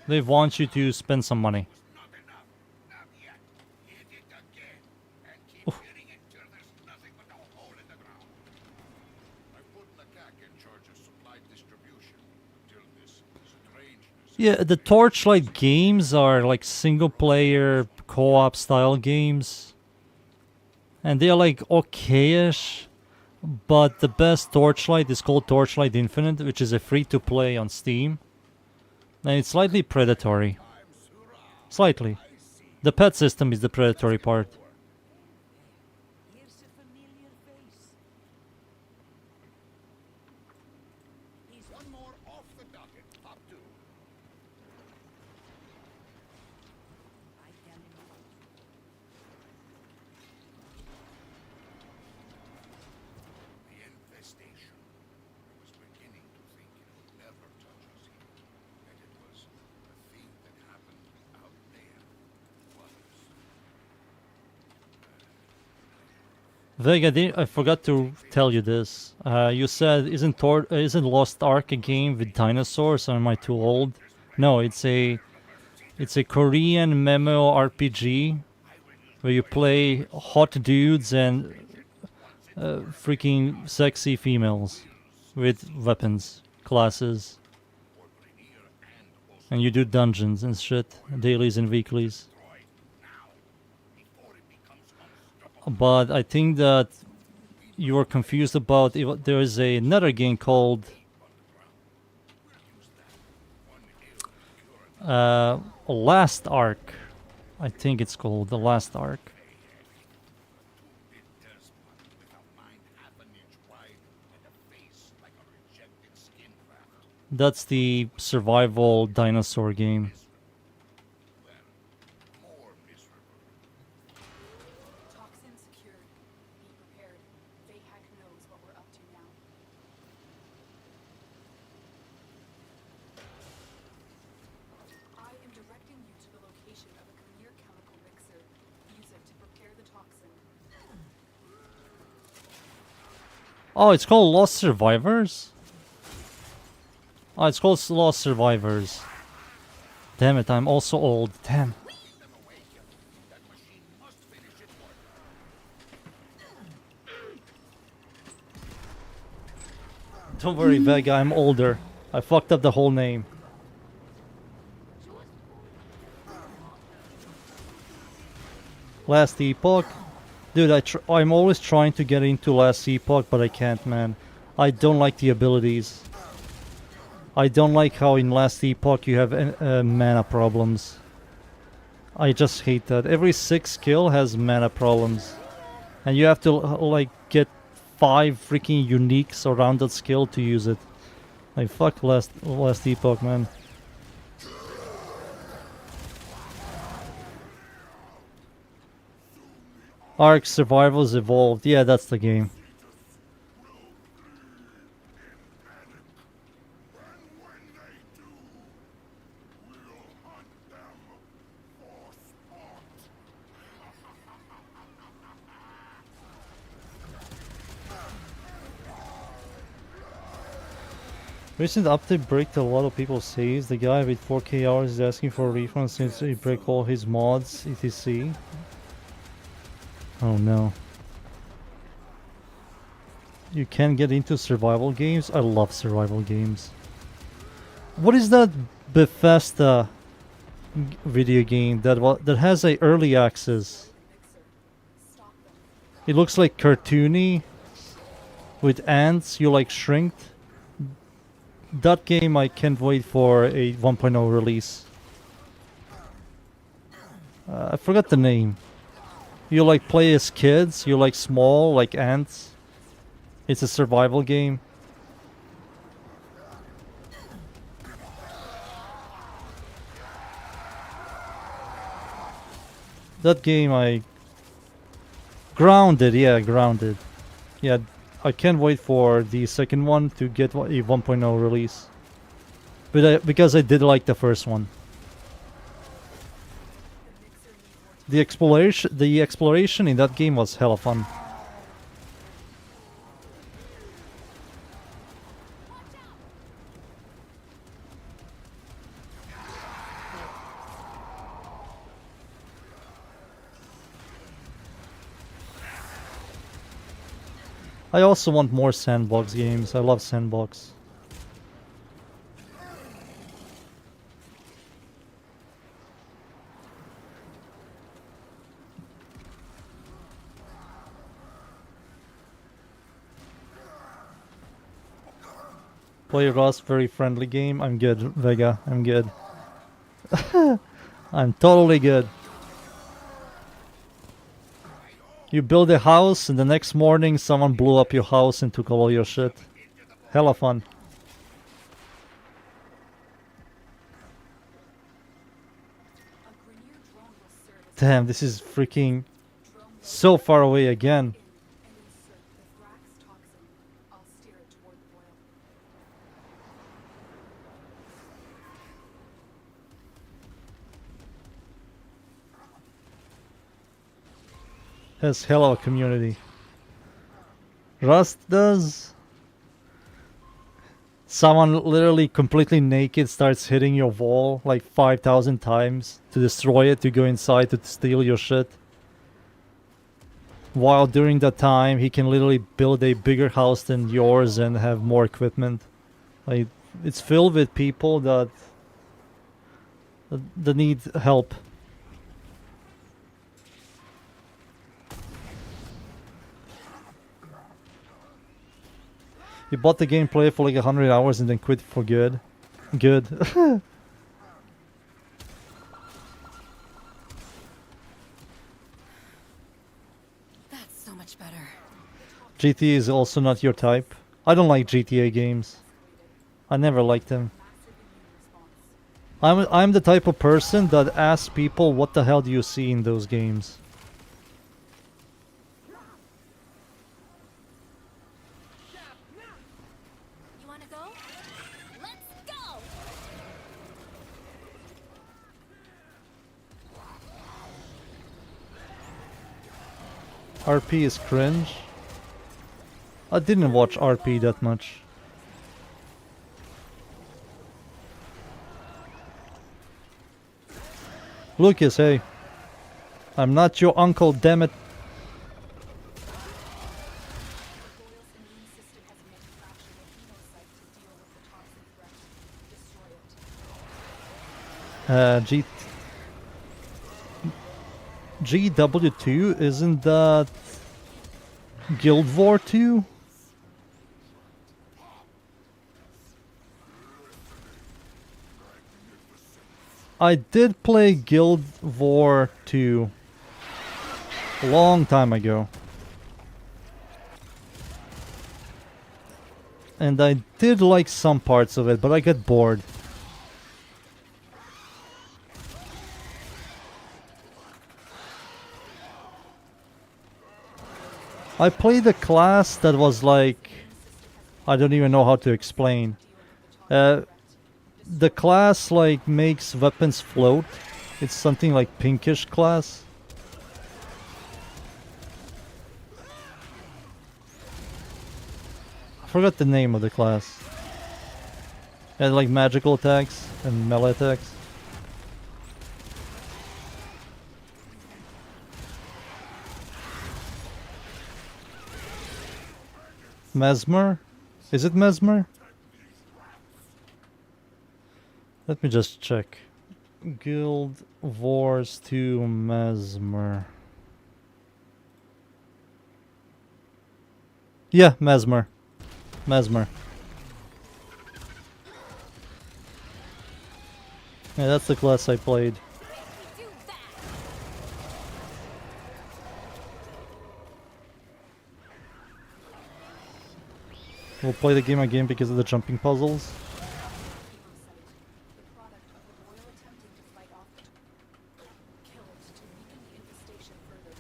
They want you to spend some money. Not enough. Not yet. Hit it again. And keep hitting it till there's nothing but a hole in the ground. I put Nakak in charge of supply distribution until this strangeness. Yeah, the Torchlight games are like single player co-op style games. And they're like okay-ish. But the best Torchlight is called Torchlight Infinite, which is a free-to-play on Steam. And it's slightly predatory. Slightly. The pet system is the predatory part. Here's a familiar face. One more off the docket. Top 2. I can imagine. The infestation. I was beginning to think it would never touch us here. That it was a thing that happened out there. Vega, I forgot to tell you this. You said isn't Lost Ark a game with dinosaurs? Or am I too old? No, it's a Korean MMO RPG where you play hot dudes and freaking sexy females with weapons, classes, and you do dungeons and shit, dailies and weeklies. But I think that you were confused about there is another game called Last Ark. I think it's called The Last Ark. It does one with a mind half an inch wide and a face like a rejected skin graft. That's the survival dinosaur game. More miserable. Toxin secured. Be prepared. Vahak knows what we're up to now. I am directing you to the location of a clear chemical mixer. Use it to prepare the toxin. Oh, it's called Lost Survivors? Oh, it's called Lost Survivors. Damn it, I'm also old. Damn. That machine must finish its work. Don't worry, Vega, I'm older. I fucked up the whole name. Last Epoch? Dude, I'm always trying to get into Last Epoch, but I can't, man. I don't like the abilities. I don't like how in Last Epoch you have mana problems. I just hate that. Every 6 skill has mana problems. And you have to like get 5 freaking uniques around that skill to use it. Like fuck Last Epoch, man. Ark Survivals Evolved. Yeah, that's the game. Recent update bricked a lot of people's saves. The guy with 4K hours is asking for a refund since he broke all his mods, etc. Oh no. You can get into survival games? I love survival games. What is that Bethesda video game that has a early access? It looks like cartoony with ants. You like shrinked. That game I can't wait for a 1.0 release. I forgot the name. You like play as kids. You like small, like ants. It's a survival game. That game I... Grounded, yeah, Grounded. Yeah, I can't wait for the second one to get a 1.0 release. But because I did like the first one. The exploration in that game was hella fun. I also want more sandbox games. I love sandbox. Play Rust, very friendly game. I'm good, Vega. I'm good. I'm totally good. You build a house and the next morning someone blew up your house and took all your shit. Hella fun. Damn, this is freaking so far away again. Has hell of a community. Rust does. Someone literally completely naked starts hitting your wall like 5,000 times to destroy it, to go inside to steal your shit. While during that time he can literally build a bigger house than yours and have more equipment. Like, it's filled with people that need help. You bought the gameplay for like 100 hours and then quit for good. Good. That's so much better. GTA is also not your type. I don't like GTA games. I never liked them. I'm the type of person that asks people what the hell do you see in those games. RP is cringe. I didn't watch RP that much. Lucas, hey. I'm not your uncle, damn it. GW2, isn't that Guild War 2? I did play Guild War 2 a long time ago. And I did like some parts of it, but I got bored. I played a class that was like... I don't even know how to explain. The class like makes weapons float. It's something like pinkish class. I forgot the name of the class. And like magical attacks and melee attacks. Mesmer? Is it Mesmer? Let me just check. Guild Wars 2 Mesmer. Yeah, Mesmer. Mesmer. Yeah, that's the class I played. We'll play the game again because of the jumping puzzles. The product of the royal attempting to fight off the kill it to weaken the infestation further.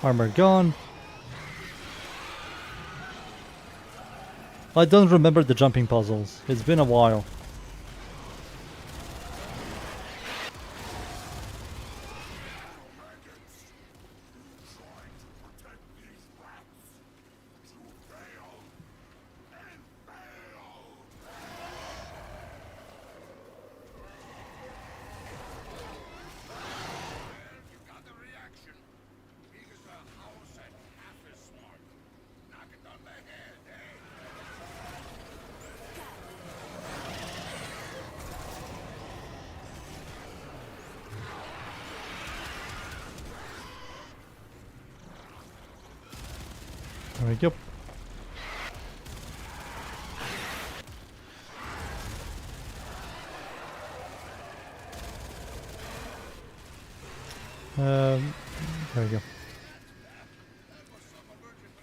Armor gone. I don't remember the jumping puzzles. It's been a while. You got the reaction. Because the house and half as smart. Knock it on the head, eh? There we go. There we go.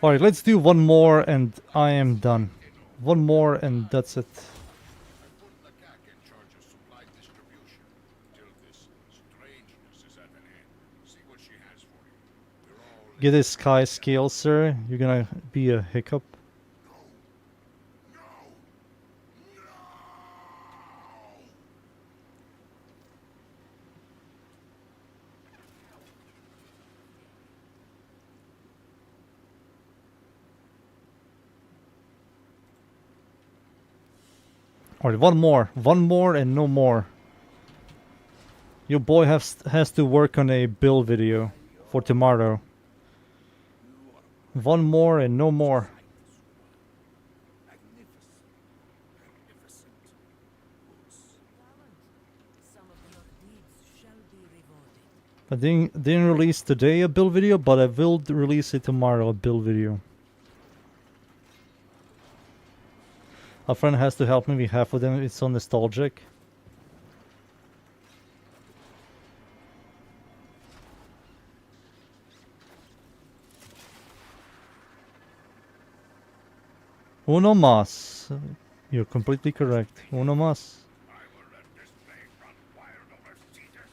Alright, let's do one more and I am done. One more and that's it. I put the CAC in charge of supply distribution till this strangeness is at an end. See what she has for you. We're all Get a sky scale, sir. You're gonna be a hiccup. Alright, one more and no more. Your boy has to work on a build video for tomorrow. One more and no more. Some of your deeds shall be rewarded. I didn't release today a build video, but I will release it tomorrow, a build video. A friend has to help me with half of them, it's so nostalgic. Uno más. You're completely correct. Uno más. I will let this plague run wild over Cetus.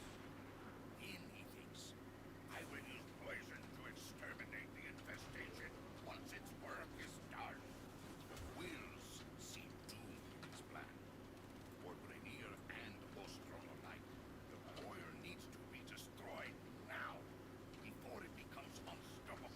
In he thinks. I will use poison to exterminate the infestation once its work is done. The wills see doom in his plan. For Rainier and Ostrom alike, the warrior needs to be destroyed now, before it becomes unstoppable.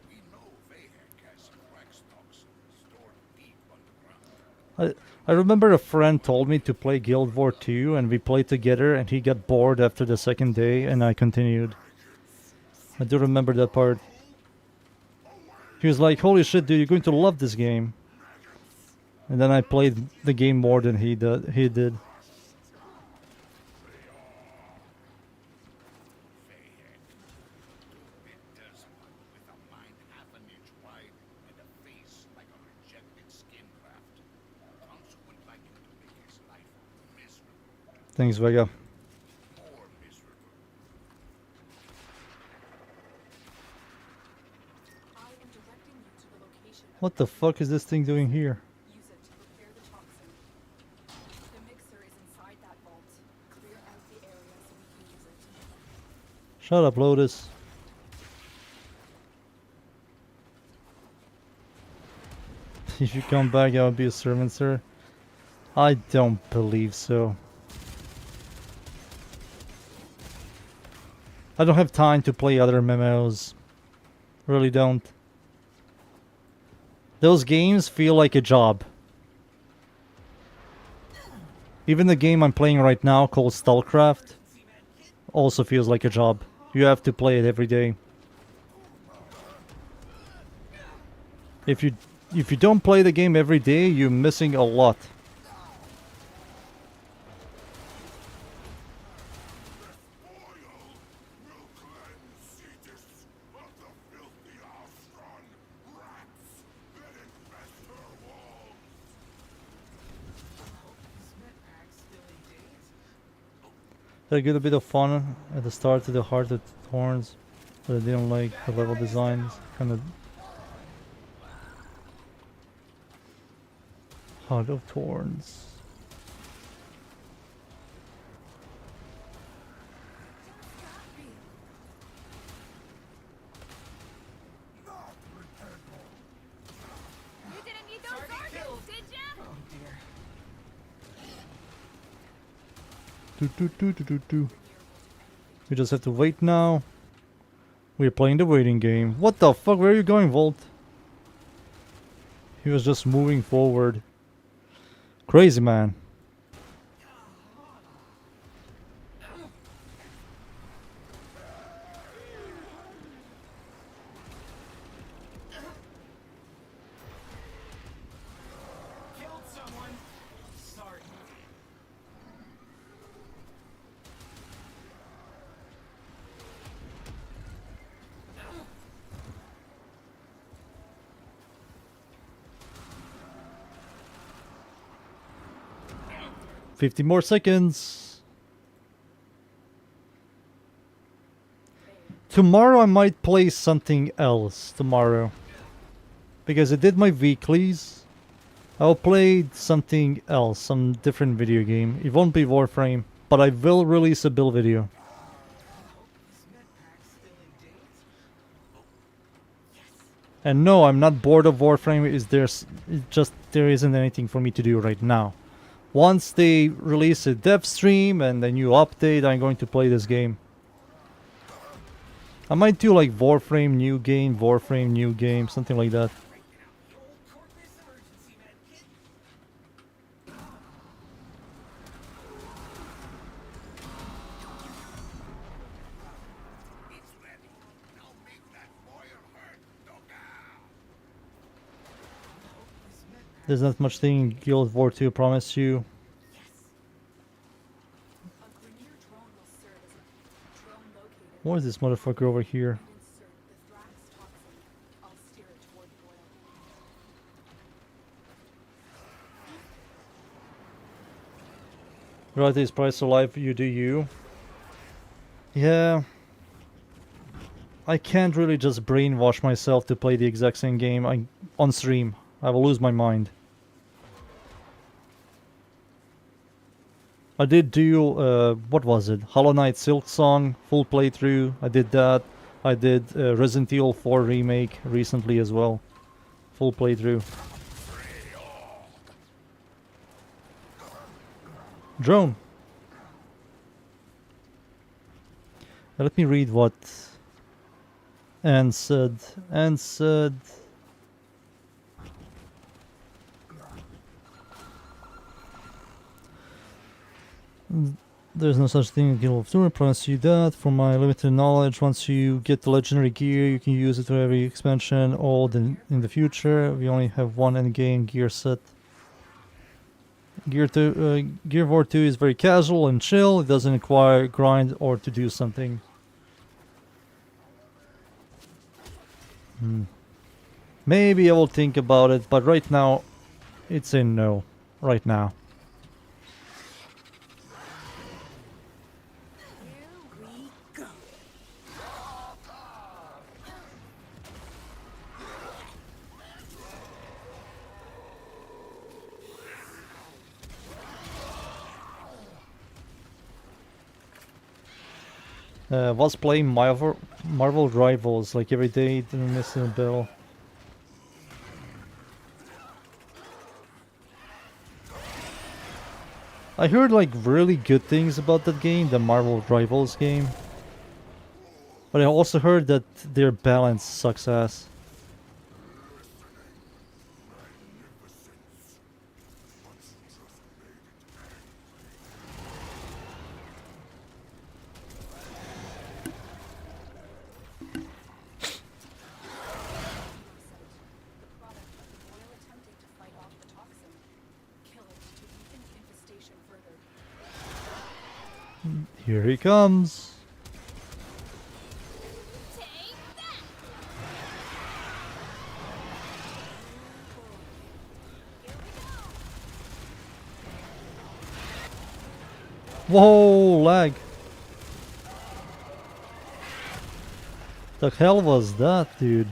We know Vahek has Thrax toxin stored deep underground. I remember a friend told me to play Guild War 2 and we played together and he got bored after the second day and I continued. I do remember that part. He was like, holy shit dude, you're going to love this game. And then I played the game more than he did. Vahek, it does one with a mind half an inch wide and a face like a rejected skin graft. Council would like him to make his life miserable, Thanks, Vega. more miserable. I am directing you to the location of What the fuck is this thing doing here? use it to prepare the toxin. The mixer is inside that vault. Clear out the area so we can use it. Shut up, Lotus. If you come back, I'll be a servant, sir. I don't believe so. I don't have time to play other MMOs. Really don't. Those games feel like a job. Even the game I'm playing right now called Starcraft also feels like a job. You have to play it every day. If you don't play the game every day, you're missing a lot. I get a bit of fun at the start of the Heart of Thorns, but I didn't like the level designs. Kind of Heart of Thorns. You didn't need those organs, did ya? Do. We just have to wait now. We're playing the waiting game. What the fuck? Where are you going, Volt? He was just moving forward. Crazy man. Killed someone. Sorry. — 50 more seconds. Tomorrow I might play something else tomorrow. Because I did my weeklies. I'll play something else, some different video game. It won't be Warframe, but I will release a build video. And no, I'm not bored of Warframe. It's just there isn't anything for me to do right now. Once they release a dev stream and a new update, I'm going to play this game. I might do like Warframe new game, something like that. It's ready. Now make that boil hurt, Doga! There's not much thing in Guild War 2, promise you. A Grenier drone will serve as a drone locator. What is this motherfucker over here? Insert the Thrax toxin. I'll steer it toward the boil. Royalty is price of life, you do you. Yeah. I can't really just brainwash myself to play the exact same game on stream. I will lose my mind. I did do, what was it? Hollow Knight Silk Song, full playthrough. I did that. I did Resident Evil 4 Remake recently as well. Full playthrough. Drone. Let me read what Anne said. Anne said... There's no such thing in Guild of Tour, I promise you that. From my limited knowledge, once you get the legendary gear, you can use it for every expansion, all in the future. We only have one endgame gear set. Gear War 2 is very casual and chill. It doesn't require grind or to do something. Maybe I will think about it, but right now, it's a no. Right now. Here we go. Was playing Marvel Rivals like every day, didn't miss a bill. I heard like really good things about that game, the Marvel Rivals game. But I also heard that their balance sucks ass. Here he comes. Take that! Whoa, lag. The hell was that, dude?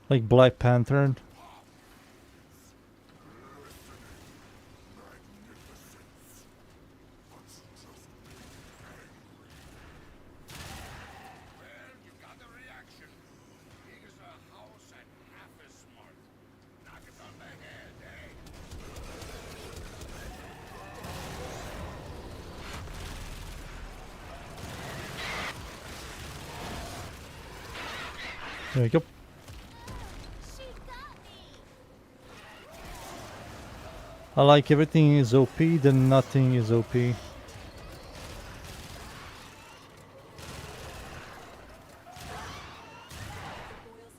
Like Black Panther. Well, you got the reaction. Big as a house and half as smart. Knock it on the head, eh? There we go. She got me! I like everything is OP, then nothing is OP. Oil's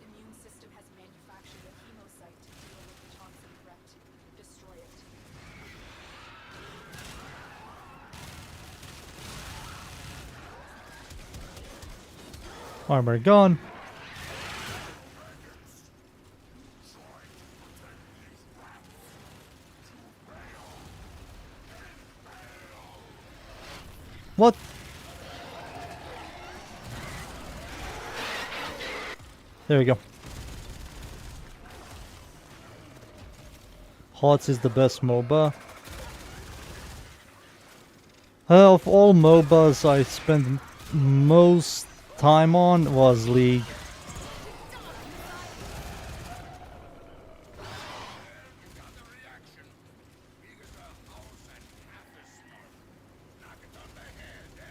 immune system has manufactured a hemocyte to deal with the toxin threat. Destroy it. Armor gone. What? There we go. HOTS is the best MOBA. Of all MOBAs I spent most time on was League. You got the reaction. Big as a house and half as smart. Knock it on the head, eh?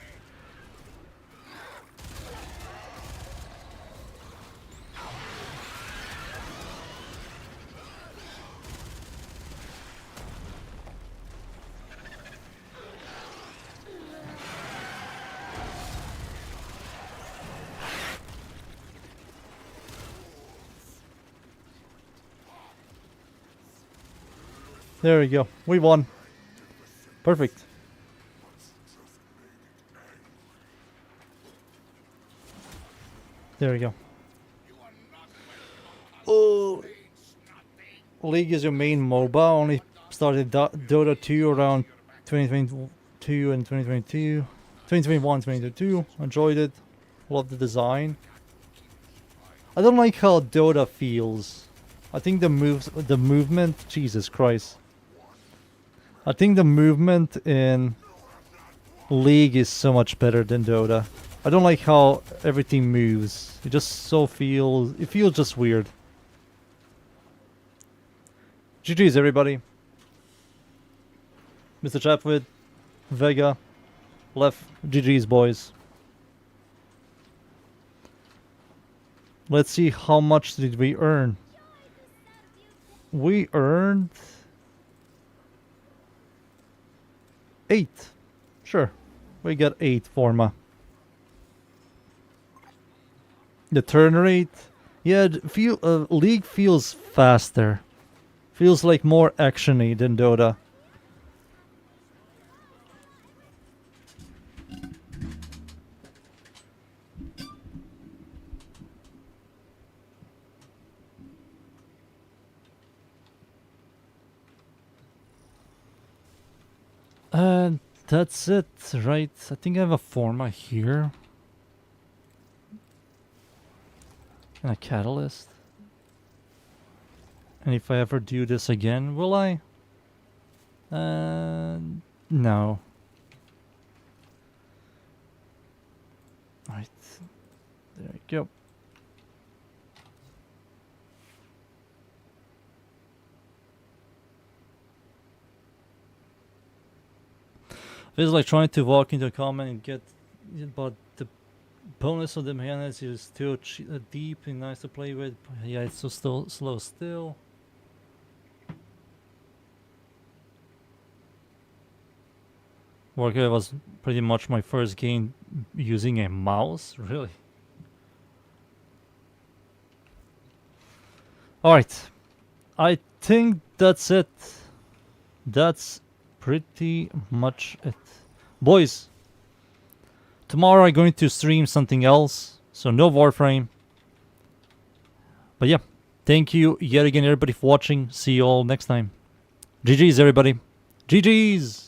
There we go. We won. Perfect. There we go. You are not Oh, well. League is your main MOBA. Only started Dota 2 around 2022 and 2022. 2021, 2022. Enjoyed it. Love the design. I don't like how Dota feels. I think the movement, Jesus Christ. I think the movement in League is so much better than Dota. I don't like how everything moves. It just it feels just weird. GG's everybody. Mr. Chapwood, Vega, left, GG's boys. Let's see how much did we earn. We earned 8. Sure. We got 8 forma. The turn rate, yeah, League feels faster. Feels like more actiony than Dota. And that's it, right? I think I have a forma here. And a catalyst. And if I ever do this again, will I? No. Right. There we go. Feels like trying to walk into a comment and get, but the bonus of the mechanics is too deep and nice to play with. Yeah, it's so slow still. Warcraft was pretty much my first game using a mouse. Really? Alright. I think that's it. That's pretty much it. Boys, tomorrow I'm going to stream something else. So no Warframe. But yeah. Thank you yet again everybody for watching. See you all next time. GG's everybody. GG's!